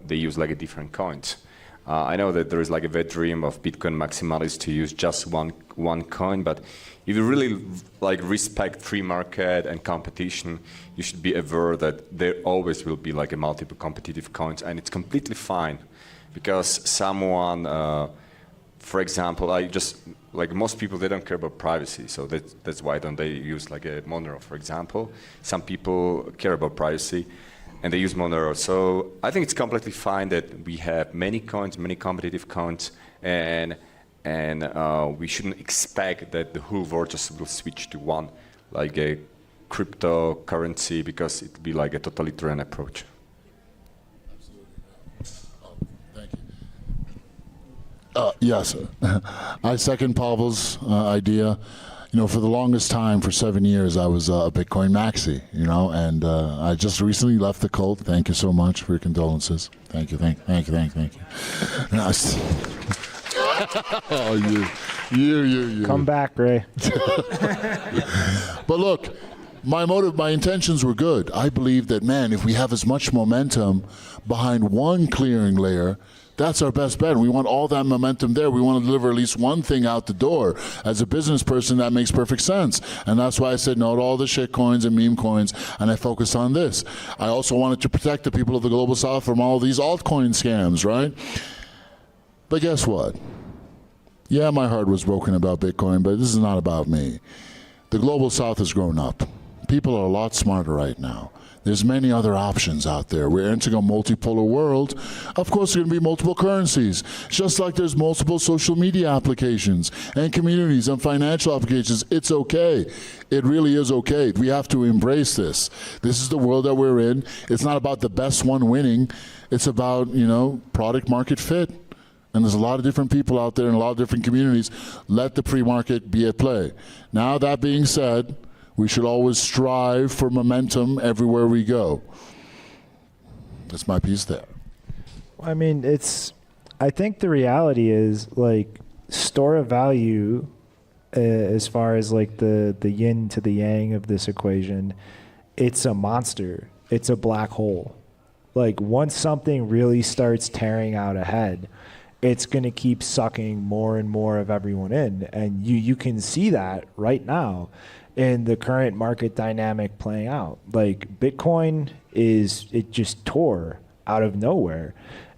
use like a different coins. I know that there is like a wet dream of Bitcoin maximalists to use just one coin, but if you really like respect free market and competition, you should be aware that there always will be like a multiple competitive coins, and it's completely fine because someone, for example, like most people, they don't care about privacy, so that's why don't they use like a Monero, for example. Some people care about privacy, and they use Monero. So I think it's completely fine that we have many coins, many competitive coins, and we shouldn't expect that the whole world just will switch to one, like a cryptocurrency, because it would be like a totalitarian approach. Yes, I second Pavel's idea. You know, for the longest time, for 7 years, I was a Bitcoin maxi, you know, and I just recently left the cult. Thank you so much for your condolences. Thank you. Oh, you. Come back, Ray. But look, my intentions were good. I believe that, man, if we have as much momentum behind one clearing layer, that's our best bet. We want all that momentum there. We want to deliver at least one thing out the door. As a business person, that makes perfect sense. And that's why I said no to all the shit coins and meme coins, and I focused on this. I also wanted to protect the people of the Global South from all these altcoin scams, right? But guess what? Yeah, my heart was broken about Bitcoin, but this is not about me. The Global South has grown up. People are a lot smarter right now. There's many other options out there. We're entering a multipolar world. Of course, there are going to be multiple currencies, just like there's multiple social media applications and communities and financial applications. It's okay. It really is okay. We have to embrace this. This is the world that we're in. It's not about the best one winning. It's about, you know, product market fit. And there's a lot of different people out there in a lot of different communities. Let the pre-market be at play. Now, that being said, we should always strive for momentum everywhere we go. That's my piece there. I mean, I think the reality is, like, store of value, as far as like the yin to the yang of this equation, it's a monster. It's a black hole. Like, once something really starts tearing out ahead, it's going to keep sucking more and more of everyone in. And you can see that right now in the current market dynamic playing out. Like, Bitcoin it just tore out of nowhere.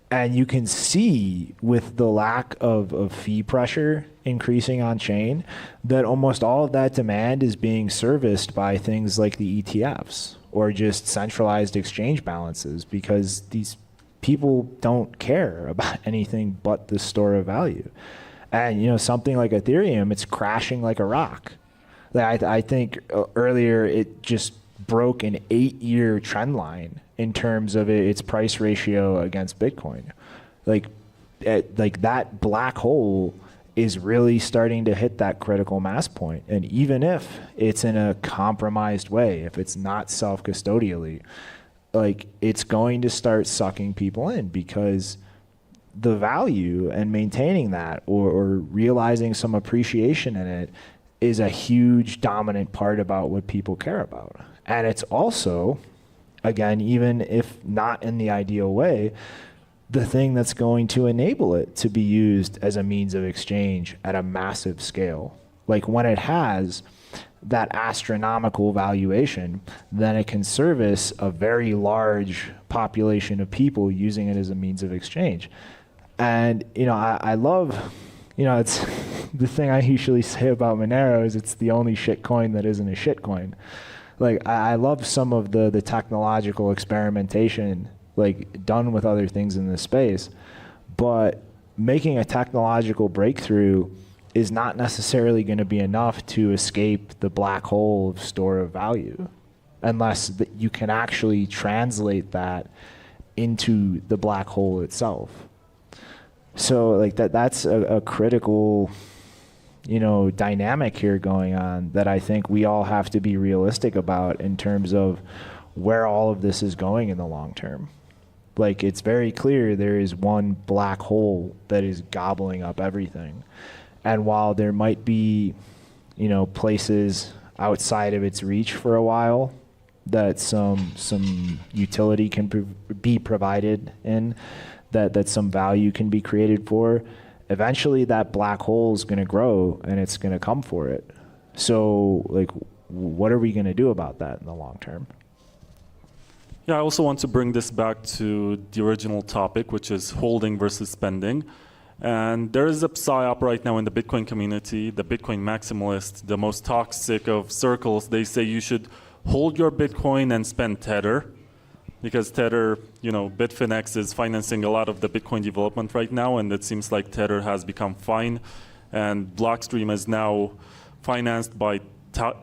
And you can see with the lack of fee pressure increasing on chain that almost all of that demand is being serviced by things like the ETFs or just centralized exchange balances, because these people don't care about anything but the store of value. And, you know, something like Ethereum, it's crashing like a rock. I think earlier it just broke an 8-year trend line in terms of its price ratio against Bitcoin. like that black hole is really starting to hit that critical mass point. And even if it's in a compromised way, if it's not self-custodially, like it's going to start sucking people in, because the value and maintaining that or realizing some appreciation in it is a huge dominant part about what people care about. And it's also, again, even if not in the ideal way, the thing that's going to enable it to be used as a means of exchange at a massive scale. Like when it has that astronomical valuation, then it can service a very large population of people using it as a means of exchange. And, you know, I love, you know, it's the thing I usually say about Monero is it's the only shit coin that isn't a shit coin. Like, I love some of the technological experimentation, like, done with other things in this space. But making a technological breakthrough is not necessarily going to be enough to escape the black hole of store of value, unless you can actually translate that into the black hole itself. So like that's a critical, you know, dynamic here going on that I think we all have to be realistic about in terms of where all of this is going in the long term. Like, it's very clear there is one black hole that is gobbling up everything. And while there might be, you know, places outside of its reach for a while that some utility can be provided in, that some value can be created for, eventually that black hole is going to grow and it's going to come for it. So, like, what are we going to do about that in the long term? Yeah, I also want to bring this back to the original topic, which is holding versus spending. And there is a psyop right now in the Bitcoin community, the Bitcoin maximalist, the most toxic of circles. They say you should hold your Bitcoin and spend Tether, because Tether, you know, Bitfinex is financing a lot of the Bitcoin development right now, and it seems like Tether has become fine, and Blockstream is now financed by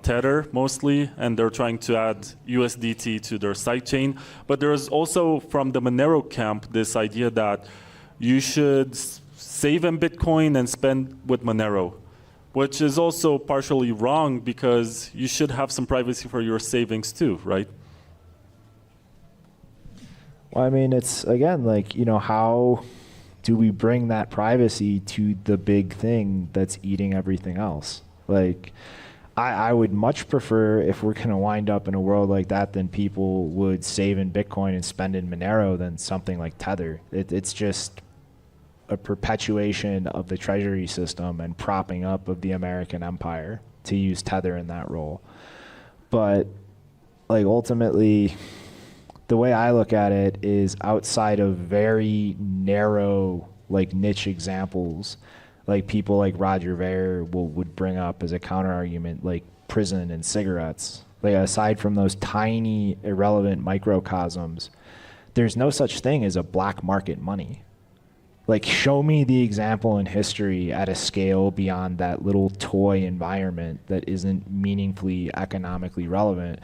Tether mostly, and they're trying to add USDT to their sidechain. But there is also from the Monero camp this idea that you should save in Bitcoin and spend with Monero, which is also partially wrong because you should have some privacy for your savings too, right? Well, I mean, it's, again, like, you know, how do we bring that privacy to the big thing that's eating everything else? Like, I would much prefer, if we're going to wind up in a world like that, then people would save in Bitcoin and spend in Monero than something like Tether. It's just a perpetuation of the treasury system and propping up of the American empire to use Tether in that role. But, like, ultimately, the way I look at it is outside of very narrow, like, niche examples, like people like Roger Ver would bring up as a counter argument, like prison and cigarettes. Like, aside from those tiny, irrelevant microcosms, there's no such thing as a black market money. Like, show me the example in history at a scale beyond that little toy environment that isn't meaningfully economically relevant,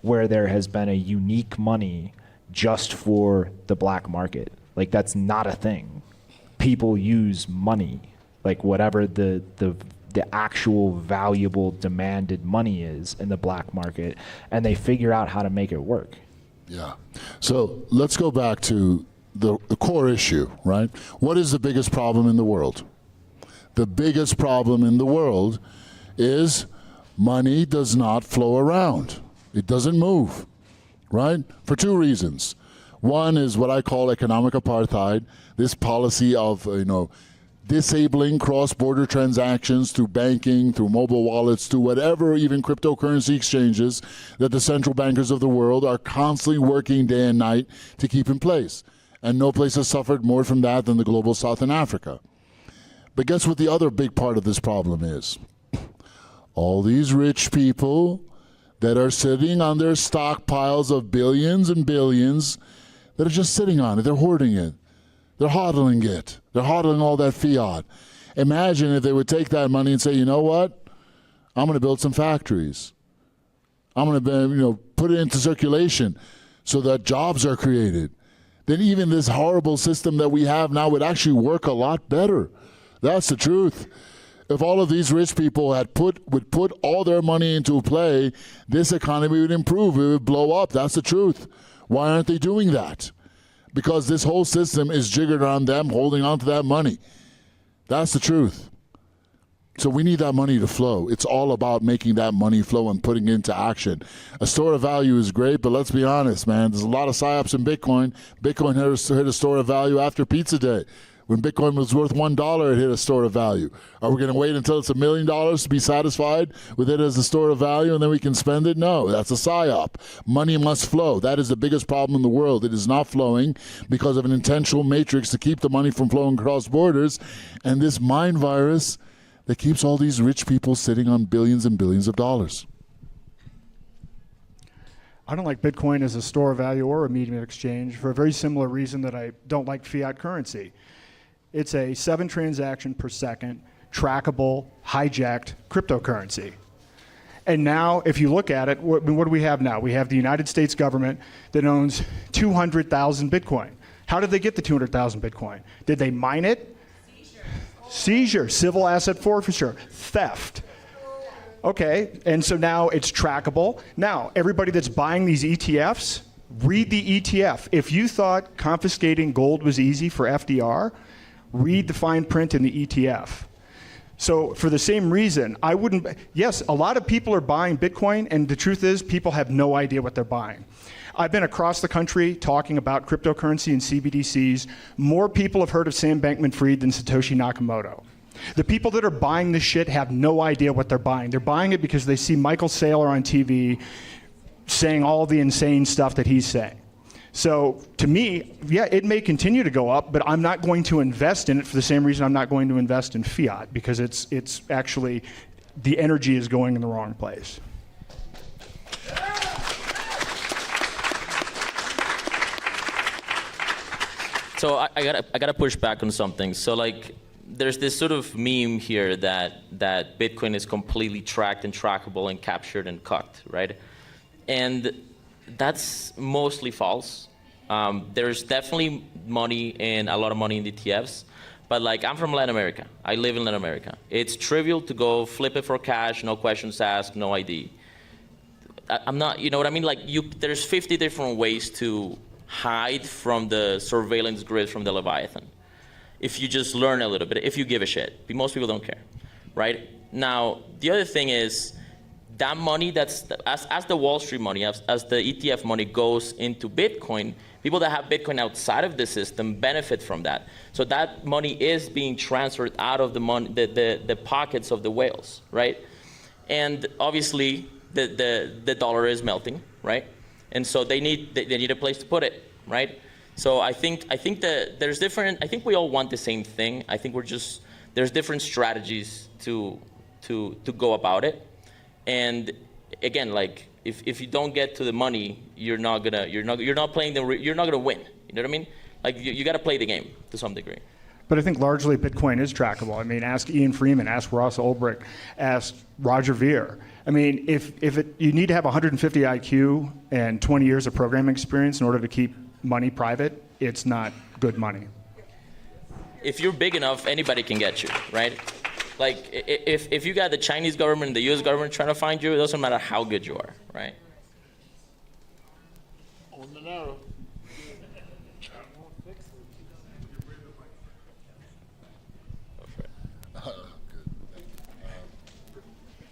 where there has been a unique money just for the black market. Like, that's not a thing. People use money, like whatever the actual valuable demanded money is in the black market, and they figure out how to make it work. Yeah. So let's go back to the core issue, right? What is the biggest problem in the world? The biggest problem in the world is money does not flow around. It doesn't move, right? For two reasons. One is what I call economic apartheid, this policy of, you know, disabling cross-border transactions through banking, through mobile wallets, through whatever, even cryptocurrency exchanges that the central bankers of the world are constantly working day and night to keep in place. And no place has suffered more from that than the global South in Africa. But guess what the other big part of this problem is? All these rich people that are sitting on their stockpiles of billions and billions that are just sitting on it. They're hoarding it. They're hodling it. They're hodling all that fiat. Imagine if they would take that money and say, you know what? I'm going to build some factories. I'm going to, put it into circulation so that jobs are created. then even this horrible system that we have now would actually work a lot better. That's the truth. If all of these rich people would put all their money into play, this economy would improve. It would blow up. That's the truth. Why aren't they doing that? Because this whole system is jiggered on them holding on to that money. That's the truth. So we need that money to flow. It's all about making that money flow and putting it into action. A store of value is great, but let's be honest, man. There's a lot of psyops in Bitcoin. Bitcoin hit a store of value after Pizza Day. When Bitcoin was worth $1, it hit a store of value. Are we going to wait until it's $1 million to be satisfied with it as a store of value and then we can spend it? No, that's a psyop. Money must flow. That is the biggest problem in the world. It is not flowing because of an intentional matrix to keep the money from flowing across borders. And this mind virus that keeps all these rich people sitting on billions and billions of dollars. I don't like Bitcoin as a store of value or a medium of exchange for a very similar reason that I don't like fiat currency. It's a 7 transaction per second, trackable, hijacked cryptocurrency. And now, if you look at it, what do we have now? We have the United States government that owns 200,000 Bitcoin. How did they get the 200,000 Bitcoin? Did they mine it? Seizure, civil asset forfeiture, theft. Okay, and so now it's trackable. Now, everybody that's buying these ETFs, read the ETF. If you thought confiscating gold was easy for FDR, read the fine print in the ETF. So for the same reason, I wouldn't, yes, a lot of people are buying Bitcoin, and the truth is people have no idea what they're buying. I've been across the country talking about cryptocurrency and CBDCs. More people have heard of Sam Bankman-Fried than Satoshi Nakamoto. The people that are buying this shit have no idea what they're buying. They're buying it because they see Michael Saylor on TV saying all the insane stuff that he's saying. So to me, yeah, it may continue to go up, but I'm not going to invest in it for the same reason I'm not going to invest in fiat, because it's actually, the energy is going in the wrong place. So I gotta push back on something. So like, there's this sort of meme here that Bitcoin is completely tracked and trackable and captured and cut, right? And that's mostly false. There's definitely money and a lot of money in the ETFs, but like, I'm from Latin America. I live in Latin America. It's trivial to go flip it for cash, no questions asked, no ID. I'm not, you know what I mean? Like, there's 50 different ways to hide from the surveillance grid from the Leviathan. If you just learn a little bit, if you give a shit. Most people don't care, right? Now, the other thing is, that money that's, as the Wall Street money, as the ETF money goes into Bitcoin, people that have Bitcoin outside of the system benefit from that. So that money is being transferred out of the pockets of the whales, right? And obviously, the dollar is melting, right? And so they need a place to put it, right? So I think that there's different. I think we all want the same thing. I think there's different strategies to go about it. And again, like, if you don't get to the money, you're not gonna win. You know what I mean? Like, you got to play the game to some degree. But I think largely Bitcoin is trackable. I mean, ask Ian Freeman, ask Ross Ulbricht, ask Roger Ver. I mean, you need to have 150 IQ and 20 years of programming experience in order to keep money private, it's not good money. If you're big enough, anybody can get you, right? Like, if you got the Chinese government and the US government trying to find you, it doesn't matter how good you are, right? On the narrow.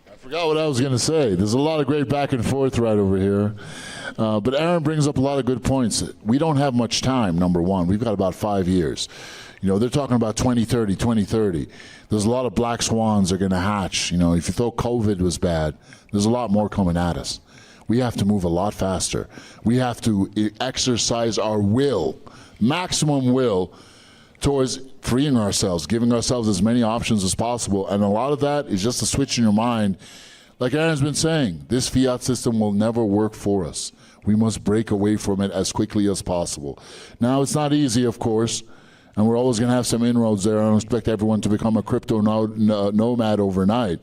I forgot what I was going to say. There's a lot of great back and forth right over here. But Aaron brings up a lot of good points. We don't have much time, number one. We've got about 5 years. You know, they're talking about 2030. There's a lot of black swans that are going to hatch. You know, if you thought COVID was bad, there's a lot more coming at us. We have to move a lot faster. We have to exercise our will, maximum will, towards freeing ourselves, giving ourselves as many options as possible. And a lot of that is just a switch in your mind. Like Aaron's been saying, this fiat system will never work for us. We must break away from it as quickly as possible. Now, it's not easy, of course, and we're always going to have some inroads there. I don't expect everyone to become a crypto nomad overnight.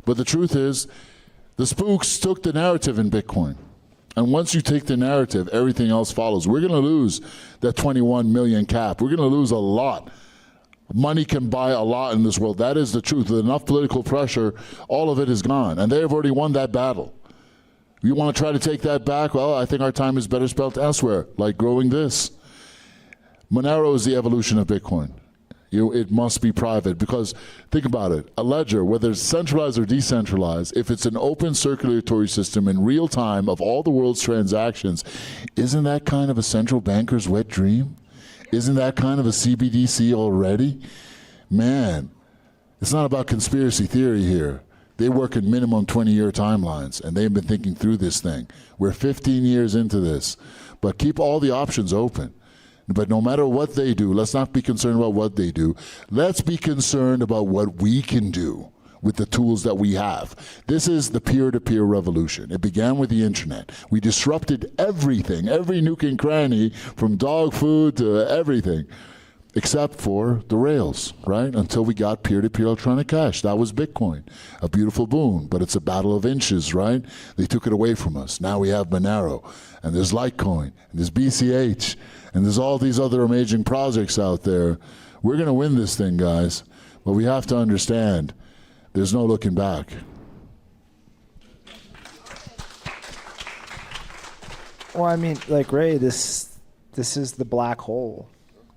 But the truth is, the spooks took the narrative in Bitcoin. And once you take the narrative, everything else follows. We're going to lose that 21 million cap. We're going to lose a lot. Money can buy a lot in this world. That is the truth. With enough political pressure, all of it is gone. And they have already won that battle. You want to try to take that back? Well, I think our time is better spent elsewhere, like growing this. Monero is the evolution of Bitcoin. It must be private because, think about it, a ledger, whether it's centralized or decentralized, if it's an open circulatory system in real time of all the world's transactions, isn't that kind of a central banker's wet dream? Isn't that kind of a CBDC already? Man, it's not about conspiracy theory here. They work in minimum 20-year timelines, and they've been thinking through this thing. We're 15 years into this, but keep all the options open. But no matter what they do, let's not be concerned about what they do. Let's be concerned about what we can do with the tools that we have. This is the peer-to-peer revolution. It began with the internet. We disrupted everything, every nook and cranny, from dog food to everything, except for the rails, right? Until we got peer-to-peer electronic cash. That was Bitcoin. A beautiful boon, but it's a battle of inches, right? They took it away from us. Now we have Monero, and there's Litecoin, and there's BCH, and there's all these other amazing projects out there. We're going to win this thing, guys, but we have to understand there's no looking back. Well, I mean, like Ray, this is the black hole.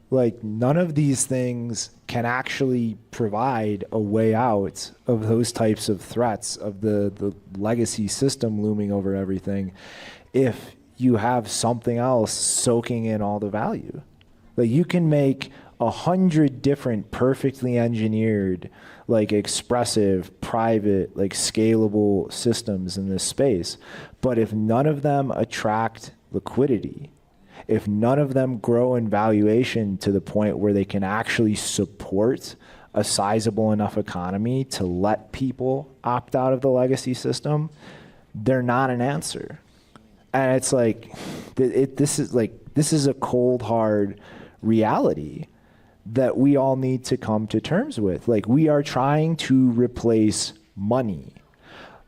Like, none of these things can actually provide a way out of those types of threats, of the legacy system looming over everything, if you have something else soaking in all the value. Like, you can make 100 different perfectly engineered, like expressive, private, like scalable systems in this space. But if none of them attract liquidity, if none of them grow in valuation to the point where they can actually support a sizable enough economy to let people opt out of the legacy system, they're not an answer. And it's like, this is a cold, hard reality that we all need to come to terms with. Like, we are trying to replace money.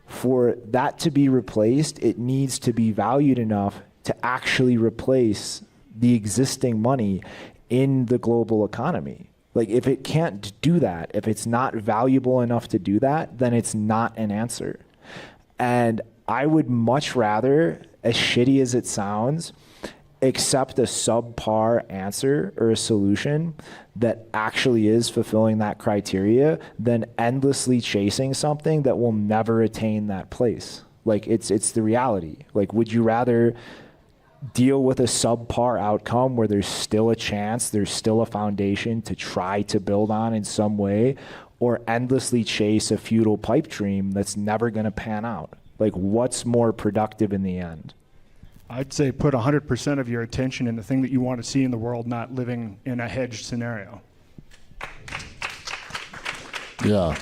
For that to be replaced, it needs to be valued enough to actually replace the existing money in the global economy. Like, if it can't do that, if it's not valuable enough to do that, then it's not an answer. And I would much rather, as shitty as it sounds, accept a subpar answer or a solution that actually is fulfilling that criteria than endlessly chasing something that will never attain that place. Like, it's the reality. Like, would you rather deal with a subpar outcome where there's still a chance, there's still a foundation to try to build on in some way, or endlessly chase a futile pipe dream that's never going to pan out? Like, what's more productive in the end? I'd say put 100% of your attention in the thing that you want to see in the world, not living in a hedged scenario. Yeah.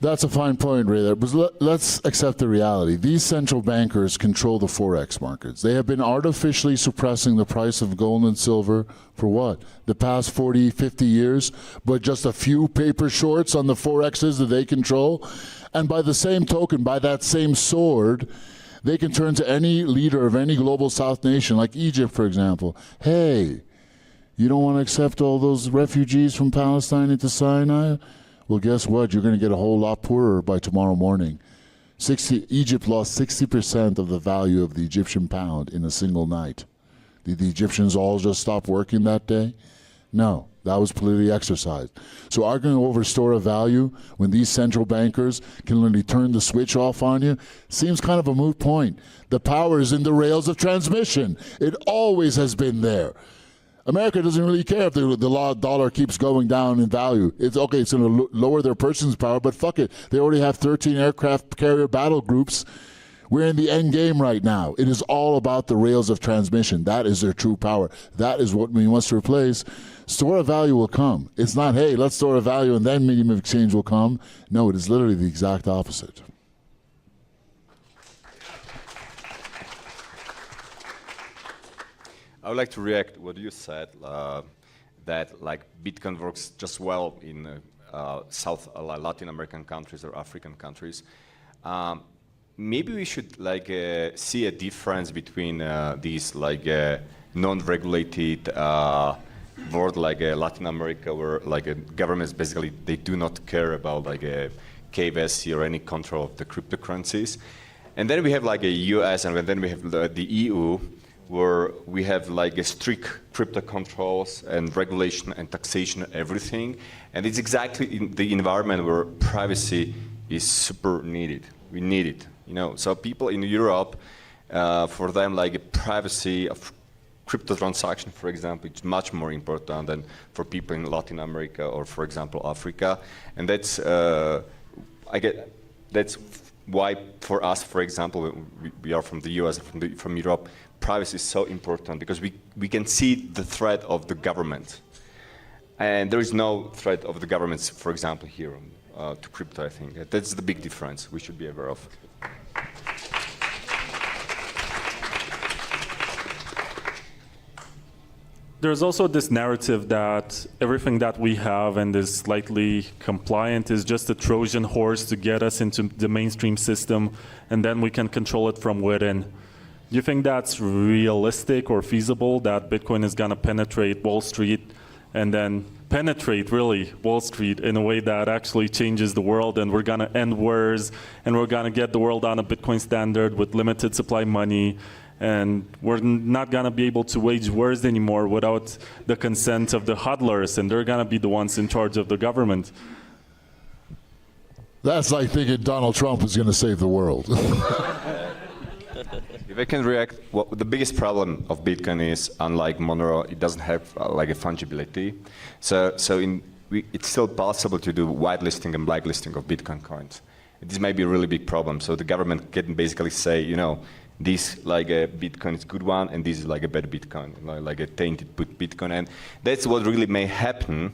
That's a fine point, Ray, there. But let's accept the reality. These central bankers control the Forex markets. They have been artificially suppressing the price of gold and silver for what? The past 40, 50 years, but just a few paper shorts on the Forexes that they control. And by the same token, by that same sword, they can turn to any leader of any global South nation, like Egypt, for example. Hey, you don't want to accept all those refugees from Palestine into Sinai? Well, guess what? You're going to get a whole lot poorer by tomorrow morning. Egypt lost 60% of the value of the Egyptian pound in a single night. Did the Egyptians all just stop working that day? No, that was politically exercised. So arguing over store of value when these central bankers can literally turn the switch off on you seems kind of a moot point. The power is in the rails of transmission. It always has been there. America doesn't really care if the dollar keeps going down in value. It's okay, it's going to lower their purchasing power, but fuck it. They already have 13 aircraft carrier battle groups. We're in the end game right now. It is all about the rails of transmission. That is their true power. That is what we must replace. Store of value will come. It's not, hey, let's store of value and then medium of exchange will come. No, it is literally the exact opposite. I would like to react to what you said, that like Bitcoin works just well in South Latin American countries or African countries. maybe we should like see a difference between these like non-regulated world like Latin America, where like governments basically they do not care about like KYC or any control of the cryptocurrencies, and then we have like a US, and then we have the EU, where we have like a strict crypto controls and regulation and taxation and everything, and it's exactly in the environment where privacy is super needed. We need it, you know. So people in Europe, for them, like privacy of crypto transaction, for example, is much more important than for people in Latin America or, for example, Africa. And that's that's why for us, for example, we are from the US, from Europe. Privacy is so important because we can see the threat of the government, and there is no threat of the governments, for example, here. To crypto, I think. That's the big difference we should be aware of. There's also this narrative that everything that we have and is slightly compliant is just a Trojan horse to get us into the mainstream system, and then we can control it from within. Do you think that's realistic or feasible, that Bitcoin is going to penetrate Wall Street and then penetrate really Wall Street in a way that actually changes the world, and we're going to end wars, and we're going to get the world on a Bitcoin standard with limited supply money, and we're not going to be able to wage wars anymore without the consent of the hodlers, and they're going to be the ones in charge of the government? That's like thinking Donald Trump is going to save the world. If I can react, well, the biggest problem of Bitcoin is, unlike Monero, it doesn't have like a fungibility. So it's still possible to do whitelisting and blacklisting of Bitcoin coins. This may be a really big problem. So the government can basically say, you know, this like a Bitcoin is a good one, and this is like a bad Bitcoin, like a tainted Bitcoin, and that's what really may happen.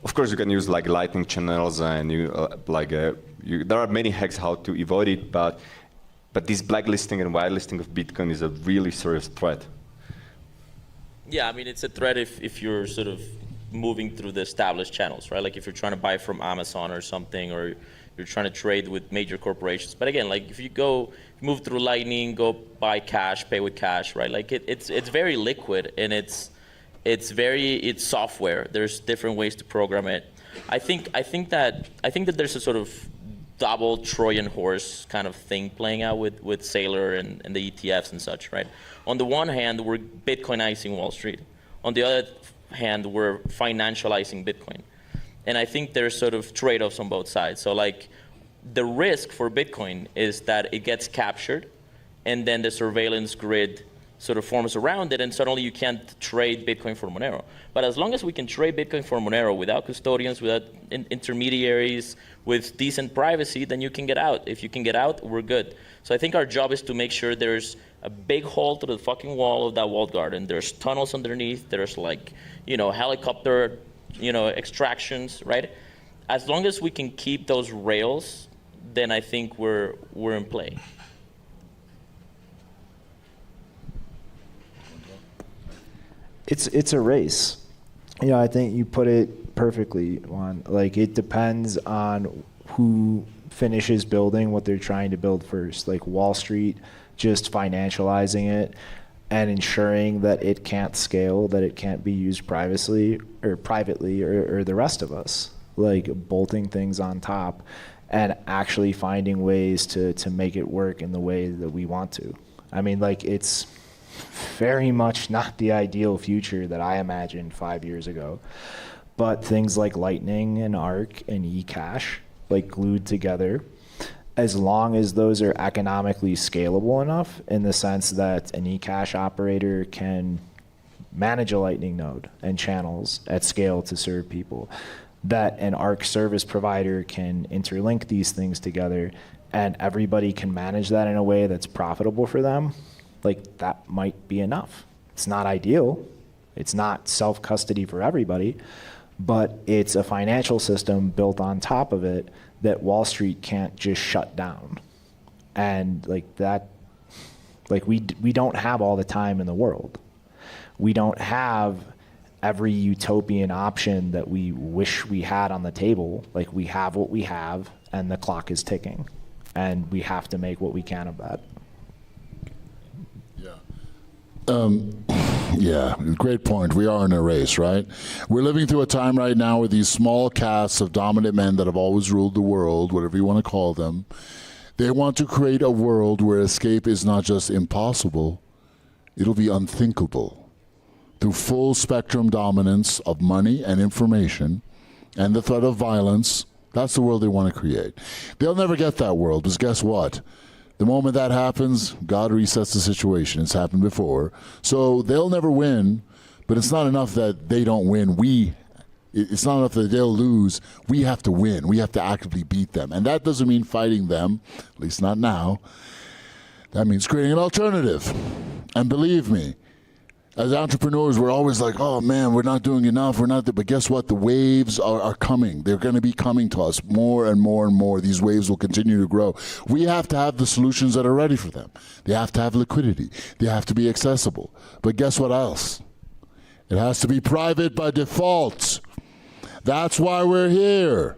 Of course, you can use like Lightning channels, and there are many hacks how to avoid it, but this blacklisting and whitelisting of Bitcoin is a really serious threat. Yeah, I mean, it's a threat if you're sort of moving through the established channels, right? Like if you're trying to buy from Amazon or something, or you're trying to trade with major corporations. But again, like if you move through Lightning, go buy cash, pay with cash, right? Like it's very liquid, and it's software. There's different ways to program it. I think that there's a sort of double Trojan horse kind of thing playing out with Saylor and the ETFs and such, right? On the one hand, we're Bitcoinizing Wall Street. On the other hand, we're financializing Bitcoin. And I think there's sort of trade-offs on both sides. So like the risk for Bitcoin is that it gets captured, and then the surveillance grid sort of forms around it, and suddenly you can't trade Bitcoin for Monero. But as long as we can trade Bitcoin for Monero without custodians, without intermediaries, with decent privacy, then you can get out. If you can get out, we're good. So I think our job is to make sure there's a big hole to the fucking wall of that walled garden. There's tunnels underneath. There's like, helicopter, extractions, right? As long as we can keep those rails, then I think we're in play. It's a race. I think you put it perfectly, Juan. Like, it depends on who finishes building what they're trying to build first. Like Wall Street just financializing it and ensuring that it can't scale, that it can't be used privately, or the rest of us, like bolting things on top and actually finding ways to make it work in the way that we want to. I mean, like, it's very much not the ideal future that I imagined 5 years ago. But things like Lightning and Arc and eCash, like glued together, as long as those are economically scalable enough, in the sense that an eCash operator can manage a Lightning node and channels at scale to serve people, that an Arc service provider can interlink these things together, and everybody can manage that in a way that's profitable for them, like, that might be enough. It's not ideal. It's not self-custody for everybody, but it's a financial system built on top of it that Wall Street can't just shut down. And like that, like we don't have all the time in the world. We don't have every utopian option that we wish we had on the table. Like, we have what we have, and the clock is ticking, and we have to make what we can of that. Yeah, great point. We are in a race, right? We're living through a time right now where these small castes of dominant men that have always ruled the world, whatever you want to call them, they want to create a world where escape is not just impossible, it'll be unthinkable. Through full spectrum dominance of money and information and the threat of violence, that's the world they want to create. They'll never get that world, because guess what? The moment that happens, God resets the situation. It's happened before. So they'll never win, but it's not enough that they don't win. It's not enough that they'll lose. We have to win. We have to actively beat them. And that doesn't mean fighting them, at least not now. That means creating an alternative. And believe me, as entrepreneurs, we're always like, oh man, we're not doing enough. But guess what? The waves are coming. They're going to be coming to us more and more and more. These waves will continue to grow. We have to have the solutions that are ready for them. They have to have liquidity. They have to be accessible. But guess what else? It has to be private by default. That's why we're here.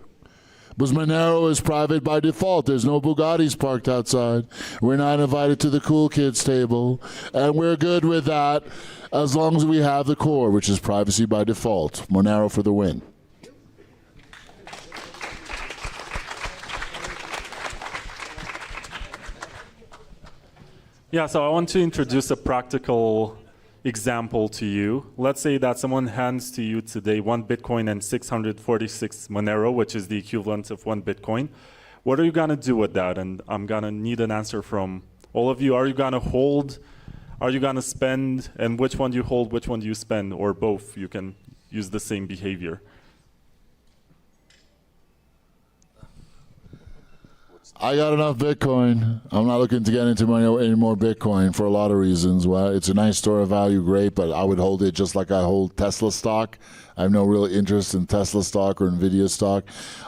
Because Monero is private by default. There's no Bugattis parked outside. We're not invited to the cool kids table. And we're good with that as long as we have the core, which is privacy by default. Monero for the win. Yeah, so I want to introduce a practical example to you. Let's say that someone hands to you today 1 Bitcoin and 646 Monero, which is the equivalent of 1 Bitcoin. What are you going to do with that? And I'm going to need an answer from all of you. Are you going to hold? Are you going to spend? And which one do you hold? Which one do you spend? Or both? You can use the same behavior. I got enough Bitcoin. I'm not looking to get into any more Bitcoin for a lot of reasons. Well, it's a nice store of value, great, but I would hold it just like I hold Tesla stock. I have no real interest in Tesla stock or Nvidia stock.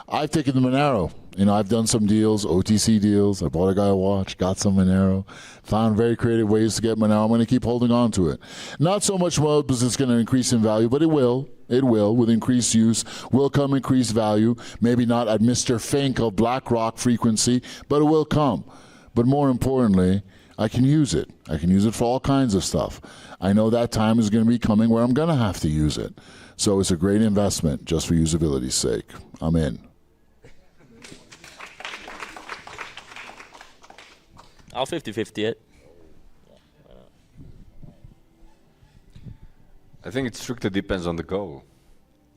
I've taken the Monero. I've done some deals, OTC deals. I bought a guy a watch, got some Monero, found very creative ways to get Monero. I'm going to keep holding on to it. Not so much more because it's going to increase in value, but it will. It will. With increased use will come increased value. Maybe not at Mr. Fink of BlackRock frequency, but it will come. But more importantly, I can use it. I can use it for all kinds of stuff. I know that time is going to be coming where I'm going to have to use it. So it's a great investment just for usability's sake. I'm in. I'll 50-50 it. I think it strictly depends on the goal.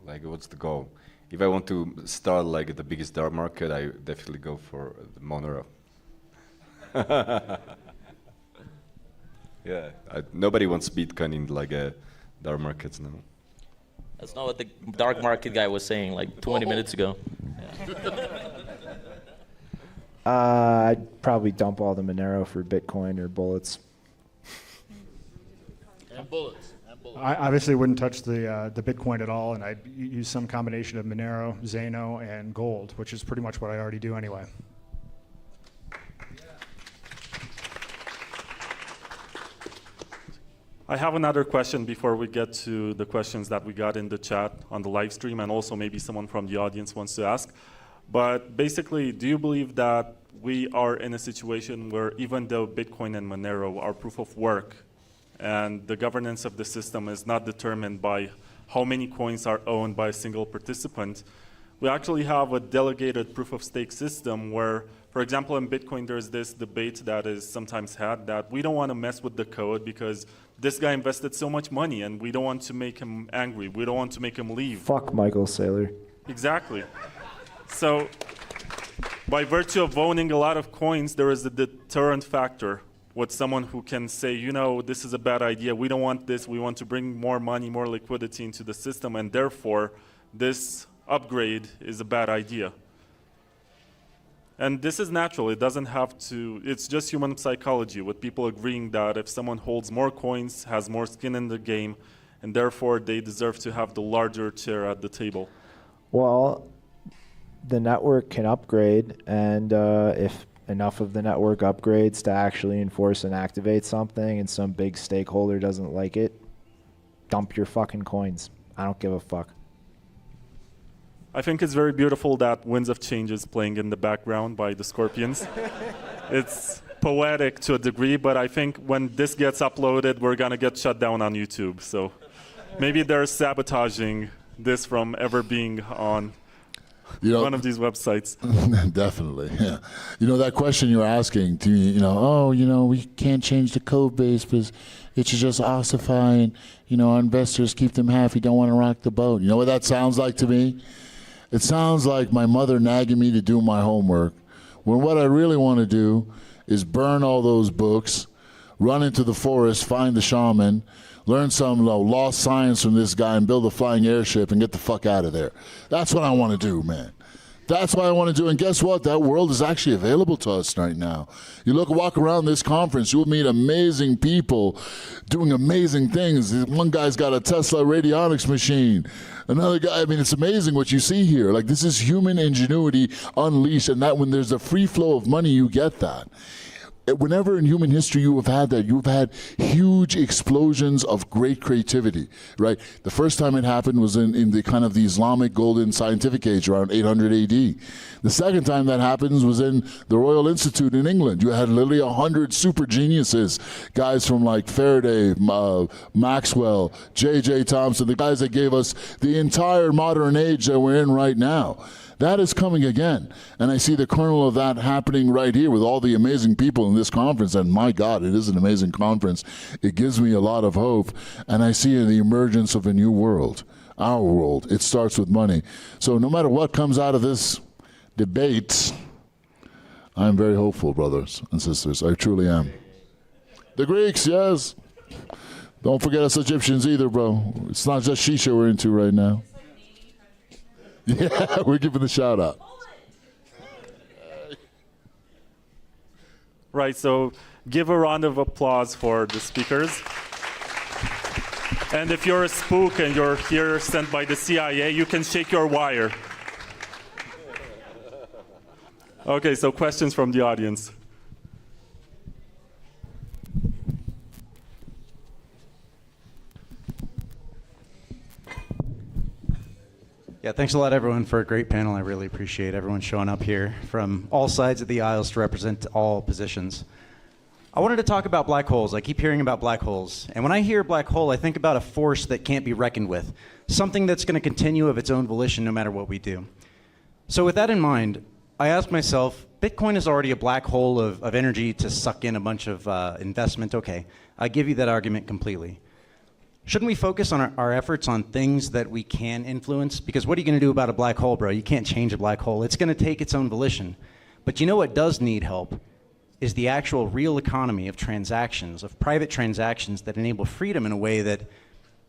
Like, what's the goal? If I want to start like the biggest dark market, I definitely go for the Monero. Yeah, nobody wants Bitcoin in like a dark markets now. That's not what the dark market guy was saying like 20 minutes ago. I'd probably dump all the Monero for Bitcoin or bullets. And bullets. I obviously wouldn't touch the Bitcoin at all, and I'd use some combination of Monero, Zano, and gold, which is pretty much what I already do anyway. I have another question before we get to the questions that we got in the chat on the live stream, and also maybe someone from the audience wants to ask. But basically, do you believe that we are in a situation where even though Bitcoin and Monero are proof of work, and the governance of the system is not determined by how many coins are owned by a single participant, we actually have a delegated proof of stake system where, for example, in Bitcoin, there's this debate that is sometimes had that we don't want to mess with the code because this guy invested so much money and we don't want to make him angry. We don't want to make him leave. Fuck Michael Saylor. Exactly. So by virtue of owning a lot of coins, there is a deterrent factor with someone who can say, this is a bad idea. We don't want this. We want to bring more money, more liquidity into the system, and therefore this upgrade is a bad idea. And this is natural. It doesn't have to, it's just human psychology with people agreeing that if someone holds more coins, has more skin in the game, and therefore they deserve to have the larger chair at the table. Well, the network can upgrade, and if enough of the network upgrades to actually enforce and activate something and some big stakeholder doesn't like it, dump your fucking coins. I don't give a fuck. I think it's very beautiful that Winds of Change is playing in the background by the Scorpions. It's poetic to a degree, but I think when this gets uploaded, we're going to get shut down on YouTube. So maybe they're sabotaging this from ever being on one of these websites. Definitely, yeah. That question you're asking to me, we can't change the code base because it should just ossify and, our investors keep them happy, don't want to rock the boat. You know what that sounds like to me? It sounds like my mother nagging me to do my homework, when what I really want to do is burn all those books, run into the forest, find the shaman, learn some lost science from this guy and build a flying airship and get the fuck out of there. That's what I want to do, man. That's what I want to do. And guess what? That world is actually available to us right now. You walk around this conference, you'll meet amazing people doing amazing things. One guy's got a Tesla radionics machine. Another guy, it's amazing what you see here. Like, this is human ingenuity unleashed, and that when there's a free flow of money, you get that. Whenever in human history you have had that, you've had huge explosions of great creativity, right? The first time it happened was in the kind of the Islamic golden scientific age around 800 AD. The second time that happens was in the Royal Institute in England. You had literally 100 super geniuses, guys from like Faraday, Maxwell, J.J. Thomson, the guys that gave us the entire modern age that we're in right now. That is coming again. And I see the kernel of that happening right here with all the amazing people in this conference. And my God, it is an amazing conference. It gives me a lot of hope. And I see the emergence of a new world, our world. It starts with money. So no matter what comes out of this debate, I'm very hopeful, brothers and sisters. I truly am. The Greeks, yes. Don't forget us Egyptians either, bro. It's not just Shisha we're into right now. Yeah, we're giving the shout out. Right, so give a round of applause for the speakers. And if you're a spook and you're here sent by the CIA, you can shake your wire. Okay, so questions from the audience. Yeah, thanks a lot, everyone, for a great panel. I really appreciate everyone showing up here from all sides of the aisles to represent all positions. I wanted to talk about black holes. I keep hearing about black holes. And when I hear black hole, I think about a force that can't be reckoned with, something that's going to continue of its own volition no matter what we do. So with that in mind, I ask myself, Bitcoin is already a black hole of energy to suck in a bunch of investment. Okay, I give you that argument completely. Shouldn't we focus on our efforts on things that we can influence? Because what are you going to do about a black hole, bro? You can't change a black hole. It's going to take its own volition. But you know what does need help is the actual real economy of transactions, of private transactions that enable freedom in a way that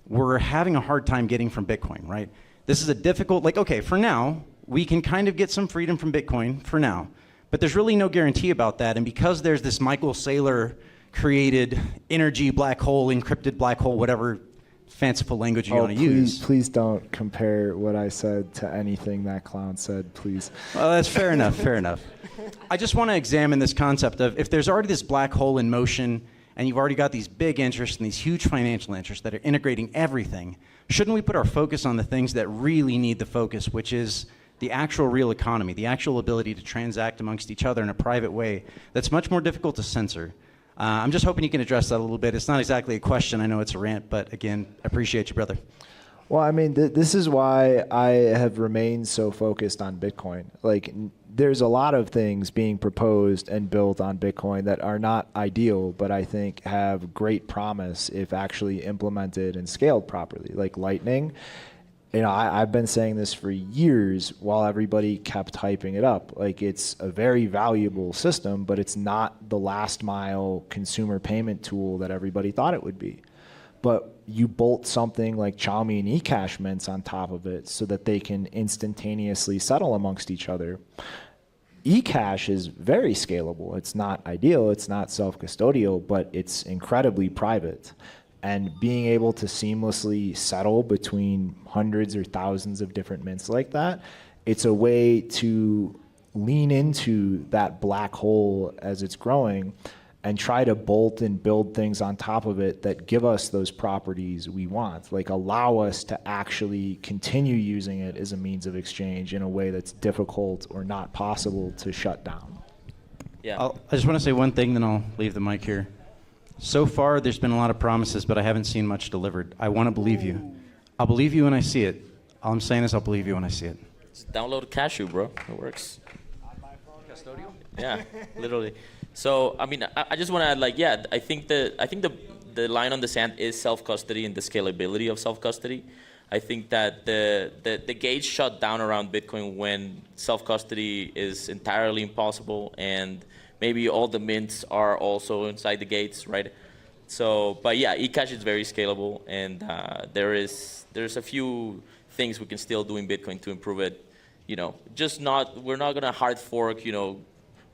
we're having a hard time getting from Bitcoin, right? This is a difficult, okay, for now, we can kind of get some freedom from Bitcoin for now. But there's really no guarantee about that. And because there's this Michael Saylor created energy black hole, encrypted black hole, whatever fanciful language you want to use. Please don't compare what I said to anything that clown said, please. Well, that's fair enough, fair enough. I just want to examine this concept of if there's already this black hole in motion and you've already got these big interests and these huge financial interests that are integrating everything, shouldn't we put our focus on the things that really need the focus, which is the actual real economy, the actual ability to transact amongst each other in a private way that's much more difficult to censor? I'm just hoping you can address that a little bit. It's not exactly a question. I know it's a rant, but again, appreciate you, brother. Well, I mean, this is why I have remained so focused on Bitcoin. There's a lot of things being proposed and built on Bitcoin that are not ideal, but I think have great promise if actually implemented and scaled properly, like Lightning. I've been saying this for years while everybody kept hyping it up. It's a very valuable system, but it's not the last mile consumer payment tool that everybody thought it would be. But you bolt something like Xiaomi and eCash mints on top of it so that they can instantaneously settle amongst each other. eCash is very scalable. It's not ideal, it's not self-custodial, but it's incredibly private. And being able to seamlessly settle between hundreds or thousands of different mints like that, it's a way to lean into that black hole as it's growing and try to bolt and build things on top of it that give us those properties we want, like allow us to actually continue using it as a means of exchange in a way that's difficult or not possible to shut down. Yeah. I just want to say one thing, then I'll leave the mic here. So far, there's been a lot of promises, but I haven't seen much delivered. I want to believe you. I'll believe you when I see it. All I'm saying is I'll believe you when I see it. Just download Cashew, bro. It works. Yeah, literally. So, I mean, I just want to add, like, yeah, I think the line on the sand is self-custody and the scalability of self-custody. I think that the gate shut down around Bitcoin when self-custody is entirely impossible, and maybe all the mints are also inside the gates, right? So, but yeah, eCash is very scalable, and there's a few things we can still do in Bitcoin to improve it. You know, we're not gonna hard fork, you know,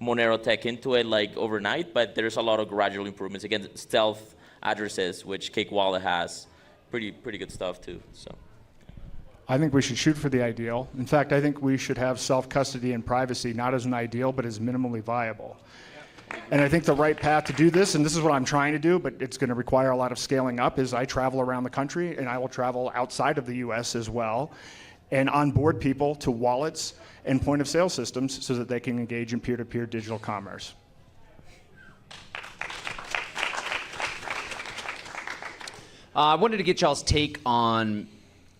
Monero tech into it like overnight, but there's a lot of gradual improvements. Again, stealth addresses, which Cake Wallet has, pretty good stuff too. So, I think we should shoot for the ideal. In fact, I think we should have self-custody and privacy not as an ideal, but as minimally viable. And I think the right path to do this, and this is what I'm trying to do, but it's going to require a lot of scaling up, is I travel around the country, and I will travel outside of the US as well, and onboard people to wallets and point-of-sale systems so that they can engage in peer-to-peer digital commerce. I wanted to get y'all's take on,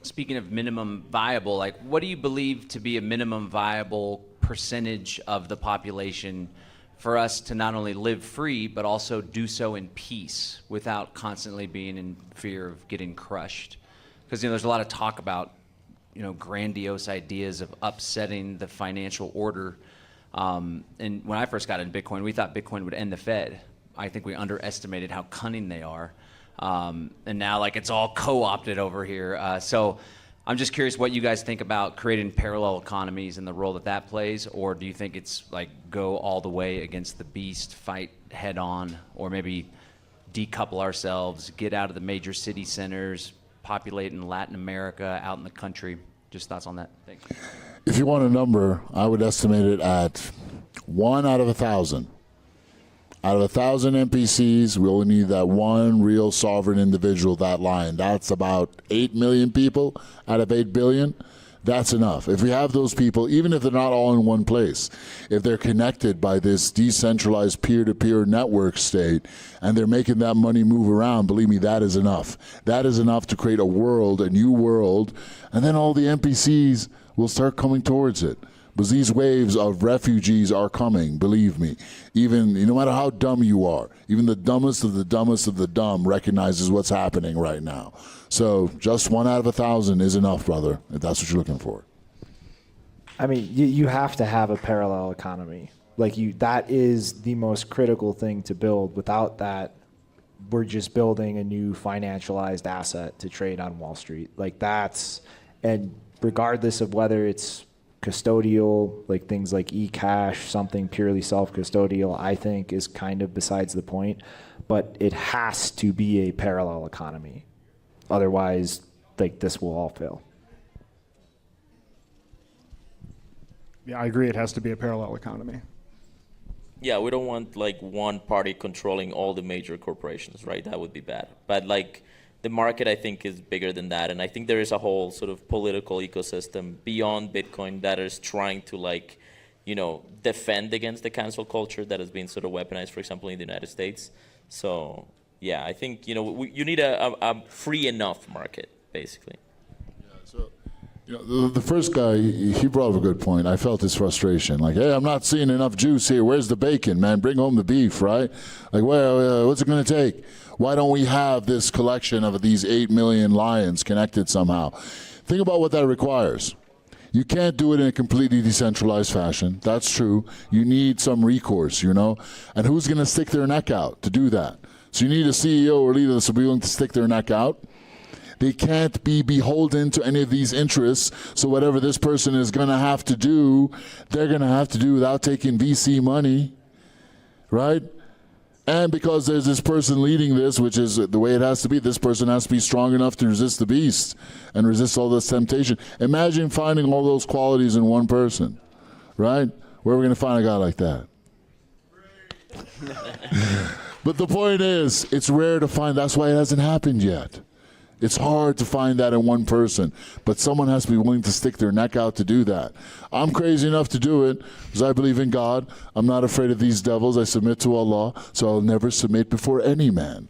speaking of minimum viable, like what do you believe to be a minimum viable percentage of the population for us to not only live free, but also do so in peace without constantly being in fear of getting crushed? Because there's a lot of talk about grandiose ideas of upsetting the financial order. And when I first got into Bitcoin, we thought Bitcoin would end the Fed. I think we underestimated how cunning they are. And now like it's all co-opted over here. So I'm just curious what you guys think about creating parallel economies and the role that plays, or do you think it's like go all the way against the beast, fight head on, or maybe decouple ourselves, get out of the major city centers, populate in Latin America, out in the country? Just thoughts on that. Thanks. If you want a number, I would estimate it at 1 out of 1,000. Out of 1,000 NPCs, we only need that one real sovereign individual, that line. That's about 8 million people out of 8 billion. That's enough. If we have those people, even if they're not all in one place, if they're connected by this decentralized peer-to-peer network state and they're making that money move around, believe me, that is enough. That is enough to create a world, a new world, and then all the NPCs will start coming towards it. Because these waves of refugees are coming, believe me. Even, no matter how dumb you are, even the dumbest of the dumbest of the dumb recognizes what's happening right now. So just 1 out of 1,000 is enough, brother, if that's what you're looking for. I mean, you have to have a parallel economy. That is the most critical thing to build. Without that, we're just building a new financialized asset to trade on Wall Street. And regardless of whether it's custodial, like things like eCash, something purely self-custodial, I think is kind of besides the point. But it has to be a parallel economy. Otherwise, this will all fail. Yeah, I agree. It has to be a parallel economy. Yeah, we don't want one party controlling all the major corporations, right? That would be bad. But the market, I think, is bigger than that. And I think there is a whole sort of political ecosystem beyond Bitcoin that is trying to defend against the cancel culture that has been sort of weaponized, for example, in the United States. So yeah, I think, you need a free enough market, basically. The first guy, he brought up a good point. I felt his frustration. Hey, I'm not seeing enough juice here. Where's the bacon, man? Bring home the beef, right? What's it going to take? Why don't we have this collection of these 8 million lions connected somehow? Think about what that requires. You can't do it in a completely decentralized fashion. That's true. You need some recourse, And who's going to stick their neck out to do that? So you need a CEO or leader that's willing to stick their neck out. They can't be beholden to any of these interests. So whatever this person is going to have to do, they're going to have to do without taking VC money, right? And because there's this person leading this, which is the way it has to be, this person has to be strong enough to resist the beast and resist all this temptation. Imagine finding all those qualities in one person, right? Where are we going to find a guy like that? But the point is, it's rare to find. That's why it hasn't happened yet. It's hard to find that in one person, but someone has to be willing to stick their neck out to do that. I'm crazy enough to do it because I believe in God. I'm not afraid of these devils. I submit to Allah, so I'll never submit before any man.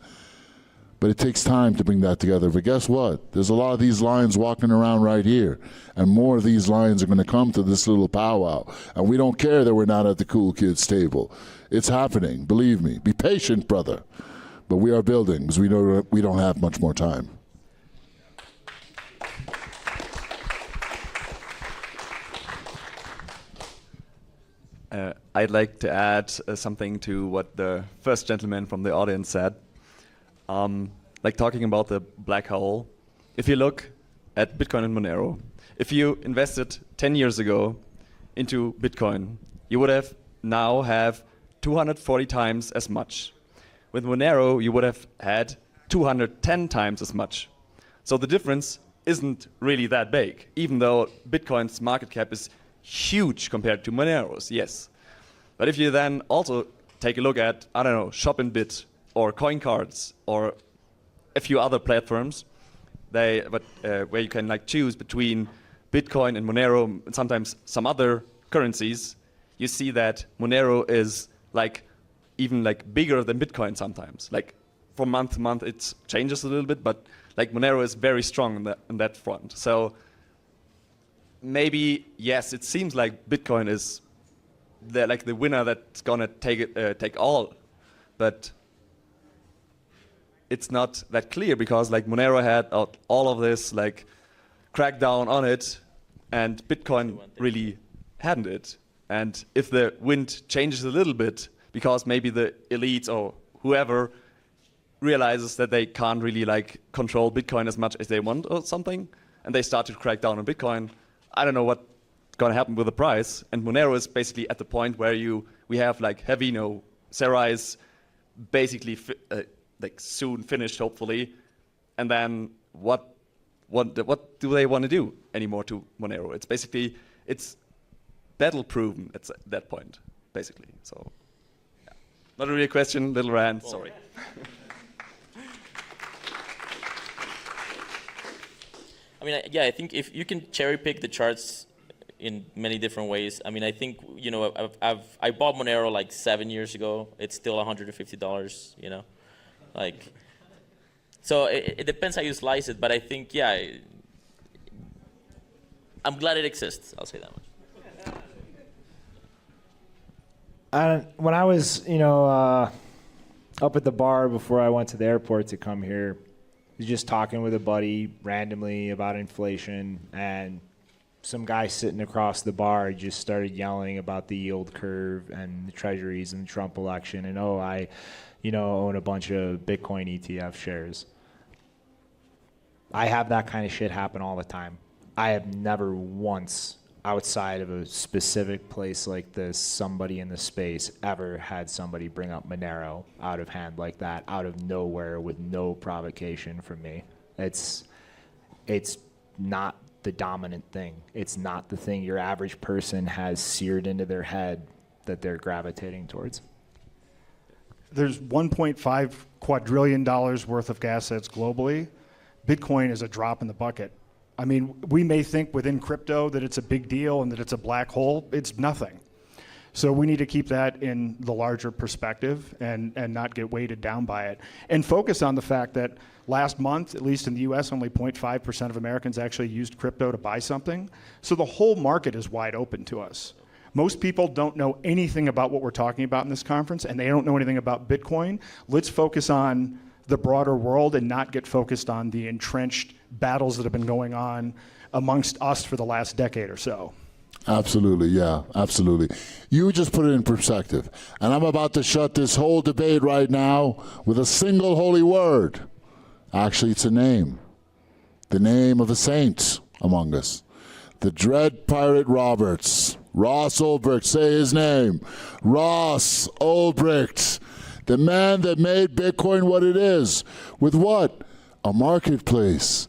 But it takes time to bring that together. But guess what? There's a lot of these lions walking around right here, and more of these lions are going to come to this little powwow. And we don't care that we're not at the cool kids table. It's happening, believe me. Be patient, brother. But we are building because we know we don't have much more time. I'd like to add something to what the first gentleman from the audience said. Like talking about the black hole. If you look at Bitcoin and Monero, if you invested 10 years ago into Bitcoin, you would have now have 240 times as much. With Monero, you would have had 210 times as much. So the difference isn't really that big, even though Bitcoin's market cap is huge compared to Monero's, yes. But if you then also take a look at, I don't know, ShopInBit or CoinCards or a few other platforms, where you can like choose between Bitcoin and Monero and sometimes some other currencies, you see that Monero is like even like bigger than Bitcoin sometimes. Like from month to month it changes a little bit, but like Monero is very strong on that front. So maybe, yes, it seems like Bitcoin is the winner that's gonna take all, but it's not that clear because like Monero had all of this like crackdown on it, and Bitcoin really hadn't it. And if the wind changes a little bit, because maybe the elites or whoever realizes that they can't really like control Bitcoin as much as they want or something, and they start to crack down on Bitcoin, I don't know what's going to happen with the price. And Monero is basically at the point where we have like heavy Serais basically like soon finished, hopefully. And then what do they want to do anymore to Monero? It's basically, it's battle proven at that point, basically. So, yeah. Not really a question, little rant, sorry. I mean, yeah, I think if you can cherry pick the charts in many different ways. I mean, I think, I bought Monero like 7 years ago. It's still $150, like, so it depends how you slice it, but I think, yeah, I'm glad it exists, I'll say that much. When I was, up at the bar before I went to the airport to come here, I was just talking with a buddy randomly about inflation, and some guy sitting across the bar just started yelling about the yield curve and the treasuries and the Trump election, and I own a bunch of Bitcoin ETF shares. I have that kind of shit happen all the time. I have never once, outside of a specific place like this, somebody in the space ever had somebody bring up Monero out of hand like that, out of nowhere, with no provocation from me. It's not the dominant thing. It's not the thing your average person has seared into their head that they're gravitating towards. There's $1.5 quadrillion worth of assets globally. Bitcoin is a drop in the bucket. I mean, we may think within crypto that it's a big deal and that it's a black hole. It's nothing. So we need to keep that in the larger perspective and not get weighted down by it. And focus on the fact that last month, at least in the US, only 0.5% of Americans actually used crypto to buy something. So the whole market is wide open to us. Most people don't know anything about what we're talking about in this conference, and they don't know anything about Bitcoin. Let's focus on the broader world and not get focused on the entrenched battles that have been going on amongst us for the last decade or so. Absolutely, yeah, absolutely. You just put it in perspective. And I'm about to shut this whole debate right now with a single holy word. Actually, it's a name. The name of a saint among us. The dread pirate Roberts. Ross Ulbricht, say his name. Ross Ulbricht. The man that made Bitcoin what it is. With what? A marketplace.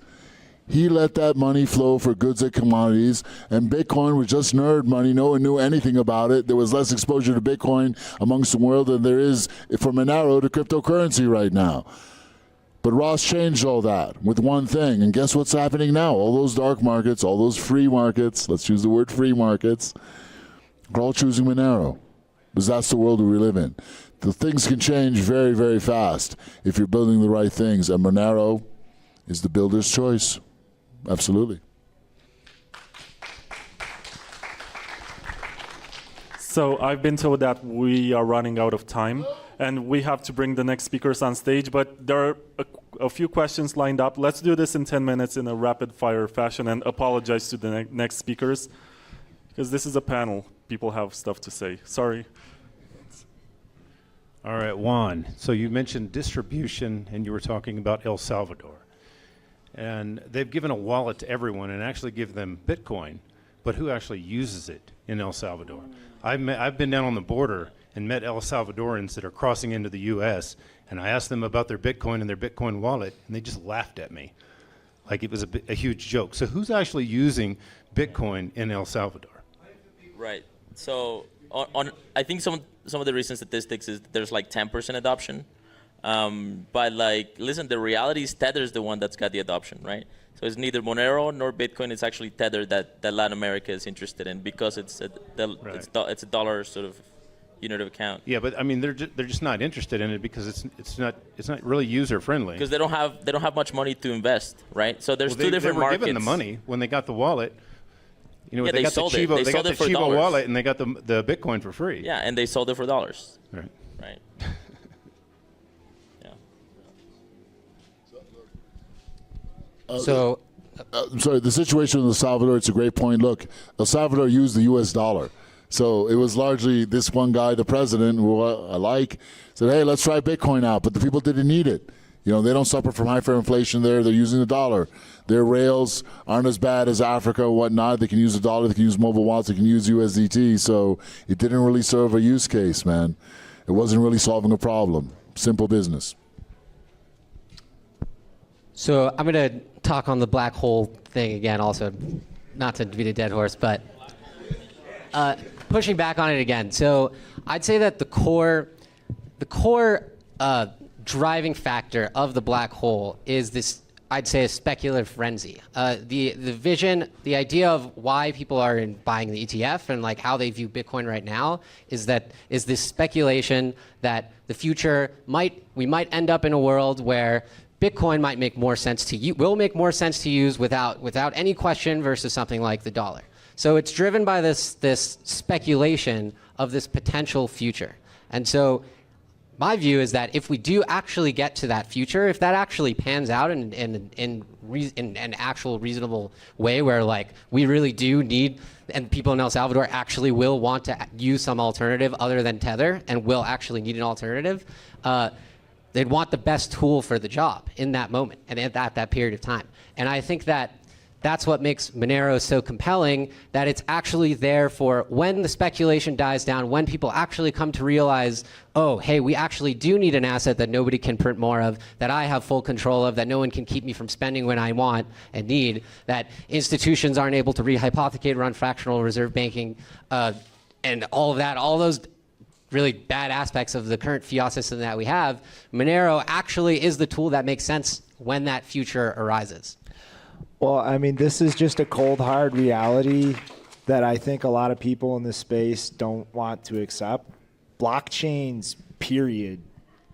He let that money flow for goods and commodities, and Bitcoin was just nerd money. No one knew anything about it. There was less exposure to Bitcoin amongst the world than there is for Monero to cryptocurrency right now. But Ross changed all that with one thing, and guess what's happening now? All those dark markets, all those free markets, let's use the word free markets, are all choosing Monero, because that's the world we live in. The things can change very, very fast if you're building the right things, and Monero is the builder's choice. Absolutely. So I've been told that we are running out of time, and we have to bring the next speakers on stage, but there are a few questions lined up. Let's do this in 10 minutes in a rapid-fire fashion, and apologize to the next speakers, because this is a panel. People have stuff to say. Sorry. All right, Juan. So you mentioned distribution, and you were talking about El Salvador. And they've given a wallet to everyone and actually give them Bitcoin, but who actually uses it in El Salvador? I've been down on the border and met El Salvadorans that are crossing into the U.S., and I asked them about their Bitcoin and their Bitcoin wallet, and they just laughed at me like it was a huge joke. So who's actually using Bitcoin in El Salvador? Right. So I think some of the recent statistics is that there's like 10% adoption. But like, listen, the reality is Tether is the one that's got the adoption, right? So it's neither Monero nor Bitcoin. It's actually Tether that Latin America is interested in, because it's a dollar sort of unit of account. Yeah, but I mean, they're just not interested in it because it's not really user friendly. Because they don't have much money to invest, right? So there's two different markets. They were given the money when they got the wallet. You know, Yeah, they got sold the it. Chivo, They they got sold the it for Chivo dollars. wallet, and they got the Bitcoin for free. Yeah, and they sold it for dollars. Right. Right. Yeah. I'm sorry, the situation in El Salvador, it's a great point. Look, El Salvador used the U.S. dollar. So it was largely this one guy, the president, who I like, said, hey, let's try Bitcoin out. But the people didn't need it. You know, they don't suffer from hyperinflation there. They're using the dollar. Their rails aren't as bad as Africa and whatnot. They can use the dollar. They can use mobile wallets. They can use USDT. So it didn't really serve a use case, man. It wasn't really solving a problem. Simple business. So I'm going to talk on the black hole thing again also, not to beat a dead horse, but pushing back on it again. So I'd say that the core driving factor of the black hole is this, I'd say, a speculative frenzy. The vision, the idea of why people are buying the ETF and like how they view Bitcoin right now is this speculation that the future we might end up in a world where Bitcoin might make more sense to you, will make more sense to use without any question versus something like the dollar. So it's driven by this speculation of this potential future. And so my view is that if we do actually get to that future, if that actually pans out in an actual reasonable way where like we really do need, and people in El Salvador actually will want to use some alternative other than Tether and will actually need an alternative, they'd want the best tool for the job in that moment and at that period of time. And I think that that's what makes Monero so compelling, that it's actually there for when the speculation dies down, when people actually come to realize, oh, hey, we actually do need an asset that nobody can print more of, that I have full control of, that no one can keep me from spending when I want and need, that institutions aren't able to rehypothecate, run fractional reserve banking, and all of that, all those really bad aspects of the current fiat system that we have. Monero actually is the tool that makes sense when that future arises. Well, I mean, this is just a cold, hard reality that I think a lot of people in this space don't want to accept. Blockchains, period,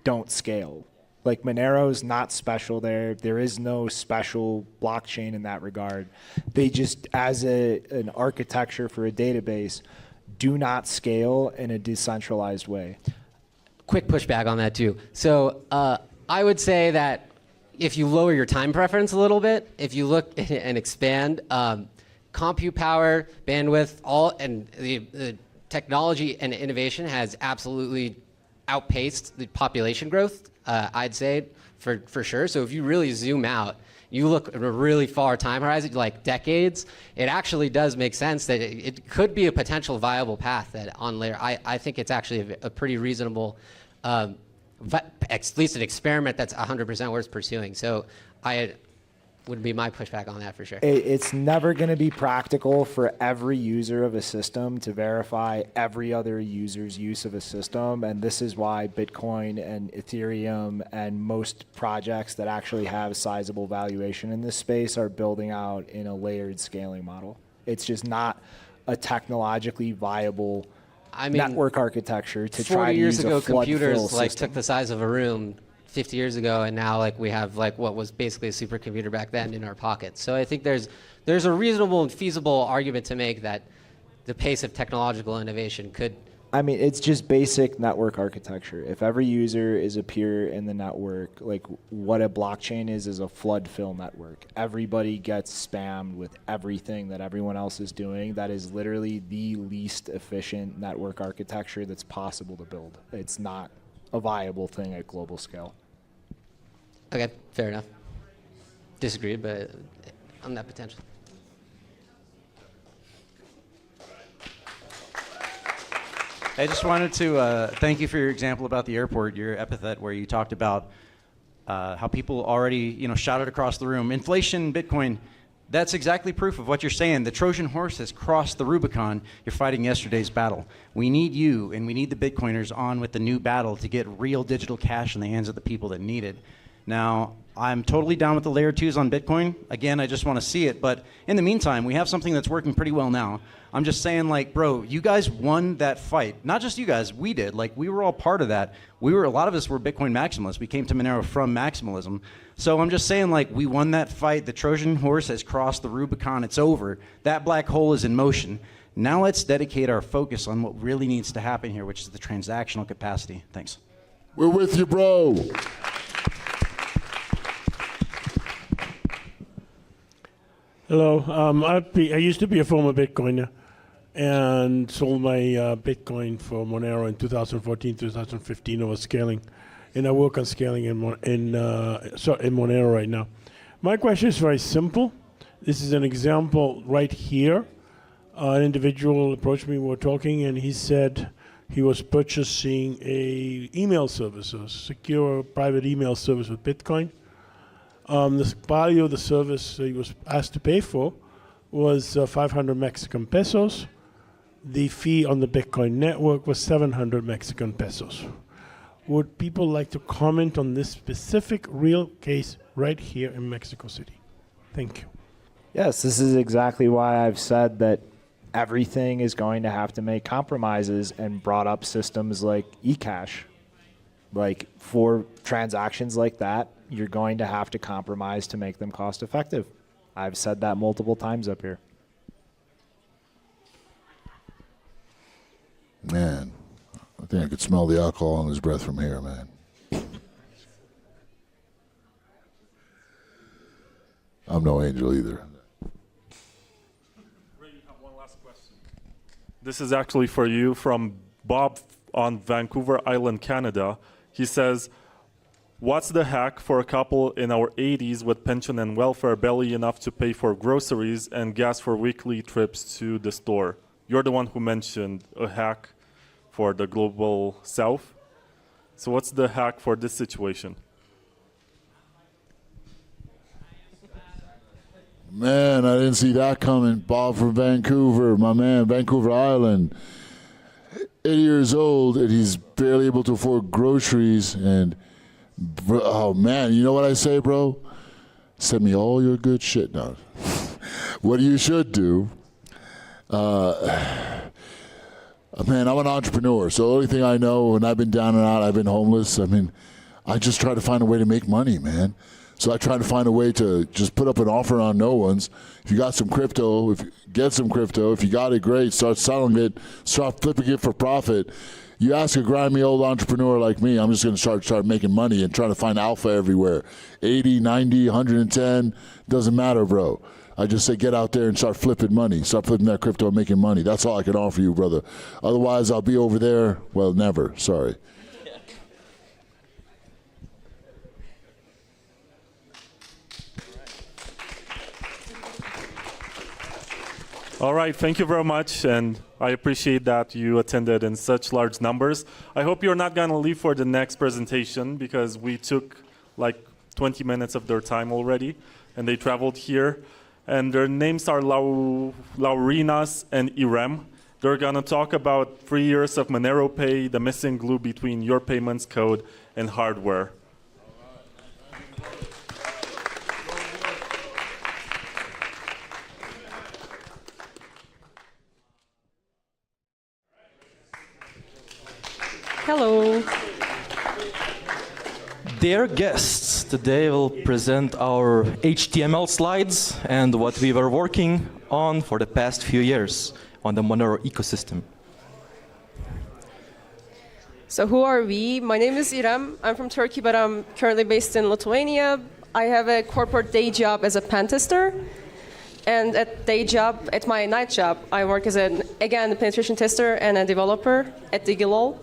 don't scale. Like, Monero's not special there. There is no special blockchain in that regard. They just, as an architecture for a database, do not scale in a decentralized way. Quick pushback on that, too. So I would say that if you lower your time preference a little bit, if you look and expand, compute power, bandwidth, and the technology and innovation has absolutely outpaced the population growth, I'd say, for sure. So if you really zoom out, you look at a really far time horizon, like decades, it actually does make sense that it could be a potential viable path that on layer. I think it's actually a pretty reasonable, at least an experiment that's 100% worth pursuing. So I would be my pushback on that for sure. It's never going to be practical for every user of a system to verify every other user's use of a system, and this is why Bitcoin and Ethereum and most projects that actually have sizable valuation in this space are building out in a layered scaling model. It's just not a technologically viable network architecture to try to use 40 years ago, computers like system. took the size of a room 50 years ago, and now like we have like what was basically a supercomputer back then in our pockets. So I think there's a reasonable and feasible argument to make that the pace of technological innovation could. I mean, it's just basic network architecture. If every user is a peer in the network, like what a blockchain is a flood fill network. Everybody gets spammed with everything that everyone else is doing. That is literally the least efficient network architecture that's possible to build. It's not a viable thing at global scale. Okay, fair enough. Disagree, but on that potential. I just wanted to thank you for your example about the airport, your epithet where you talked about how people already, shouted across the room, inflation, Bitcoin. That's exactly proof of what you're saying. The Trojan horse has crossed the Rubicon. You're fighting yesterday's battle. We need you, and we need the Bitcoiners on with the new battle to get real digital cash in the hands of the people that need it. Now, I'm totally down with the layer 2s on Bitcoin. Again, I just want to see it. But in the meantime, we have something that's working pretty well now. I'm just saying, like, bro, you guys won that fight. Not just you guys, we did. Like, we were all part of that. A lot of us were Bitcoin maximalists. We came to Monero from maximalism. So I'm just saying, like, we won that fight. The Trojan horse has crossed the Rubicon. It's over. That black hole is in motion. Now let's dedicate our focus on what really needs to happen here, which is the transactional capacity. Thanks. We're with you, bro. Hello. I used to be a former Bitcoiner and sold my Bitcoin for Monero in 2014, 2015. I was scaling, and I work on scaling in Monero right now. My question is very simple. This is an example right here. An individual approached me, we were talking, and he said he was purchasing a email service, a secure private email service with Bitcoin. The value of the service he was asked to pay for was 500 Mexican pesos. The fee on the Bitcoin network was 700 Mexican pesos. Would people like to comment on this specific real case right here in Mexico City? Thank you. Yes, this is exactly why I've said that everything is going to have to make compromises and brought up systems like eCash. Like for transactions like that, you're going to have to compromise to make them cost effective. I've said that multiple times up here. Man, I think I could smell the alcohol in his breath from here, man. I'm no angel either. This is actually for you from Bob on Vancouver Island, Canada. He says, what's the hack for a couple in our 80s with pension and welfare barely enough to pay for groceries and gas for weekly trips to the store? You're the one who mentioned a hack for the global south. So what's the hack for this situation? Man, I didn't see that coming. Bob from Vancouver, my man, Vancouver Island. 80 years old, and he's barely able to afford groceries. And, oh, man, you know what I say, bro? Send me all your good shit now. What you should do, man, I'm an entrepreneur, so the only thing I know, and I've been down and out, I've been homeless, I mean, I just try to find a way to make money, man. So I try to find a way to just put up an offer on no one's. If you got some crypto, get some crypto. If you got it, great. Start selling it. Start flipping it for profit. You ask a grimy old entrepreneur like me, I'm just going to start making money and trying to find alpha everywhere. 80, 90, 110, doesn't matter, bro. I just say get out there and start flipping money. Start flipping that crypto and making money. That's all I can offer you, brother. Otherwise, I'll be over there. Well, never. Sorry. All right, thank you very much, and I appreciate that you attended in such large numbers. I hope you're not going to leave for the next presentation because we took like 20 minutes of their time already, and they traveled here. And their names are Laurynas and İrem. They're going to talk about 3 years of MoneroPay, the missing glue between your payments code and hardware. Hello. Dear guests, today we'll present our HTML slides and what we were working on for the past few years on the Monero ecosystem. So who are we? My name is İrem. I'm from Turkey, but I'm currently based in Lithuania. I have a corporate day job as a pen tester. And at my night job, I work as a penetration tester and a developer at Digilol.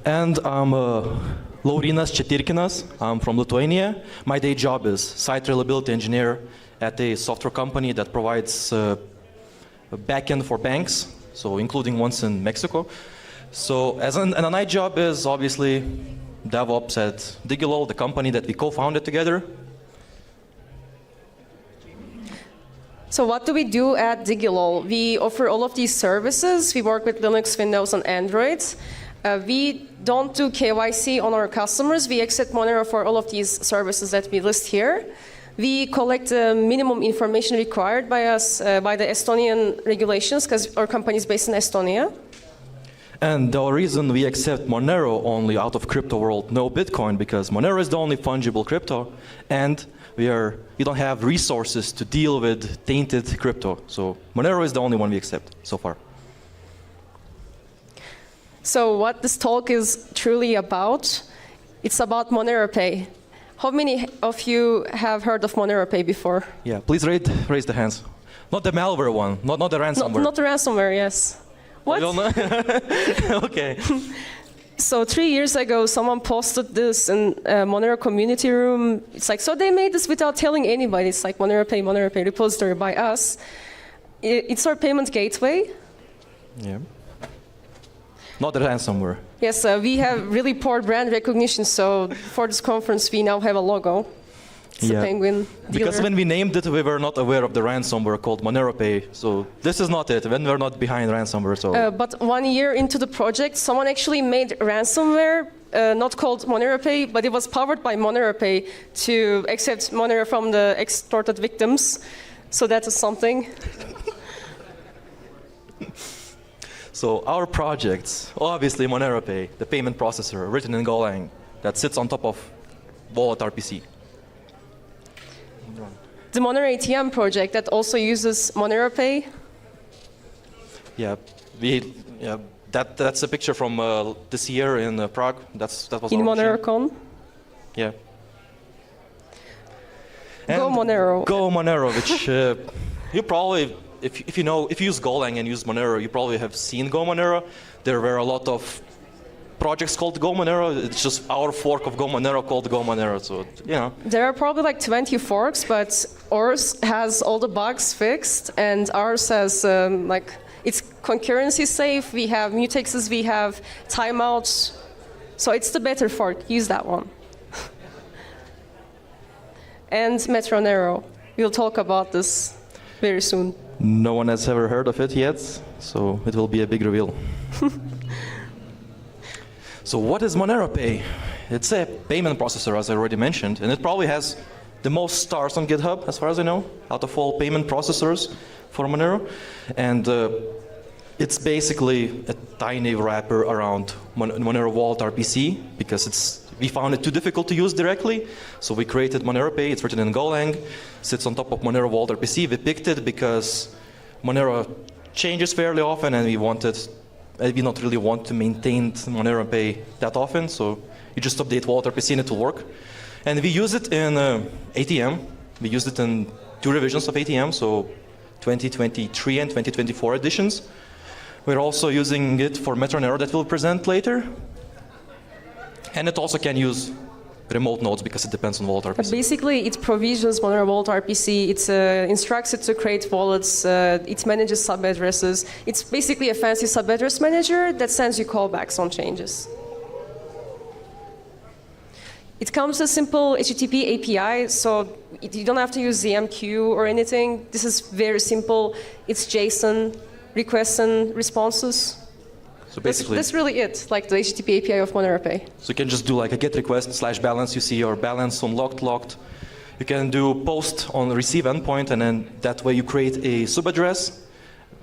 And I'm Laurynas Četyrkinas. I'm from Lithuania. My day job is site reliability engineer at a software company that provides a backend for banks, so including ones in Mexico. So and a night job is obviously DevOps at Digilol, the company that we co-founded together. So what do we do at Digilol? We offer all of these services. We work with Linux, Windows, and Android. We don't do KYC on our customers. We accept Monero for all of these services that we list here. We collect the minimum information required by us, by the Estonian regulations, because our company is based in Estonia. And the reason we accept Monero only out of crypto world, no Bitcoin, because Monero is the only fungible crypto, and we don't have resources to deal with tainted crypto. So Monero is the only one we accept so far. So what this talk is truly about, it's about MoneroPay. How many of you have heard of MoneroPay before? Yeah, please raise the hands. Not the malware one, not the ransomware. Not the ransomware, yes. What? You don't know? Okay. So 3 years ago, someone posted this in Monero community room. It's like, so they made this without telling anybody. It's like MoneroPay repository by us. It's our payment gateway. Yeah. Not the ransomware. Yes, we have really poor brand recognition, so for this conference we now have a logo. It's a penguin dealer. Because when we named it, we were not aware of the ransomware called MoneroPay. So this is not it. When we're not behind ransomware. So. But 1 year into the project, someone actually made ransomware, not called MoneroPay, but it was powered by MoneroPay to accept Monero from the extorted victims. So that is something. So our projects, obviously MoneroPay, the payment processor written in Golang that sits on top of Wallet RPC. The Monero ATM project that also uses MoneroPay. Yeah, that's a picture from this year in Prague. That was in our MoneroCon. Yeah. Go Monero. Go Monero, which you probably. If you use Golang and use Monero, you probably have seen Go Monero. There were a lot of projects called Go Monero. It's just our fork of Go Monero called Go Monero. So there are probably like 20 forks, but ours has all the bugs fixed, and ours has it's concurrency safe. We have mutexes, we have timeouts, so it's the better fork. Use that one. And Metronero. We'll talk about this very soon. No one has ever heard of it yet, so it will be a big reveal. So what is MoneroPay? It's a payment processor, as I already mentioned, and it probably has the most stars on GitHub, as far as I know, out of all payment processors for Monero. And it's basically a tiny wrapper around Monero Wallet RPC, because we found it too difficult to use directly, so we created MoneroPay. It's written in Golang, sits on top of Monero Wallet RPC. We picked it because Monero changes fairly often, and we not really want to maintain MoneroPay that often, so you just update Wallet RPC and it will work. And we use it in ATM. We used it in 2 revisions of ATM, so 2023 and 2024 editions. We're also using it for Metronero that we'll present later. And it also can use remote nodes because it depends on Wallet RPC. Basically, it provisions Monero Wallet RPC. It instructs it to create wallets. It manages subaddresses. It's basically a fancy subaddress manager that sends you callbacks on changes. It comes as simple HTTP API, so you don't have to use ZMQ or anything. This is very simple. It's JSON, requests and responses. So basically, that's really it, like the HTTP API of MoneroPay. So you can just do like a GET request /balance. You see your balance on locked. You can do post on the receive endpoint, and then that way you create a subaddress.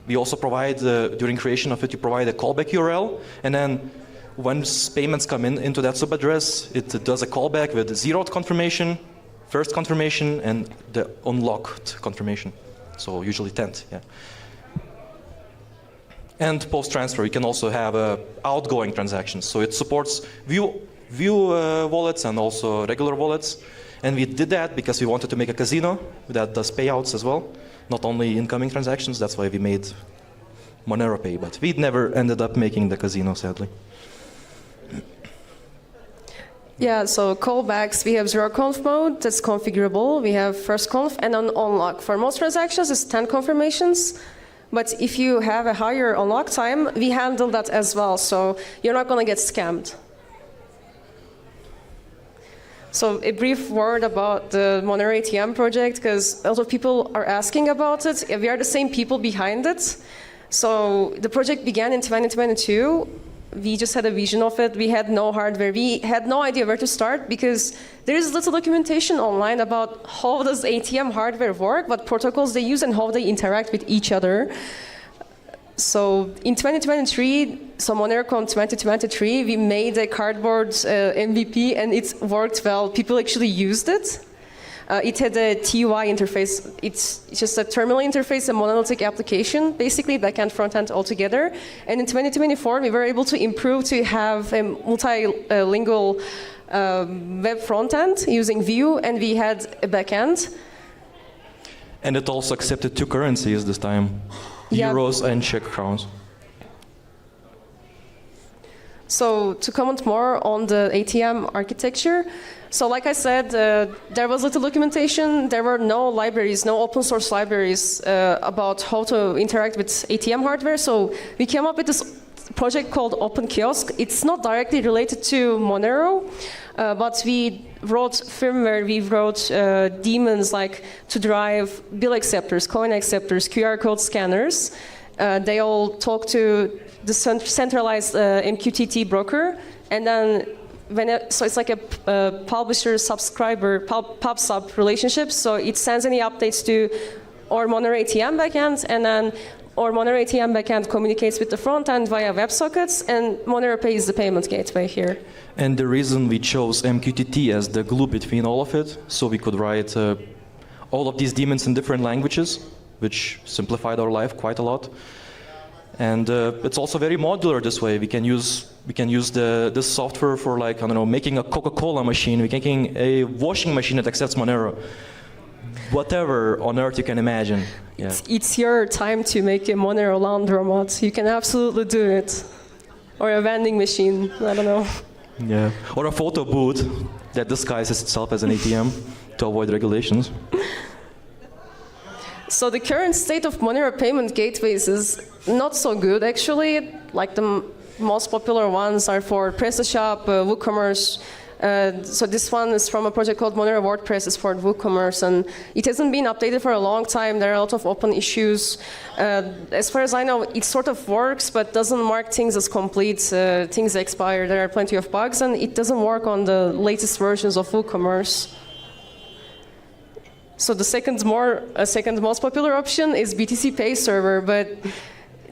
We also provide, during creation of it, you provide a callback URL, and then when payments come into that subaddress, it does a callback with the zeroed confirmation, first confirmation, and the unlocked confirmation. So usually 10th, yeah. And post-transfer, you can also have outgoing transactions. So it supports view wallets and also regular wallets. And we did that because we wanted to make a casino that does payouts as well, not only incoming transactions. That's why we made MoneroPay, but we never ended up making the casino, sadly. Yeah, so callbacks, we have zeroconf mode, that's configurable. We have firstconf and an unlock. For most transactions, it's 10 confirmations. But if you have a higher unlock time, we handle that as well, so you're not going to get scammed. So a brief word about the Monero ATM project, because a lot of people are asking about it. We are the same people behind it. So the project began in 2022. We just had a vision of it. We had no hardware. We had no idea where to start because there is little documentation online about how does ATM hardware work, what protocols they use, and how they interact with each other. So in 2023, so MoneroCon 2023, we made a cardboard MVP, and it worked well. People actually used it. It had a TUI interface. It's just a terminal interface, a monolithic application, basically backend, frontend all together. And in 2024, we were able to improve to have a multilingual web frontend using Vue, and we had a backend. And it also accepted 2 currencies this time, euros and Czech crowns. So to comment more on the ATM architecture, so like I said, there was little documentation. There were no libraries, no open source libraries about how to interact with ATM hardware. So we came up with this project called Open Kiosk. It's not directly related to Monero, but we wrote firmware, we wrote daemons like to drive bill acceptors, coin acceptors, QR code scanners. They all talk to the centralized MQTT broker, and then so it's like a publisher-subscriber, pub-sub relationship. So it sends any updates to our Monero ATM backend, and then our Monero ATM backend communicates with the front end via WebSockets, and MoneroPay is the payment gateway here. And the reason we chose MQTT as the glue between all of it, so we could write all of these daemons in different languages, which simplified our life quite a lot. And it's also very modular this way. We can use this software for, like, I don't know, making a Coca-Cola machine, making a washing machine that accepts Monero. Whatever on earth you can imagine. Yeah. It's your time to make a Monero laundromat. You can absolutely do it. Or a vending machine, I don't know. Yeah. Or a photo booth that disguises itself as an ATM to avoid regulations. So the current state of Monero payment gateways is not so good, actually. Like the most popular ones are for PrestaShop, WooCommerce. So this one is from a project called Monero WordPress. It's for WooCommerce, and it hasn't been updated for a long time. There are a lot of open issues. As far as I know, it sort of works, but doesn't mark things as complete. Things expire. There are plenty of bugs, and it doesn't work on the latest versions of WooCommerce. So the second most popular option is BTC Pay Server, but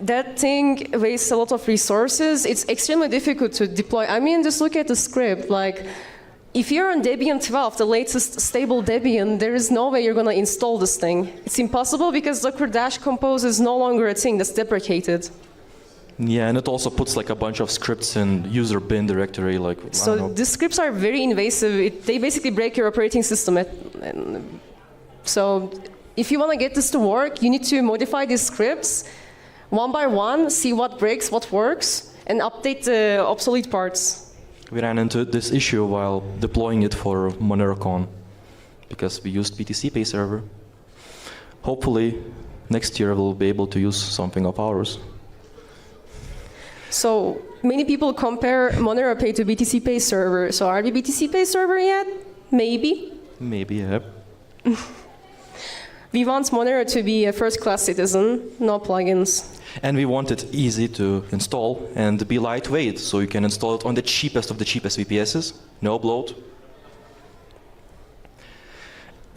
that thing wastes a lot of resources. It's extremely difficult to deploy. I mean, just look at the script. Like, if you're on Debian 12, the latest stable Debian, there is no way you're going to install this thing. It's impossible because Docker-Compose is no longer a thing that's deprecated. Yeah, and it also puts like a bunch of scripts in user bin directory. Like, so the scripts are very invasive. They basically break your operating system. So if you want to get this to work, you need to modify these scripts one by one, see what breaks, what works, and update the obsolete parts. We ran into this issue while deploying it for MoneroCon because we used BTC Pay Server. Hopefully, next year we'll be able to use something of ours. So many people compare MoneroPay to BTC Pay server. So are we BTC Pay server yet? Maybe. Maybe, yeah. We want Monero to be a first-class citizen, no plugins. And we want it easy to install and be lightweight, so you can install it on the cheapest of the cheapest VPSs, no bloat.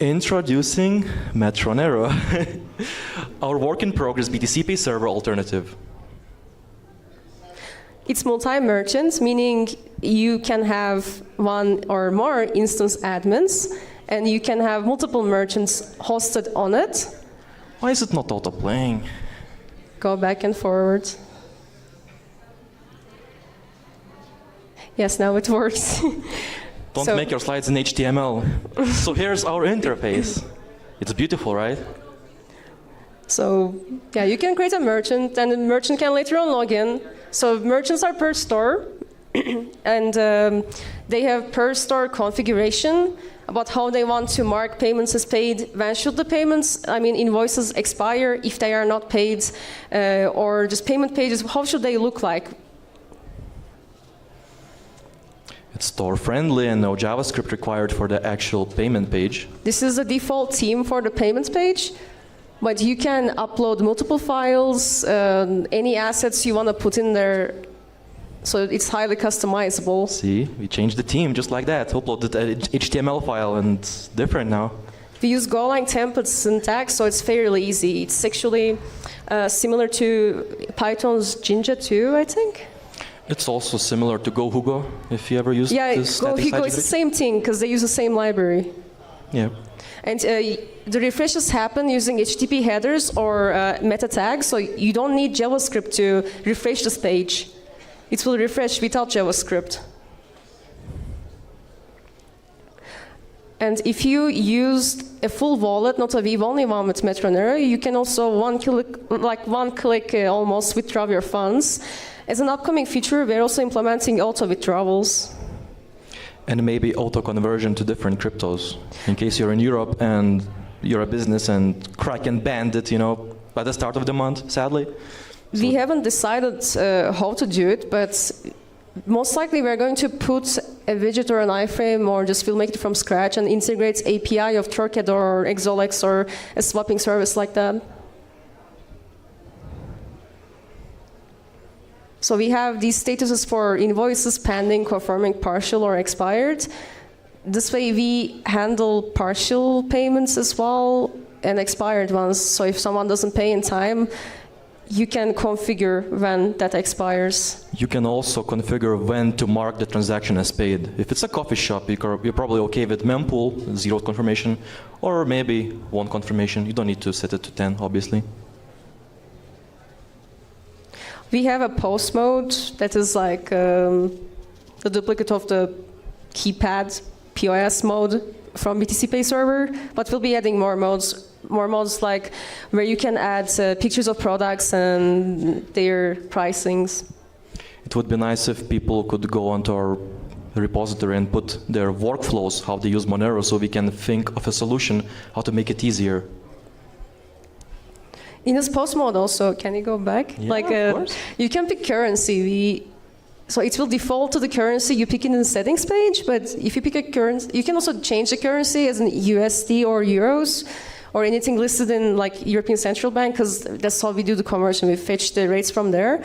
Introducing Monero, our work-in-progress BTC Pay server alternative. It's multi-merchant, meaning you can have one or more instance admins, and you can have multiple merchants hosted on it. Why is it not auto-playing? Go back and forward. Yes, now it works. Don't make your slides in HTML. So here's our interface. It's beautiful, right? So yeah, you can create a merchant, and the merchant can later on log in. So merchants are per store, and they have per store configuration about how they want to mark payments as paid, when should the payments, invoices expire if they are not paid, or just payment pages, how should they look like? It's store-friendly and no JavaScript required for the actual payment page. This is the default theme for the payments page, but you can upload multiple files, any assets you want to put in there, so it's highly customizable. See, we changed the theme just like that. Uploaded an HTML file and it's different now. We use Golang templates syntax, so it's fairly easy. It's actually similar to Python's Jinja 2, I think. It's also similar to GoHugo, if you ever used this. Yeah, GoHugo is the same thing, because they use the same library. Yeah. And the refreshes happen using HTTP headers or meta tags, so you don't need JavaScript to refresh this page. It will refresh without JavaScript. And if you used a full wallet, not a V-only one with Monero, you can also one click almost withdraw your funds. As an upcoming feature, we're also implementing auto withdrawals. And maybe auto conversion to different cryptos. In case you're in Europe and you're a business and Kraken banned it, by the start of the month, sadly. We haven't decided how to do it, but most likely we're going to put a widget or an iframe, or just we'll make it from scratch and integrate API of Torqued or Exolex or a swapping service like that. So we have these statuses for invoices pending, confirming, partial, or expired. This way we handle partial payments as well and expired ones. So if someone doesn't pay in time, you can configure when that expires. You can also configure when to mark the transaction as paid. If it's a coffee shop, you're probably okay with mempool, 0 confirmation, or maybe 1 confirmation. You don't need to set it to 10, obviously. We have a post mode that is like the duplicate of the keypad POS mode from BTC Pay server, but we'll be adding more modes like where you can add pictures of products and their pricings. It would be nice if people could go onto our repository and put their workflows, how they use Monero, so we can think of a solution how to make it easier. In this post mode also, can you go back? Yeah, of course. You can pick currency. So it will default to the currency you pick in the settings page, but if you pick a currency, you can also change the currency as in USD or euros or anything listed in like European Central Bank, because that's how we do the conversion. We fetch the rates from there.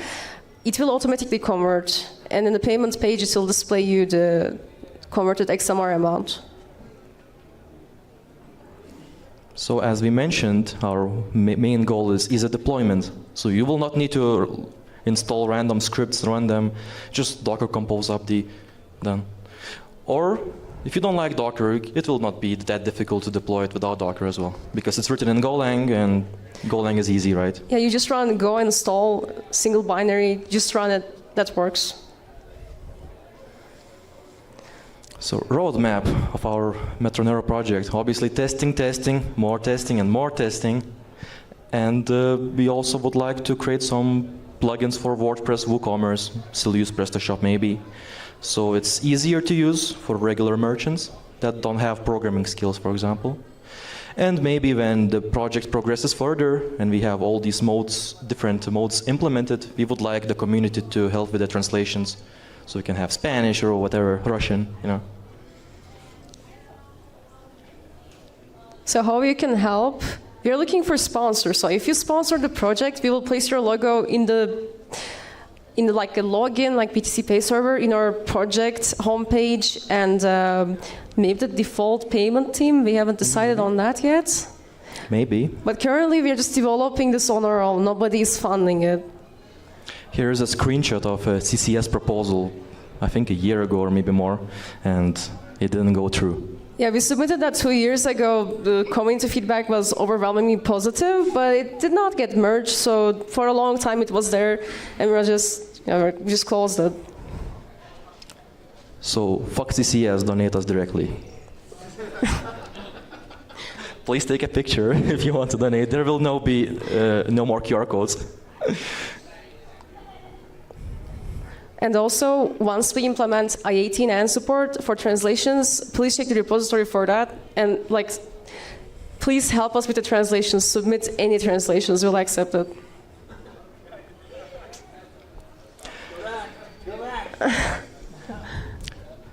It will automatically convert, and in the payment page it will display you the converted XMR amount. So as we mentioned, our main goal is easy deployment. So you will not need to install random scripts, run them, just Docker compose upd, done. Or if you don't like Docker, it will not be that difficult to deploy it without Docker as well, because it's written in Golang, and Golang is easy, right? Yeah, you just run go install single binary, just run it, that works. So roadmap of our Monero project, obviously testing, more testing and more testing. And we also would like to create some plugins for WordPress, WooCommerce, still use PrestaShop maybe. So it's easier to use for regular merchants that don't have programming skills, for example. And maybe when the project progresses further and we have all these modes, different modes implemented, we would like the community to help with the translations. So we can have Spanish or whatever, Russian, you know. So how you can help? We are looking for sponsors. So if you sponsor the project, we will place your logo in the like a login, like BTC Pay server, in our project homepage, and maybe the default payment team. We haven't decided on that yet. Maybe. But currently, we are just developing this on our own. Nobody is funding it. Here's a screenshot of a CCS proposal, I think a year ago or maybe more, and it didn't go through. Yeah, we submitted that 2 years ago. The community feedback was overwhelmingly positive, but it did not get merged. So for a long time, it was there, and we just closed it. So fuck CCS, donate us directly. Please take a picture if you want to donate. There will be no more QR codes. And also, once we implement I-18 and support for translations, please check the repository for that. And please help us with the translations. Submit any translations, we'll accept it.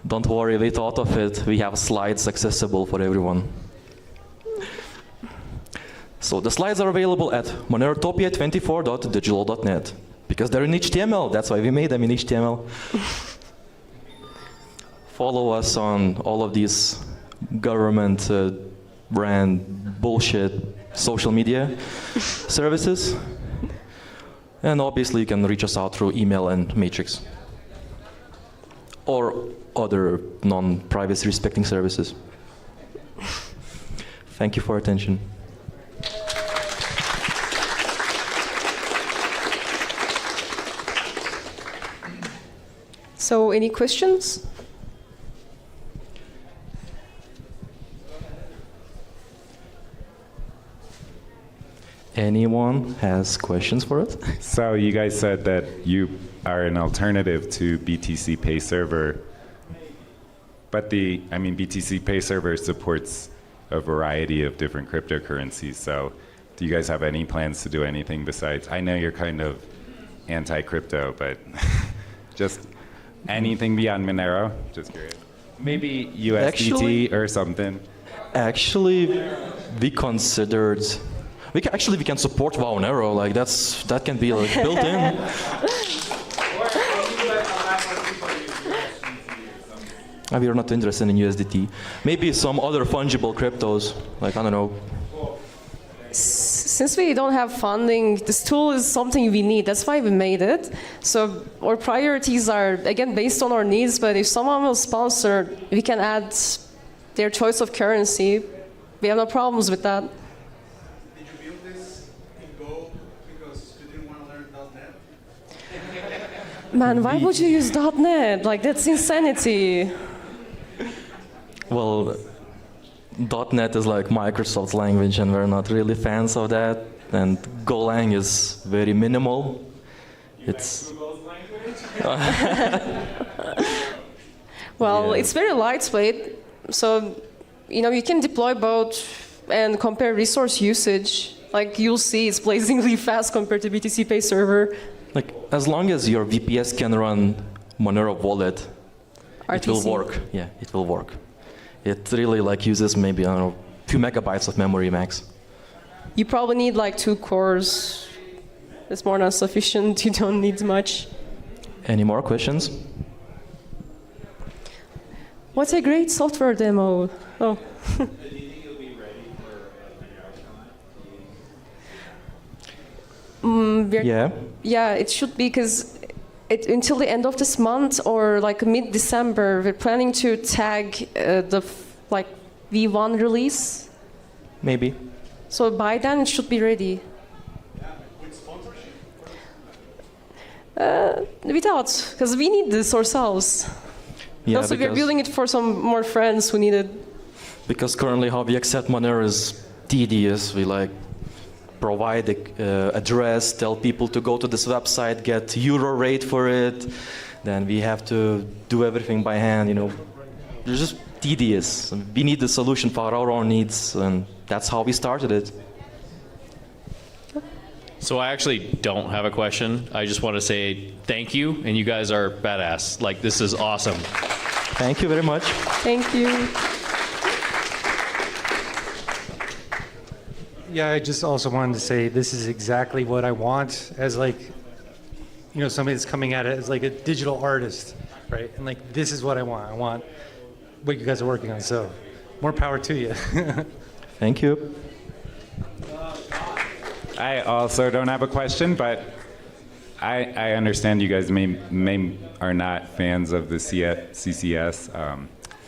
Don't worry, we thought of it. We have slides accessible for everyone. So the slides are available at MoneroTopia24.digital.net. Because they're in HTML, that's why we made them in HTML. Follow us on all of these government brand bullshit social media services. And obviously you can reach us out through email and Matrix. Or other non-privacy respecting services. Thank you for your attention. So, any questions? Anyone has questions for us? So you guys said that you are an alternative to BTC Pay Server, but BTC Pay Server supports a variety of different cryptocurrencies. So do you guys have any plans to do anything besides? I know you're kind of anti-crypto, but just anything beyond Monero? Just curious. Maybe USDT or something. Actually, we considered. We can support Monero. Like that can be built in. We are not interested in USDT. Maybe some other fungible cryptos. Like I don't know. Since we don't have funding, this tool is something we need. That's why we made it. So our priorities are, again, based on our needs, but if someone will sponsor, we can add their choice of currency. We have no problems with that. Did you build this in Go because you didn't want to learn .NET? Man, why would you use .NET? Like, that's insanity. Well, .NET is like Microsoft's language, and we're not really fans of that. And Golang is very minimal. It's. Well, it's very lightweight, so you can deploy both and compare resource usage. Like you'll see, it's blazingly fast compared to BTC Pay Server. Like as long as your VPS can run Monero Wallet, it will work. Yeah, it will work. It really uses maybe, I don't know, a few megabytes of memory max. You probably need 2 cores. It's more than sufficient. You don't need much. Any more questions? What a great software demo. Oh. Yeah, it should be, because until the end of this month or mid-December, we're planning to tag the V1 release. Maybe. So by then it should be ready. Without, because we need this ourselves. Yeah, also, we're building it for some more friends who need it. Because currently how we accept Monero is tedious. We provide the address, tell people to go to this website, get euro rate for it. Then we have to do everything by hand. It's just tedious. We need a solution for our own needs, and that's how we started it. So I actually don't have a question. I just want to say thank you, and you guys are badass. Like, this is awesome. Thank you very much. Thank you. Yeah, I just also wanted to say this is exactly what I want as, like, you know, somebody that's coming at it as like a digital artist, right? And like, this is what I want. I want what you guys are working on. So more power to you. Thank you. I also don't have a question, but I understand you guys may are not fans of the CCS,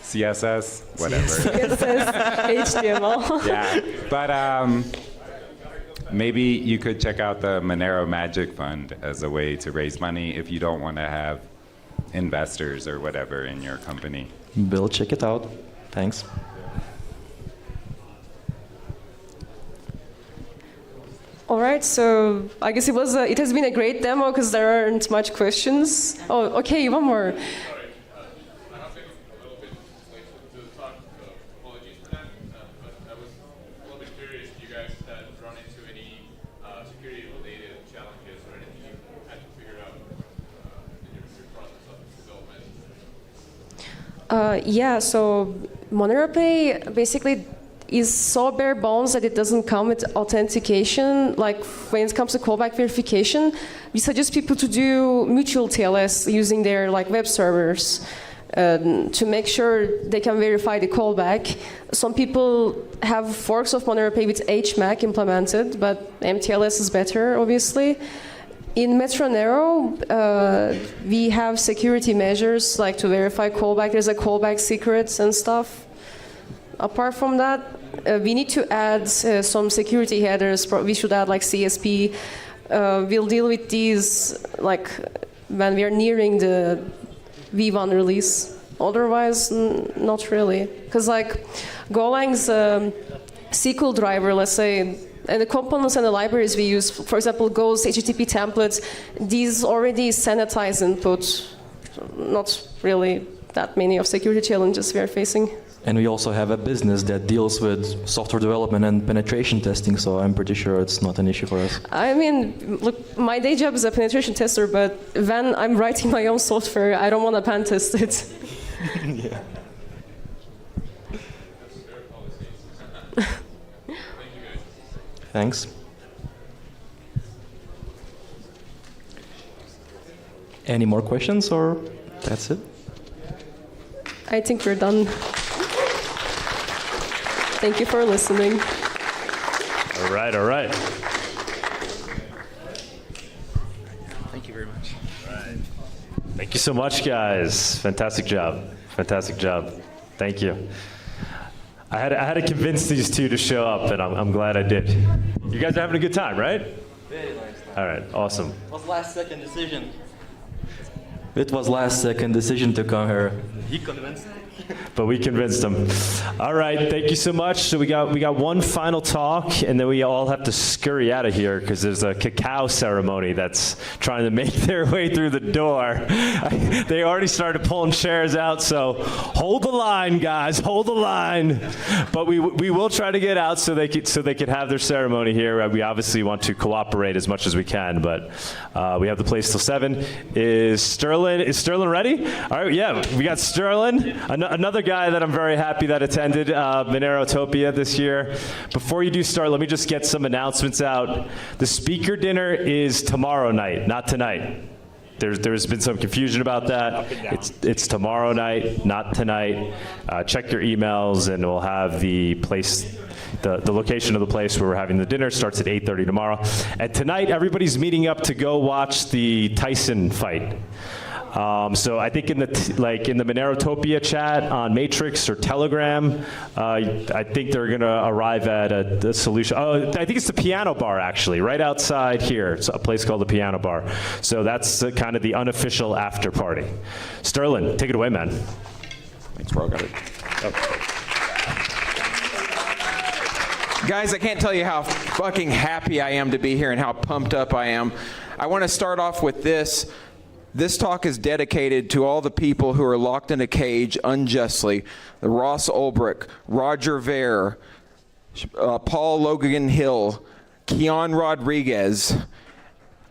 CSS, whatever. CSS, HTML. Yeah, but maybe you could check out the Monero Magic Fund as a way to raise money if you don't want to have investors or whatever in your company. We'll check it out. Thanks. All right, so I guess it has been a great demo because there aren't much questions. Oh, okay, one more. Yeah, so MoneroPay basically is so bare bones that it doesn't come with authentication. Like when it comes to callback verification, we suggest people to do mutual TLS using their like web servers to make sure they can verify the callback. Some people have forks of MoneroPay with HMAC implemented, but MTLS is better, obviously. In Monero, we have security measures like to verify callback. There's a callback secrets and stuff. Apart from that, we need to add some security headers. We should add like CSP. We'll deal with these like when we are nearing the V1 release. Otherwise, not really. Because like Golang's SQL driver, let's say, and the components and the libraries we use, for example, Go's HTTP templates, these already sanitize input. Not really that many of security challenges we are facing. And we also have a business that deals with software development and penetration testing, so I'm pretty sure it's not an issue for us. I mean, look, my day job is a penetration tester, but when I'm writing my own software, I don't want to pen test it. Yeah. Thanks. Any more questions, or that's it? I think we're done. Thank you for listening. All right, all right. Thank you very much. All right. Thank you so much, guys. Fantastic job. Fantastic job. Thank you. I had to convince these two to show up, and I'm glad I did. You guys are having a good time, right? Very nice time. All right, awesome. It was last second decision. It was last second decision to come here. He convinced me. But we convinced him. All right, thank you so much. So we got one final talk, and then we all have to scurry out of here because there's a cacao ceremony that's trying to make their way through the door. They already started pulling chairs out, so hold the line, guys, hold the line. But we will try to get out so they could have their ceremony here. We obviously want to cooperate as much as we can, but we have the place till 7. Is Sterlin ready? All right, yeah, we got Sterlin. Another guy that I'm very happy that attended MoneroTopia this year. Before you do start, let me just get some announcements out. The speaker dinner is tomorrow night, not tonight. There's been some confusion about that. It's tomorrow night, not tonight. Check your emails, and we'll have the place. The location of the place where we're having the dinner starts at 8:30 tomorrow. And tonight, everybody's meeting up to go watch the Tyson fight. So I think in the MoneroTopia chat on Matrix or Telegram, I think they're going to arrive at a solution. Oh, I think it's the Piano Bar, actually, right outside here. It's a place called the Piano Bar. So that's kind of the unofficial after party. Sterlin, take it away, man. Thanks, bro. Got it. Guys, I can't tell you how fucking happy I am to be here and how pumped up I am. I want to start off with this. This talk is dedicated to all the people who are locked in a cage unjustly. Ross Ulbricht, Roger Ver, Paul Logan Hill, Keon Rodriguez,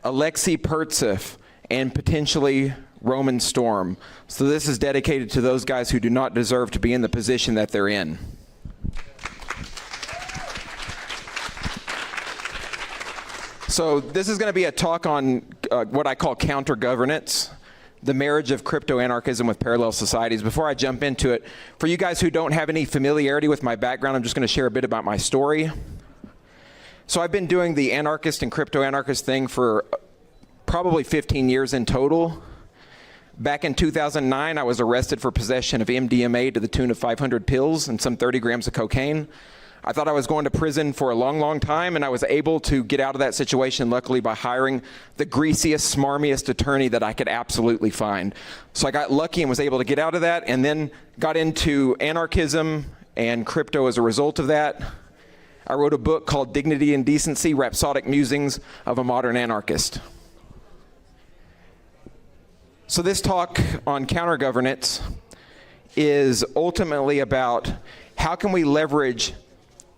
Alexei Pertsev, and potentially Roman Storm. So this is dedicated to those guys who do not deserve to be in the position that they're in. So this is going to be a talk on what I call counter-governance, the marriage of crypto-anarchism with parallel societies. Before I jump into it, for you guys who don't have any familiarity with my background, I'm just going to share a bit about my story. So I've been doing the anarchist and crypto-anarchist thing for probably 15 years in total. Back in 2009, I was arrested for possession of MDMA to the tune of 500 pills and some 30 grams of cocaine. I thought I was going to prison for a long, long time, and I was able to get out of that situation, luckily, by hiring the greasiest, smarmiest attorney that I could absolutely find. So I got lucky and was able to get out of that, and then got into anarchism and crypto as a result of that. I wrote a book called Dignity and Decency, Rhapsodic Musings of a Modern Anarchist. So this talk on counter-governance is ultimately about how can we leverage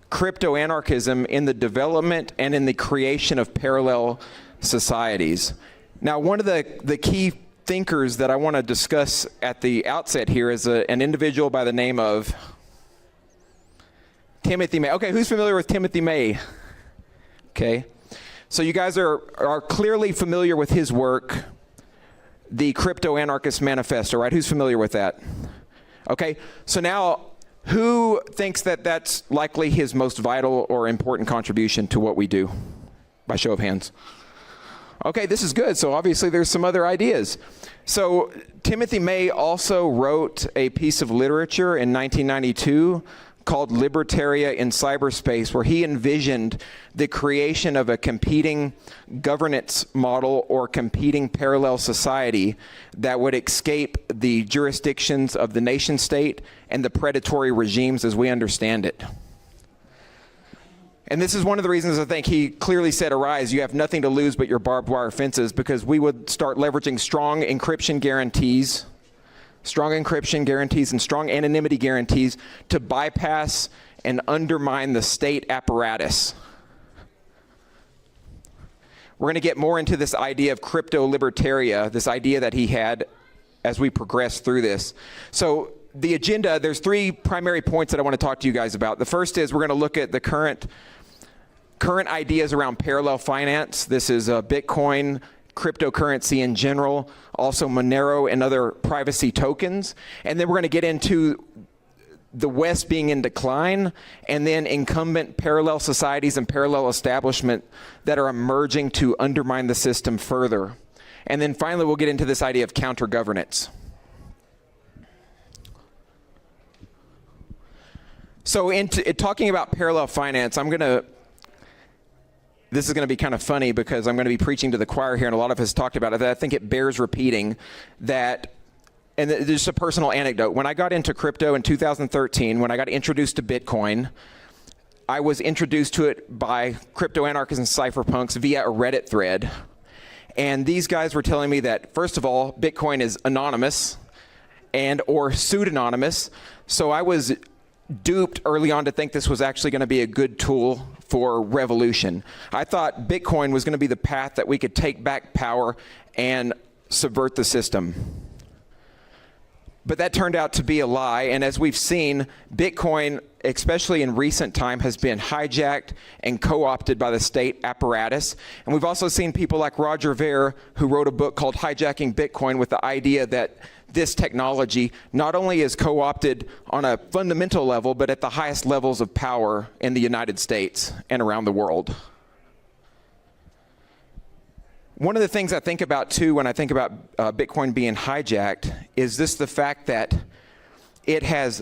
crypto-anarchism in the development and in the creation of parallel societies. Now, one of the key thinkers that I want to discuss at the outset here is an individual by the name of Timothy May. Okay, who's familiar with Timothy May? Okay, so you guys are clearly familiar with his work, the Crypto-Anarchist Manifesto, right? Who's familiar with that? Okay, so now, who thinks that that's likely his most vital or important contribution to what we do? By show of hands. Okay, this is good. So obviously there's some other ideas. So Timothy May also wrote a piece of literature in 1992 called Libertaria in Cyberspace, where he envisioned the creation of a competing governance model or competing parallel society that would escape the jurisdictions of the nation state and the predatory regimes as we understand it. And this is one of the reasons I think he clearly said, arise, you have nothing to lose but your barbed wire fences, because we would start leveraging strong encryption guarantees and strong anonymity guarantees to bypass and undermine the state apparatus. We're going to get more into this idea of crypto-libertaria, this idea that he had as we progress through this. So the agenda, there's three primary points that I want to talk to you guys about. The first is we're going to look at the current ideas around parallel finance. This is Bitcoin, cryptocurrency in general, also Monero and other privacy tokens. And then we're going to get into the West being in decline, and then incumbent parallel societies and parallel establishment that are emerging to undermine the system further. And then finally, we'll get into this idea of counter-governance. So talking about parallel finance, this is going to be kind of funny because I'm going to be preaching to the choir here, and a lot of us talked about it. I think it bears repeating that, and just a personal anecdote. When I got into crypto in 2013, when I got introduced to Bitcoin, I was introduced to it by crypto-anarchists and cypherpunks via a Reddit thread. And these guys were telling me that, first of all, Bitcoin is anonymous and or pseudonymous. So I was duped early on to think this was actually going to be a good tool for revolution. I thought Bitcoin was going to be the path that we could take back power and subvert the system. But that turned out to be a lie, and as we've seen, Bitcoin, especially in recent time, has been hijacked and co-opted by the state apparatus. And we've also seen people like Roger Ver, who wrote a book called Hijacking Bitcoin, with the idea that this technology not only is co-opted on a fundamental level, but at the highest levels of power in the United States and around the world. One of the things I think about, too, when I think about Bitcoin being hijacked is the fact that it has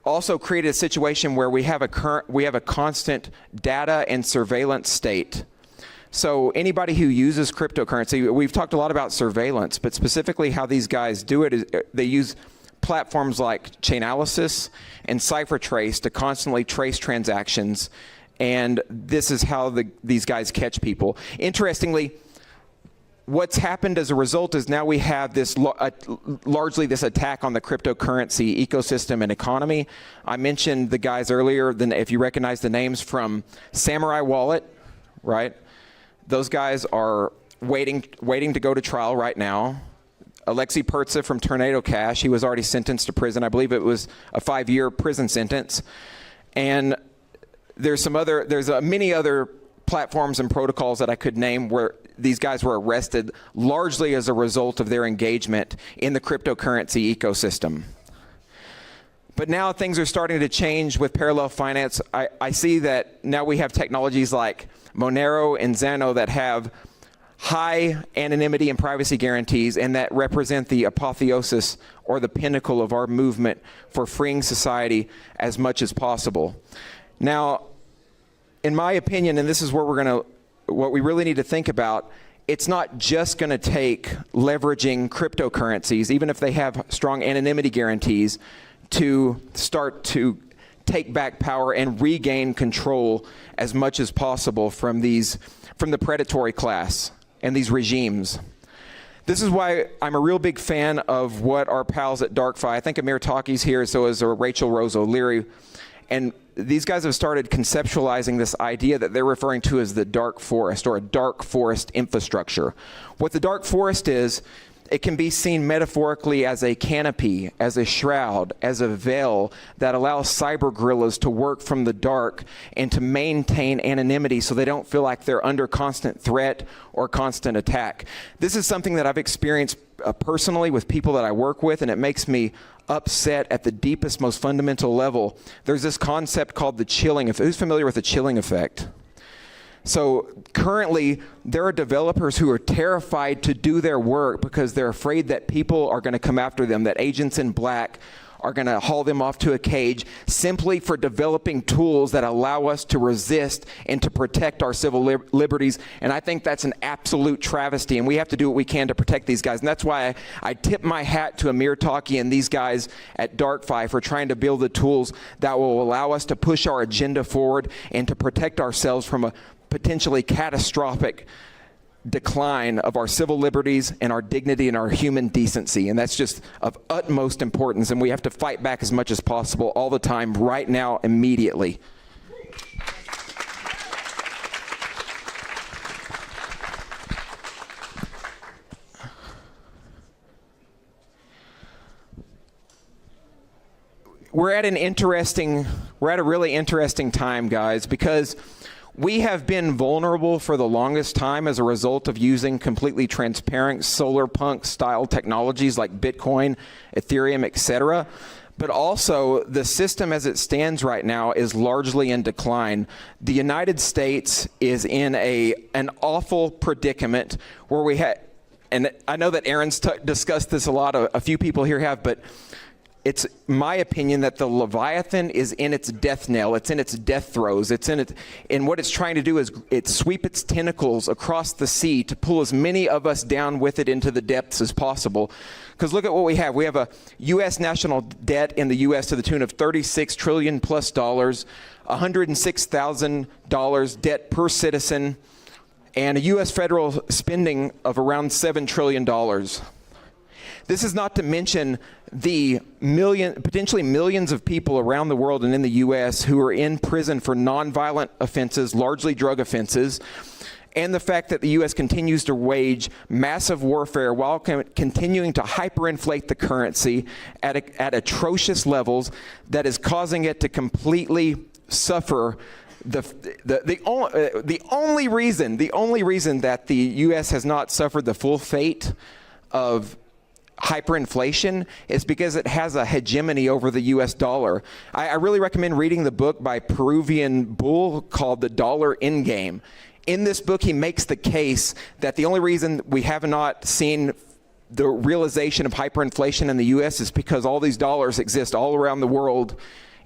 also created a situation where we have a constant data and surveillance state. So anybody who uses cryptocurrency, we've talked a lot about surveillance, but specifically how these guys do it is they use platforms like Chainalysis and CipherTrace to constantly trace transactions, and this is how these guys catch people. Interestingly, what's happened as a result is now we have this largely this attack on the cryptocurrency ecosystem and economy. I mentioned the guys earlier, if you recognize the names from Samurai Wallet, right? Those guys are waiting to go to trial right now. Alexei Pertsa from Tornado Cash, he was already sentenced to prison. I believe it was a 5-year prison sentence. And there's many other platforms and protocols that I could name where these guys were arrested largely as a result of their engagement in the cryptocurrency ecosystem. But now things are starting to change with parallel finance. I see that now we have technologies like Monero and Xano that have high anonymity and privacy guarantees, and that represent the apotheosis or the pinnacle of our movement for freeing society as much as possible. Now, in my opinion, and this is where what we really need to think about, it's not just going to take leveraging cryptocurrencies, even if they have strong anonymity guarantees, to start to take back power and regain control as much as possible from the predatory class and these regimes. This is why I'm a real big fan of what our pals at DarkFi, I think Amir Taki's here, so is Rachel Rose O'Leary, and these guys have started conceptualizing this idea that they're referring to as the dark forest, or a dark forest infrastructure. What the dark forest is, it can be seen metaphorically as a canopy, as a shroud, as a veil that allows cyber guerrillas to work from the dark and to maintain anonymity so they don't feel like they're under constant threat or constant attack. This is something that I've experienced personally with people that I work with, and it makes me upset at the deepest, most fundamental level. There's this concept called the chilling effect. Who's familiar with the chilling effect? So currently, there are developers who are terrified to do their work because they're afraid that people are going to come after them, that agents in black are going to haul them off to a cage simply for developing tools that allow us to resist and to protect our civil liberties. And I think that's an absolute travesty, and we have to do what we can to protect these guys. And that's why I tip my hat to Amir Taki and these guys at DarkFi for trying to build the tools that will allow us to push our agenda forward and to protect ourselves from a potentially catastrophic decline of our civil liberties and our dignity and our human decency. And that's just of utmost importance, and we have to fight back as much as possible all the time, right now, immediately. We're at a really interesting time, guys, because we have been vulnerable for the longest time as a result of using completely transparent solar punk style technologies like Bitcoin, Ethereum, etc. But also, the system as it stands right now is largely in decline. The United States is in an awful predicament where we had, and I know that Aaron's discussed this a lot, a few people here have, but it's my opinion that the Leviathan is in its death knell. It's in its death throes. And what it's trying to do is sweep its tentacles across the sea to pull as many of us down with it into the depths as possible. Because look at what we have. We have a U.S. national debt in the U.S. to the tune of $36 trillion plus, $106,000 debt per citizen, and a U.S. federal spending of around $7 trillion. This is not to mention the potentially millions of people around the world and in the U.S. who are in prison for nonviolent offenses, largely drug offenses, and the fact that the U.S. continues to wage massive warfare while continuing to hyperinflate the currency at atrocious levels that is causing it to completely suffer. The only reason that the U.S. has not suffered the full fate of hyperinflation is because it has a hegemony over the US dollar. I really recommend reading the book by Peruvian Bull called The Dollar Endgame. In this book, he makes the case that the only reason we have not seen the realization of hyperinflation in the US is because all these dollars exist all around the world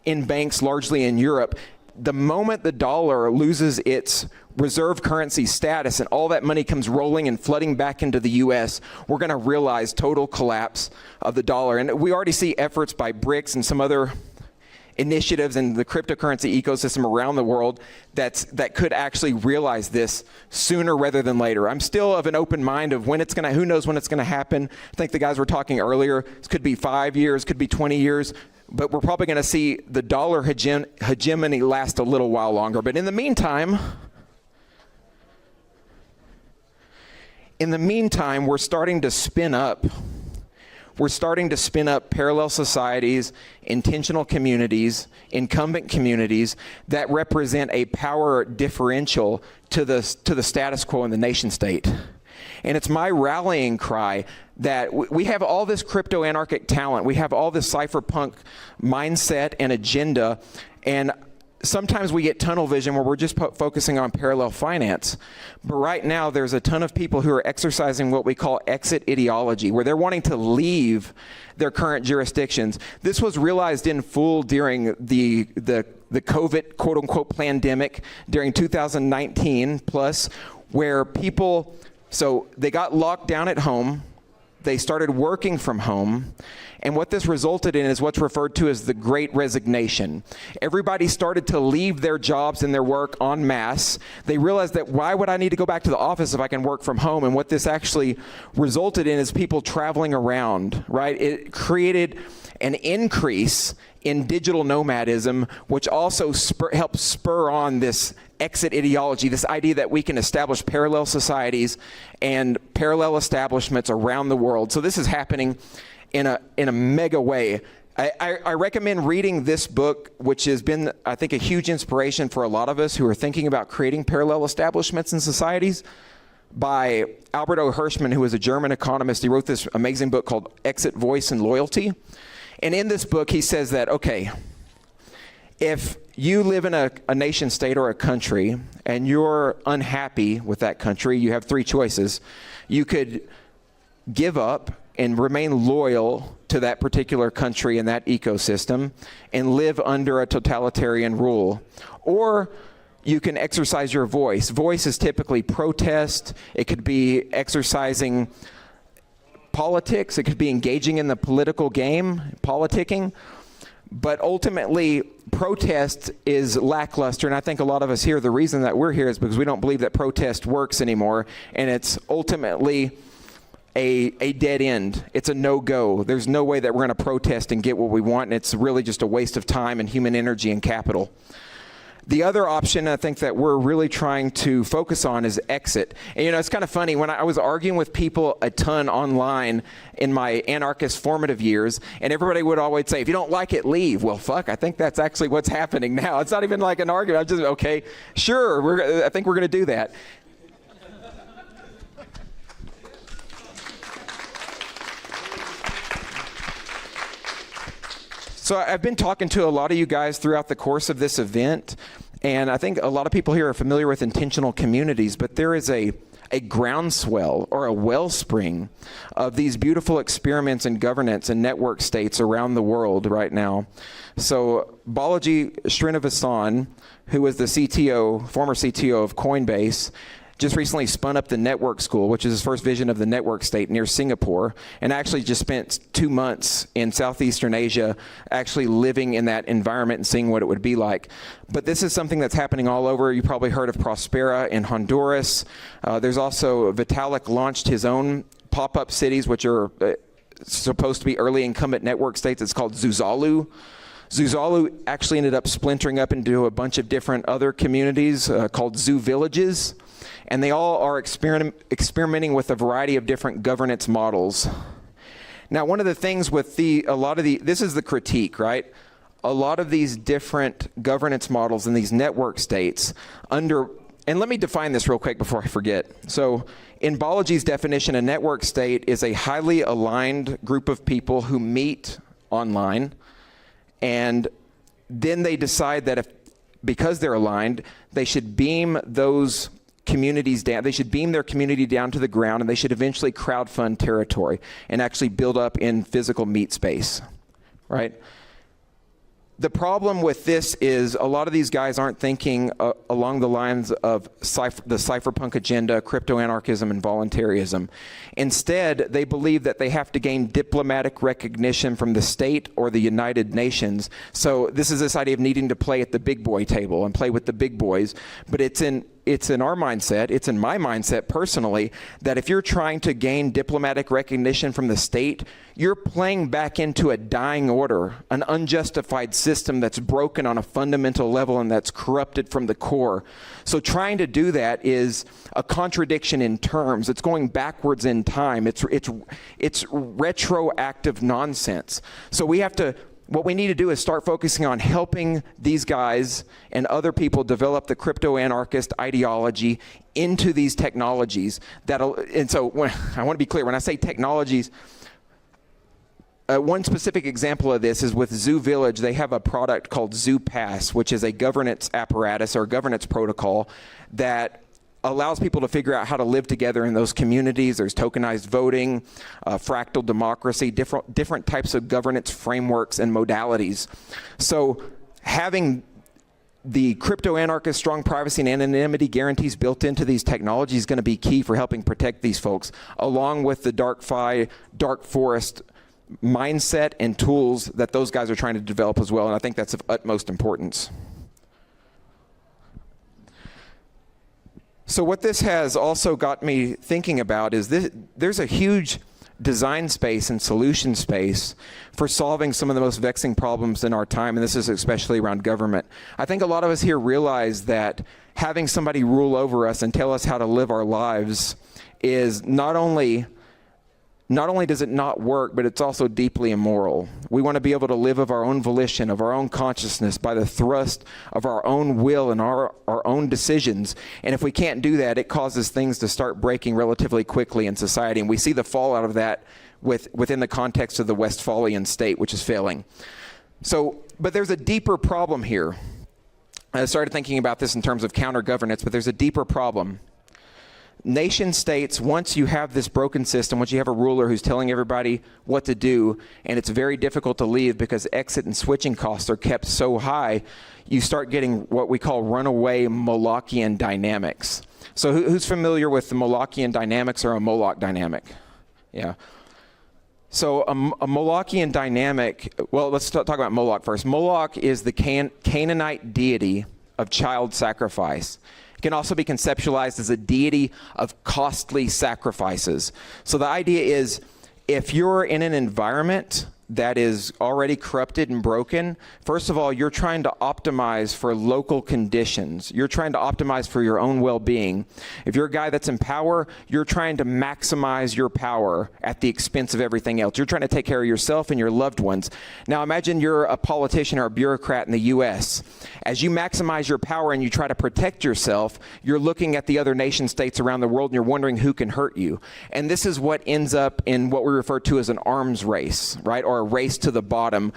in banks, largely in Europe. The moment the dollar loses its reserve currency status and all that money comes rolling and flooding back into the U.S., we're going to realize total collapse of the dollar. And we already see efforts by BRICS and some other initiatives in the cryptocurrency ecosystem around the world that could actually realize this sooner rather than later. I'm still of an open mind of when it's going to, who knows when it's going to happen. I think the guys were talking earlier, this could be 5 years, could be 20 years, but we're probably going to see the dollar hegemony last a little while longer. But in the meantime, we're starting to spin up. We're starting to spin up parallel societies, intentional communities, incumbent communities that represent a power differential to the status quo in the nation state. And it's my rallying cry that we have all this crypto anarchic talent. We have all this cypherpunk mindset and agenda. And sometimes we get tunnel vision where we're just focusing on parallel finance. But right now, there's a ton of people who are exercising what we call exit ideology, where they're wanting to leave their current jurisdictions. This was realized in full during the COVID, quote unquote, pandemic during 2019 plus, where people, so they got locked down at home. They started working from home. And what this resulted in is what's referred to as the Great Resignation. Everybody started to leave their jobs and their work en masse. They realized that why would I need to go back to the office if I can work from home? And what this actually resulted in is people traveling around, right? It created an increase in digital nomadism, which also helped spur on this exit ideology, this idea that we can establish parallel societies and parallel establishments around the world. So this is happening in a mega way. I recommend reading this book, which has been, I think, a huge inspiration for a lot of us who are thinking about creating parallel establishments and societies, by Albert O. Hirschman, who is a German economist. He wrote this amazing book called Exit, Voice, and Loyalty. And in this book, he says that, okay, if you live in a nation state or a country and you're unhappy with that country, you have three choices. You could give up and remain loyal to that particular country and that ecosystem and live under a totalitarian rule. Or you can exercise your voice. Voice is typically protest. It could be exercising politics. It could be engaging in the political game, politicking. But ultimately, protest is lackluster, and I think a lot of us here, the reason that we're here is because we don't believe that protest works anymore, and it's ultimately a dead end. It's a no-go. There's no way that we're going to protest and get what we want, and it's really just a waste of time and human energy and capital. The other option I think that we're really trying to focus on is exit. And you know, it's kind of funny, when I was arguing with people a ton online in my anarchist formative years, and everybody would always say, if you don't like it, leave. Well, fuck, I think that's actually what's happening now. It's not even like an argument. I'm just, okay, sure, I think we're going to do that. So I've been talking to a lot of you guys throughout the course of this event, and I think a lot of people here are familiar with intentional communities, but there is a groundswell or a wellspring of these beautiful experiments in governance and network states around the world right now. So Balaji Srinivasan, who was the former CTO of Coinbase, just recently spun up the Network School, which is his first vision of the network state near Singapore, and actually just spent 2 months in Southeastern Asia actually living in that environment and seeing what it would be like. But this is something that's happening all over. You probably heard of Prospera in Honduras. There's also, Vitalik launched his own pop-up cities, which are supposed to be early incumbent network states. It's called Zuzalu. Zuzalu actually ended up splintering up into a bunch of different other communities called Zoo Villages. And they all are experimenting with a variety of different governance models. Now, one of the things with this is the critique, right? A lot of these different governance models in these network states and let me define this real quick before I forget. So in Balaji's definition, a network state is a highly aligned group of people who meet online, and then they decide that because they're aligned, they should beam those communities down. They should beam their community down to the ground, and they should eventually crowdfund territory and actually build up in physical meat space, right? The problem with this is a lot of these guys aren't thinking along the lines of the cypherpunk agenda, crypto-anarchism, and voluntarism. Instead, they believe that they have to gain diplomatic recognition from the state or the United Nations. So this is this idea of needing to play at the big boy table and play with the big boys. But it's in our mindset, it's in my mindset personally, that if you're trying to gain diplomatic recognition from the state, you're playing back into a dying order, an unjustified system that's broken on a fundamental level and that's corrupted from the core. So trying to do that is a contradiction in terms. It's going backwards in time. It's retroactive nonsense. So what we need to do is start focusing on helping these guys and other people develop the crypto-anarchist ideology into these technologies. And so I want to be clear, when I say technologies, one specific example of this is with Zoo Village. They have a product called Zoo Pass, which is a governance apparatus or governance protocol that allows people to figure out how to live together in those communities. There's tokenized voting, fractal democracy, different types of governance frameworks and modalities. So having the crypto-anarchist strong privacy and anonymity guarantees built into these technologies is going to be key for helping protect these folks, along with the dark forest mindset and tools that those guys are trying to develop as well. And I think that's of utmost importance. So what this has also got me thinking about is there's a huge design space and solution space for solving some of the most vexing problems in our time, and this is especially around government. I think a lot of us here realize that having somebody rule over us and tell us how to live our lives is not only does it not work, but it's also deeply immoral. We want to be able to live of our own volition, of our own consciousness, by the thrust of our own will and our own decisions. And if we can't do that, it causes things to start breaking relatively quickly in society. And we see the fallout of that within the context of the Westphalian state, which is failing. But there's a deeper problem here. I started thinking about this in terms of counter-governance, but there's a deeper problem. Nation states, once you have this broken system, once you have a ruler who's telling everybody what to do, and it's very difficult to leave because exit and switching costs are kept so high, you start getting what we call runaway Molochian dynamics. So who's familiar with the Molochian dynamics or a Moloch dynamic? Yeah. So a Molochian dynamic, well, let's talk about Moloch first. Moloch is the Canaanite deity of child sacrifice. It can also be conceptualized as a deity of costly sacrifices. So the idea is, if you're in an environment that is already corrupted and broken, first of all, you're trying to optimize for local conditions. You're trying to optimize for your own well-being. If you're a guy that's in power, you're trying to maximize your power at the expense of everything else. You're trying to take care of yourself and your loved ones. Now imagine you're a politician or a bureaucrat in the US. As you maximize your power and you try to protect yourself, you're looking at the other nation states around the world and you're wondering who can hurt you. And this is what ends up in what we refer to as an arms race, right? Or a race to the bottom.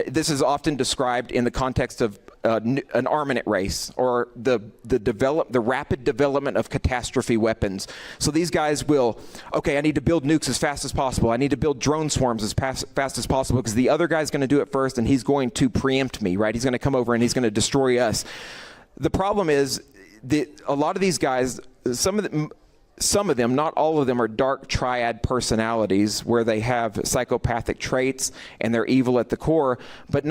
This is often described in the context of an armament race, or the rapid development of catastrophe weapons. So these guys will, okay, I need to build nukes as fast as possible. I need to build drone swarms as fast as possible because the other guy's going to do it first and he's going to preempt me, right? He's going to come over and he's going to destroy us. The problem is that a lot of these guys, some of them, not all of them, are dark triad personalities where they have psychopathic traits and they're evil at the core, but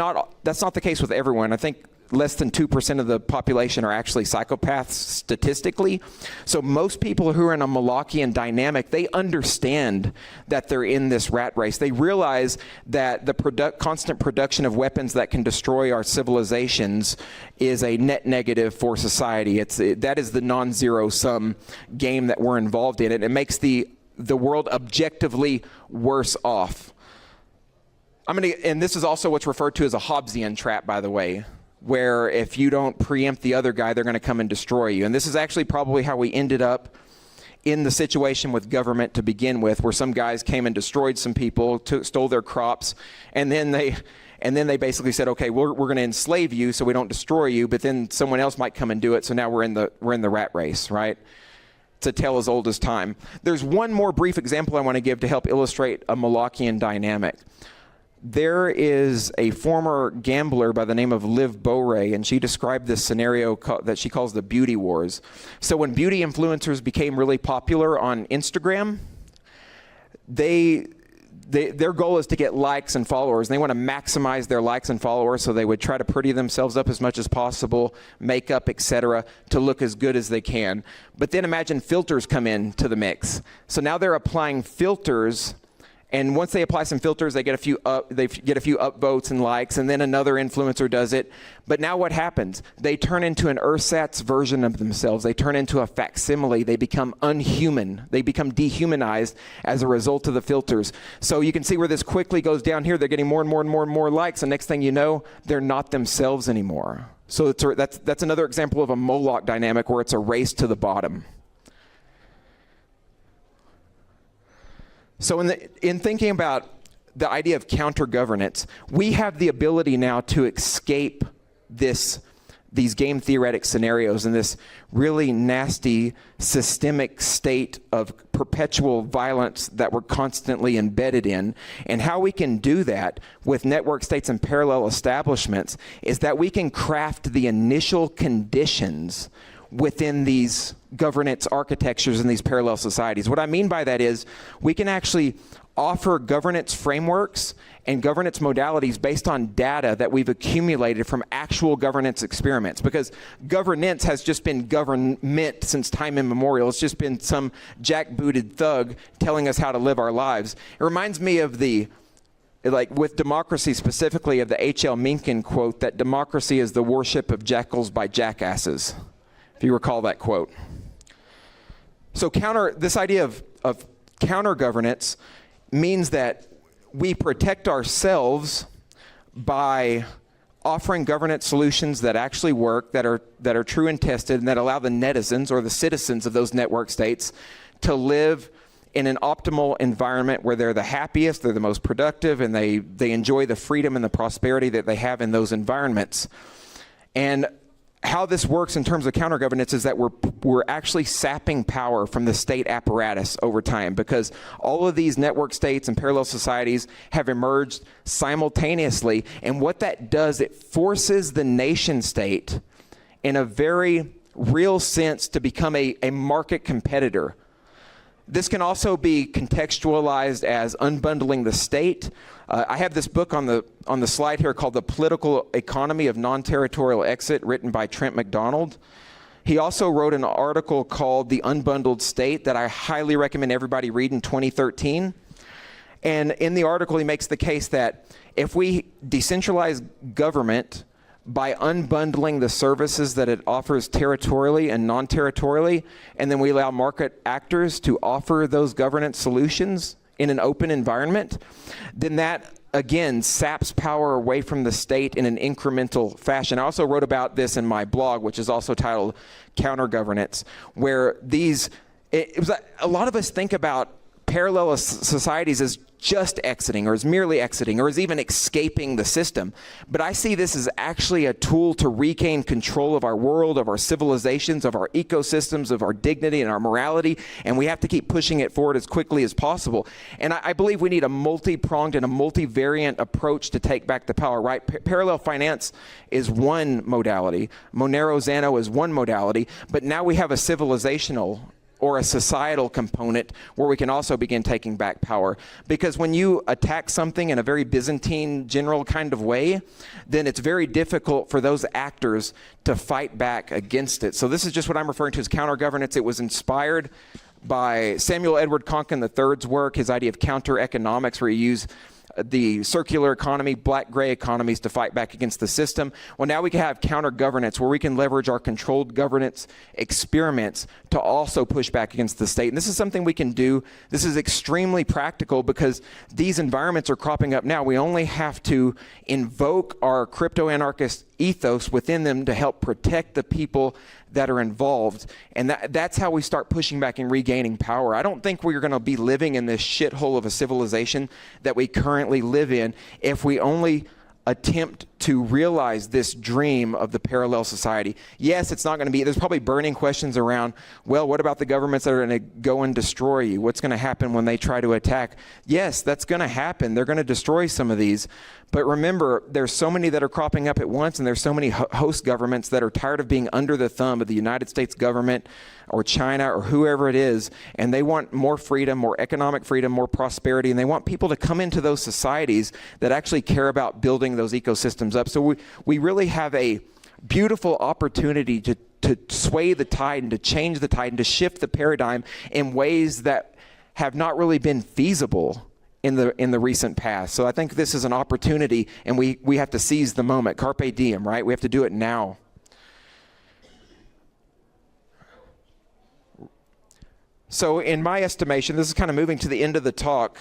that's not the case with everyone. I think less than 2% of the population are actually psychopaths statistically. So most people who are in a Molochian dynamic, they understand that they're in this rat race. They realize that the constant production of weapons that can destroy our civilizations is a net negative for society. That is the non-zero sum game that we're involved in. It makes the world objectively worse off. And this is also what's referred to as a Hobbesian trap, by the way, where if you don't preempt the other guy, they're going to come and destroy you. And this is actually probably how we ended up in the situation with government to begin with, where some guys came and destroyed some people, stole their crops, and then they basically said, okay, we're going to enslave you so we don't destroy you, but then someone else might come and do it, so now we're in the rat race, right? It's a tale as old as time. There's one more brief example I want to give to help illustrate a Molochian dynamic. there is a former gambler by the name of Liv Boeree, and she described this scenario that she calls the beauty wars. So when beauty influencers became really popular on Instagram, their goal is to get likes and followers. And they want to maximize their likes and followers, so they would try to pretty themselves up as much as possible, makeup, etc., to look as good as they can. But then imagine filters come into the mix. So now they're applying filters, and once they apply some filters, they get a few upvotes and likes, and then another influencer does it. But now what happens? They turn into an ersatz version of themselves. They turn into a facsimile. They become unhuman. They become dehumanized as a result of the filters. So you can see where this quickly goes down here. They're getting more and more and more and more likes, and next thing you know, they're not themselves anymore. So that's another example of a Moloch dynamic where it's a race to the bottom. So in thinking about the idea of counter-governance, we have the ability now to escape these game theoretic scenarios and this really nasty systemic state of perpetual violence that we're constantly embedded in. And how we can do that with network states and parallel establishments is that we can craft the initial conditions within these governance architectures and these parallel societies. What I mean by that is we can actually offer governance frameworks and governance modalities based on data that we've accumulated from actual governance experiments, because governance has just been government since time immemorial. It's just been some jackbooted thug telling us how to live our lives. It reminds me of with democracy specifically, of the H.L. Mencken quote that democracy is the worship of jackals by jackasses, if you recall that quote. So this idea of counter-governance means that we protect ourselves by offering governance solutions that actually work, that are true and tested, and that allow the netizens or the citizens of those network states to live in an optimal environment where they're the happiest, they're the most productive, and they enjoy the freedom and the prosperity that they have in those environments. And how this works in terms of counter-governance is that we're actually sapping power from the state apparatus over time, because all of these network states and parallel societies have emerged simultaneously. And what that does, it forces the nation state in a very real sense to become a market competitor. This can also be contextualized as unbundling the state. I have this book on the slide here called The Political Economy of Non-Territorial Exit, written by Trent McDonald. He also wrote an article called The Unbundled State that I highly recommend everybody read in 2013. And in the article, he makes the case that if we decentralize government by unbundling the services that it offers territorially and non-territorially, and then we allow market actors to offer those governance solutions in an open environment, then that, again, saps power away from the state in an incremental fashion. I also wrote about this in my blog, which is also titled Counter-Governance, where a lot of us think about parallel societies as just exiting, or as merely exiting, or as even escaping the system. But I see this as actually a tool to regain control of our world, of our civilizations, of our ecosystems, of our dignity and our morality, and we have to keep pushing it forward as quickly as possible. And I believe we need a multi-pronged and a multivariant approach to take back the power, right? Parallel finance is one modality. Monero Zano is one modality, but now we have a civilizational or a societal component where we can also begin taking back power. Because when you attack something in a very Byzantine general kind of way, then it's very difficult for those actors to fight back against it. So this is just what I'm referring to as counter-governance. It was inspired by Samuel Edward Konkin III's work, his idea of counter-economics, where he used the circular economy, black-gray economies to fight back against the system. Well, now we can have counter-governance where we can leverage our controlled governance experiments to also push back against the state. And this is something we can do. This is extremely practical because these environments are cropping up now. We only have to invoke our crypto-anarchist ethos within them to help protect the people that are involved. And that's how we start pushing back and regaining power. I don't think we're going to be living in this shithole of a civilization that we currently live in if we only attempt to realize this dream of the parallel society. Yes, it's not going to be, there's probably burning questions around, well, what about the governments that are going to go and destroy you? What's going to happen when they try to attack? Yes, that's going to happen. They're going to destroy some of these. But remember, there's so many that are cropping up at once, and there's so many host governments that are tired of being under the thumb of the United States government or China or whoever it is, and they want more freedom, more economic freedom, more prosperity, and they want people to come into those societies that actually care about building those ecosystems up. So we really have a beautiful opportunity to sway the tide and to change the tide and to shift the paradigm in ways that have not really been feasible in the recent past. So I think this is an opportunity, and we have to seize the moment. Carpe diem, right? We have to do it now. So in my estimation, this is kind of moving to the end of the talk.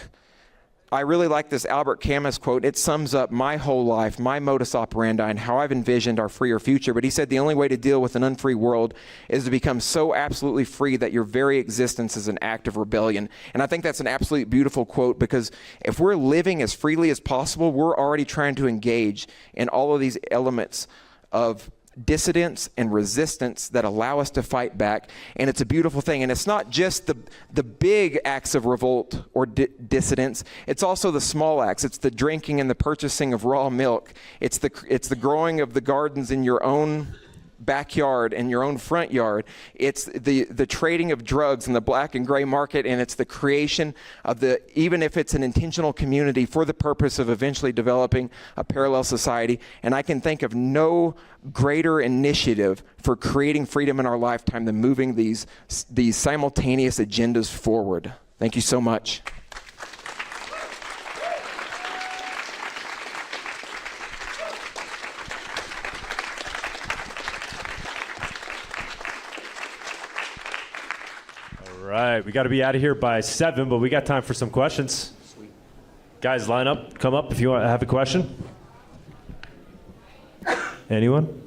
I really like this Albert Camus quote. It sums up my whole life, my modus operandi, and how I've envisioned our freer future. But he said the only way to deal with an unfree world is to become so absolutely free that your very existence is an act of rebellion. And I think that's an absolutely beautiful quote, because if we're living as freely as possible, we're already trying to engage in all of these elements of dissidence and resistance that allow us to fight back. And it's a beautiful thing. And it's not just the big acts of revolt or dissidence. It's also the small acts. It's the drinking and the purchasing of raw milk. It's the growing of the gardens in your own backyard and your own front yard. It's the trading of drugs in the black and gray market, and it's the creation of even if it's an intentional community for the purpose of eventually developing a parallel society. And I can think of no greater initiative for creating freedom in our lifetime than moving these simultaneous agendas forward. Thank you so much. All right, we got to be out of here by 7, but we got time for some questions. Sweet. Guys, line up, come up if you want to have a question. Anyone?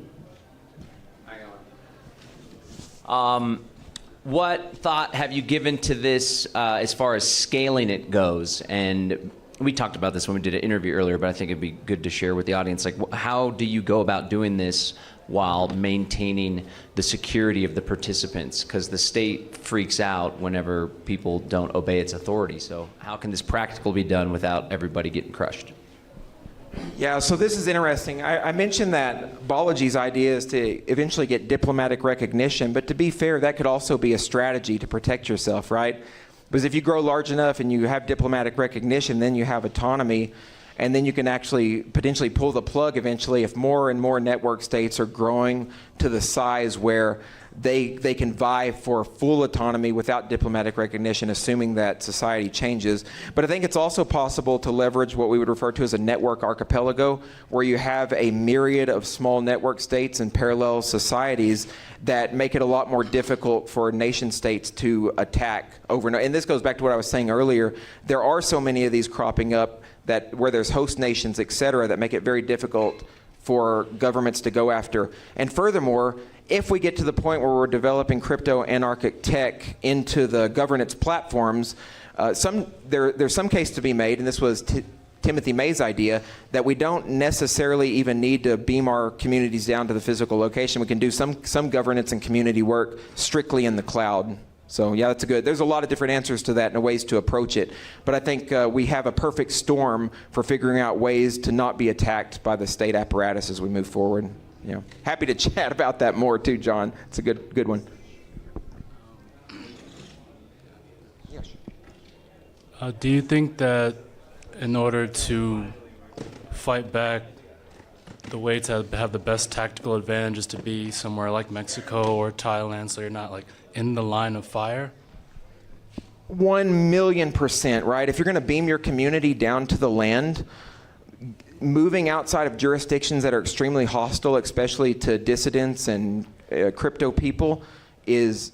What thought have you given to this as far as scaling it goes? And we talked about this when we did an interview earlier, but I think it'd be good to share with the audience. Like, how do you go about doing this while maintaining the security of the participants? Because the state freaks out whenever people don't obey its authority. So how can this practically be done without everybody getting crushed? Yeah, so this is interesting. I mentioned that Balaji's idea is to eventually get diplomatic recognition, but to be fair, that could also be a strategy to protect yourself, right? Because if you grow large enough and you have diplomatic recognition, then you have autonomy, and then you can actually potentially pull the plug eventually if more and more network states are growing to the size where they can vie for full autonomy without diplomatic recognition, assuming that society changes. But I think it's also possible to leverage what we would refer to as a network archipelago, where you have a myriad of small network states and parallel societies that make it a lot more difficult for nation states to attack overnight. And this goes back to what I was saying earlier. There are so many of these cropping up that where there's host nations, et cetera, that make it very difficult for governments to go after. And furthermore, if we get to the point where we're developing crypto anarchic tech into the governance platforms, there's some case to be made, and this was Timothy May's idea, that we don't necessarily even need to beam our communities down to the physical location. We can do some governance and community work strictly in the cloud. So yeah, that's there's a lot of different answers to that and ways to approach it. But I think we have a perfect storm for figuring out ways to not be attacked by the state apparatus as we move forward. You know, happy to chat about that more too, John. It's a good one. Do you think that in order to fight back, the way to have the best tactical advantage is to be somewhere like Mexico or Thailand, so you're not like in the line of fire? 1,000,000%, right? If you're going to beam your community down to the land, moving outside of jurisdictions that are extremely hostile, especially to dissidents and crypto people, is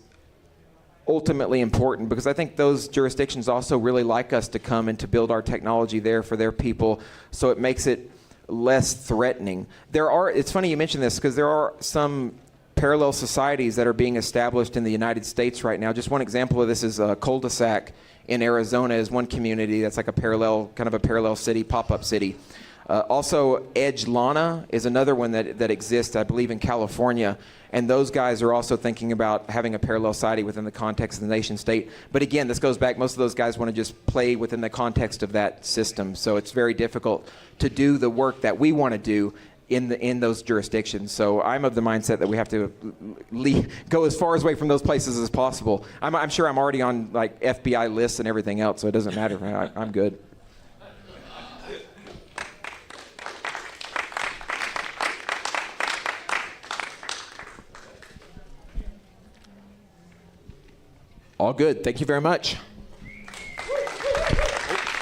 ultimately important, because I think those jurisdictions also really like us to come and to build our technology there for their people, so it makes it less threatening. It's funny you mention this, because there are some parallel societies that are being established in the United States right now. Just one example of this is a cul-de-sac in Arizona is one community that's like kind of a parallel city, pop-up city. Also, Edge Lana is another one that exists, I believe, in California. And those guys are also thinking about having a parallel society within the context of the nation state. But again, this goes back, most of those guys want to just play within the context of that system. So it's very difficult to do the work that we want to do in those jurisdictions. So I'm of the mindset that we have to go as far away from those places as possible. I'm sure I'm already on like FBI lists and everything else, so it doesn't matter. I'm good. All good. Thank you very much.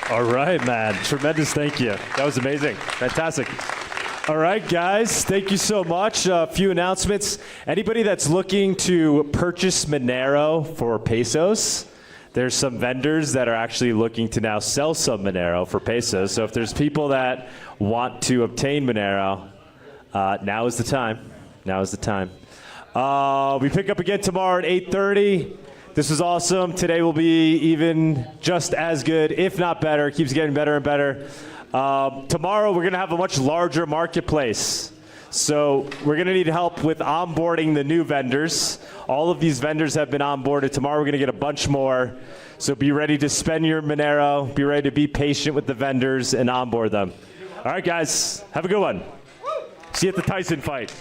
All right, man. Tremendous thank you. That was amazing. Fantastic. All right, guys. Thank you so much. A few announcements. Anybody that's looking to purchase Monero for pesos, there's some vendors that are actually looking to now sell some Monero for pesos. So if there's people that want to obtain Monero, now is the time. Now is the time. We pick up again tomorrow at 8:30. This was awesome. Today will be even just as good, if not better. It keeps getting better and better. Tomorrow we're going to have a much larger marketplace. So we're going to need help with onboarding the new vendors. All of these vendors have been onboarded. Tomorrow we're going to get a bunch more. So be ready to spend your Monero. Be ready to be patient with the vendors and onboard them. All right, guys. Have a good one. See you at the Tyson fight.